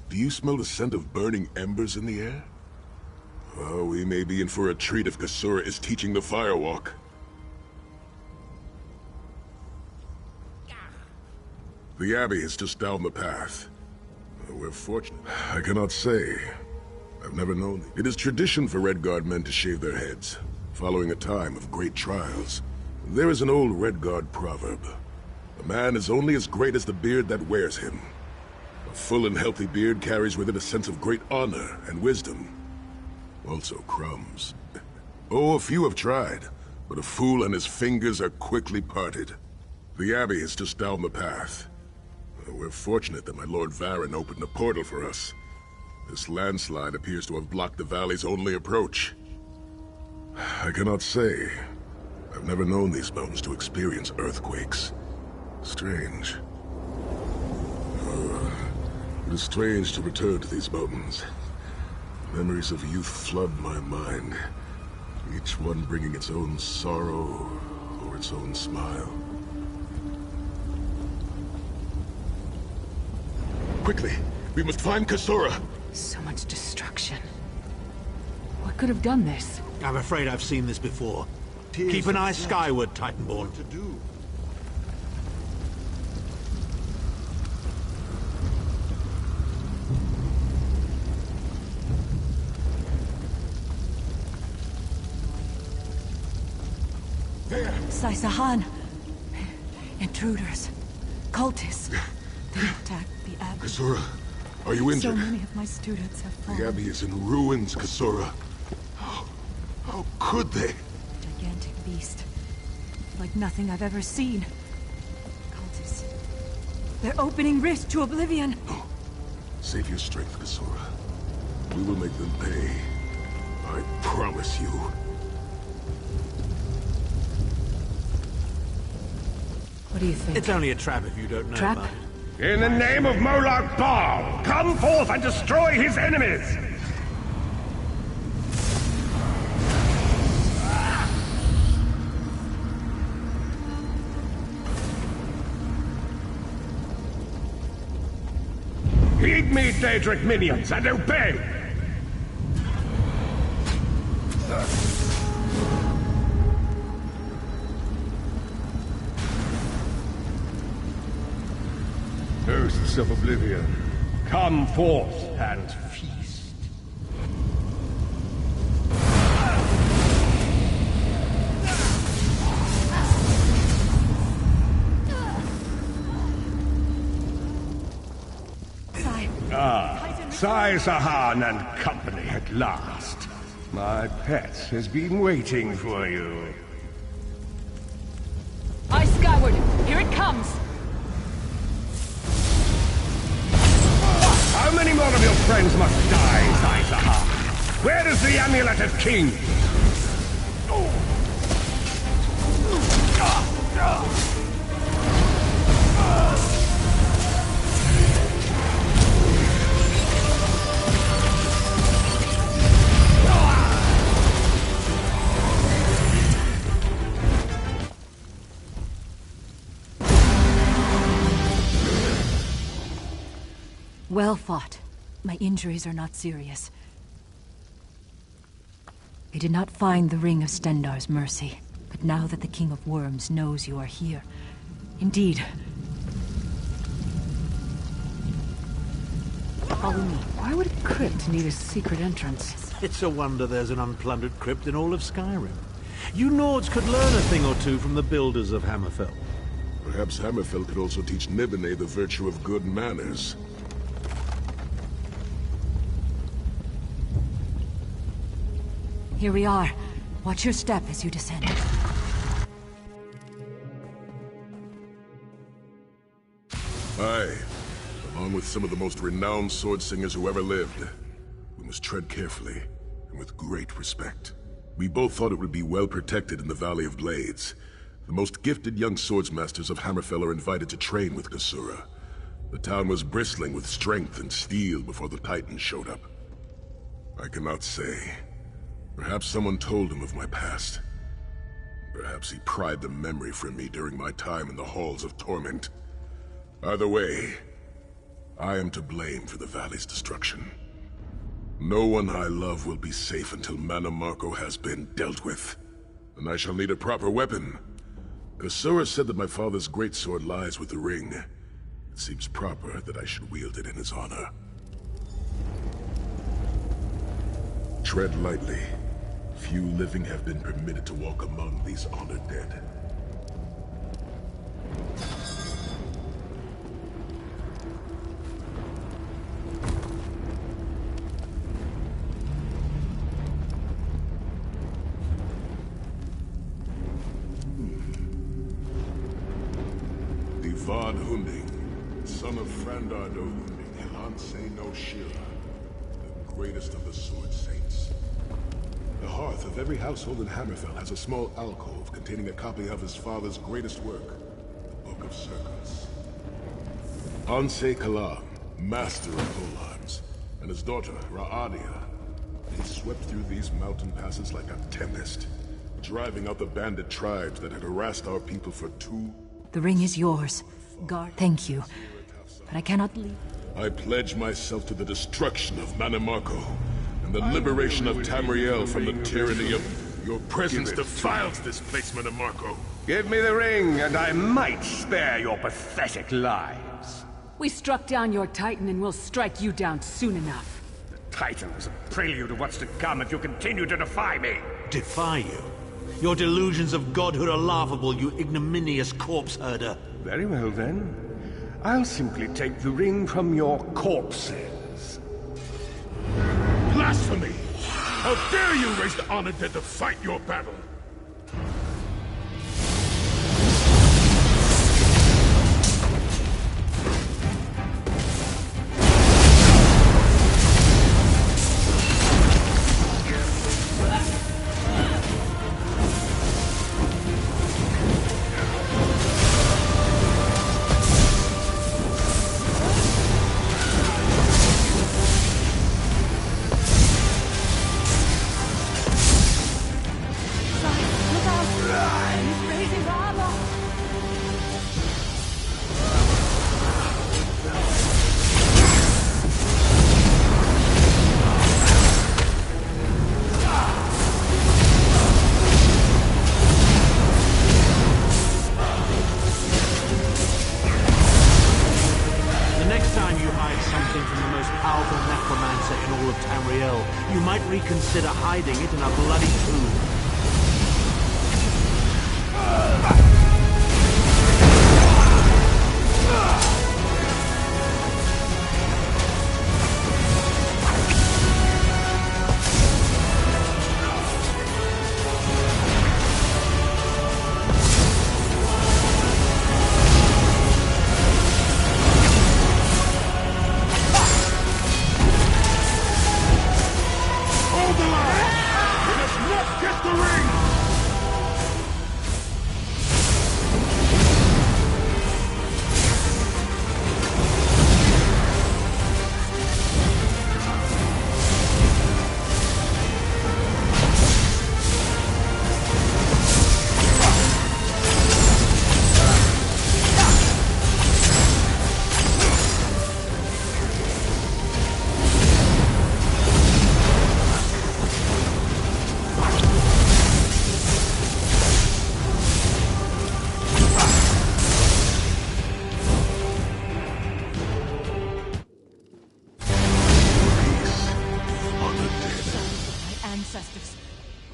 Do you smell the scent of burning embers in the air? Oh, we may be in for a treat if Kasura is teaching the firewalk. The Abbey is just down the path. We're fortunate. I cannot say. I've never known. It is tradition for Redguard men to shave their heads, following a time of great trials. There is an old Redguard proverb. A man is only as great as the beard that wears him. A full and healthy beard carries with it a sense of great honor and wisdom. Also crumbs. Oh, a few have tried, but a fool and his fingers are quickly parted. The Abbey is just down the path. We're fortunate that my Lord Varen opened a portal for us. This landslide appears to have blocked the valley's only approach. I cannot say. I've never known these mountains to experience earthquakes. Strange. It is strange to return to these mountains. Memories of youth flood my mind, each one bringing its own sorrow or its own smile. Quickly! We must find Kasura! So much destruction. What could have done this? I'm afraid I've seen this before. Keep an eye skyward, Titanborn. To do. Sai-Sahan. Intruders. Cultists. They attacked the Abbey. Kasura, are you injured? So many of my students have fallen. The Abbey is in ruins, Kasura. could they? Gigantic beast. Like nothing I've ever seen. Cultists. They're opening rift to oblivion. No. Save your strength, Kasura. We will make them pay. I promise you. What do you think? It's only a trap if you don't know Trap? about it. In the name of Molag Bal, come forth and destroy his enemies! Heed me, Daedric minions, and obey! Hosts of Oblivion, come forth and feast. Sai Sahan and company at last. My pet has been waiting for you. Eye skyward! Here it comes! How many more of your friends must die, Sai Sahan? Where is the Amulet of Kings? Well fought. My injuries are not serious. I did not find the Ring of Stendarr's mercy, but now that the King of Worms knows you are here, indeed. Follow me. Why would a crypt need a secret entrance? It's a wonder there's an unplundered crypt in all of Skyrim. You Nords could learn a thing or two from the builders of Hammerfell. Perhaps Hammerfell could also teach Nibene the virtue of good manners. Here we are. Watch your step as you descend. I, along with some of the most renowned sword singers who ever lived, we must tread carefully and with great respect. We both thought it would be well protected in the Valley of Blades. The most gifted young swordsmasters of Hammerfell are invited to train with Kasura. The town was bristling with strength and steel before the Titans showed up. I cannot say. Perhaps someone told him of my past. Perhaps he pried the memory from me during my time in the Halls of Torment. Either way, I am to blame for the Valley's destruction. No one I love will be safe until Mana Marco has been dealt with. And I shall need a proper weapon. Kasura said that my father's greatsword lies with the ring. It seems proper that I should wield it in his honor. Tread lightly. Few living have been permitted to walk among these honored dead. Ivan Hunding, son of Frandar no Hunding, Hilansay no Shira, the greatest of the Sword Saints. The hearth of every household in Hammerfell has a small alcove containing a copy of his father's greatest work, the Book of Circles. Ansei Kalam, master of polearms, and his daughter, Ra'adia, they swept through these mountain passes like a tempest, driving out the bandit tribes that had harassed our people for The ring is yours. Guard. Thank you. But I cannot leave. I pledge myself to the destruction of Mana Marco and the liberation of Tamriel from the tyranny of... Your presence defiles this place, Mana Marco. Give me the ring, and I might spare your pathetic lives. We struck down your Titan, and we'll strike you down soon enough. The Titan was a prelude of what's to come if you continue to defy me. Defy you? Your delusions of godhood are laughable, you ignominious corpse herder. Very well, then. I'll simply take the ring from your corpses. Blasphemy! How dare you raise the honored dead to fight your battle? Consider hiding it in a bloody tomb.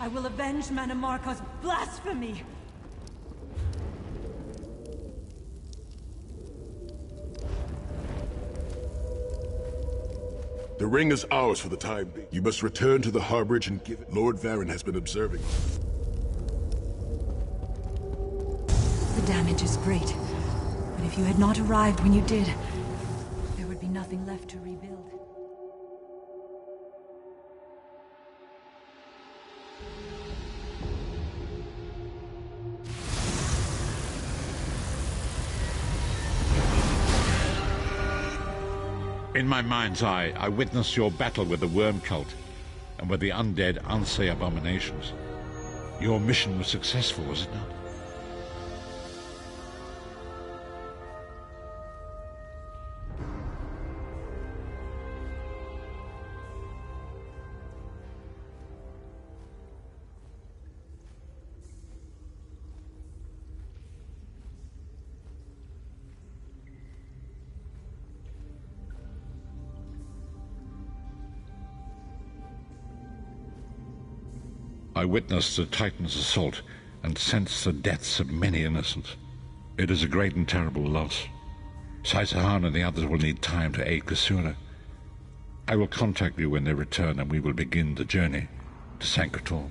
I will avenge Manimarco's blasphemy! The ring is ours for the time being. You must return to the harborage and give it. Lord Varen has been observing. The damage is great, but if you had not arrived when you did, there would be nothing left to rebuild. In my mind's eye, I witnessed your battle with the worm cult and with the undead Unsay abominations. Your mission was successful, was it not? I witnessed the Titan's assault and sensed the deaths of many innocents. It is a great and terrible loss. Saisahan and the others will need time to aid Kasura. I will contact you when they return and we will begin the journey to Sankretor.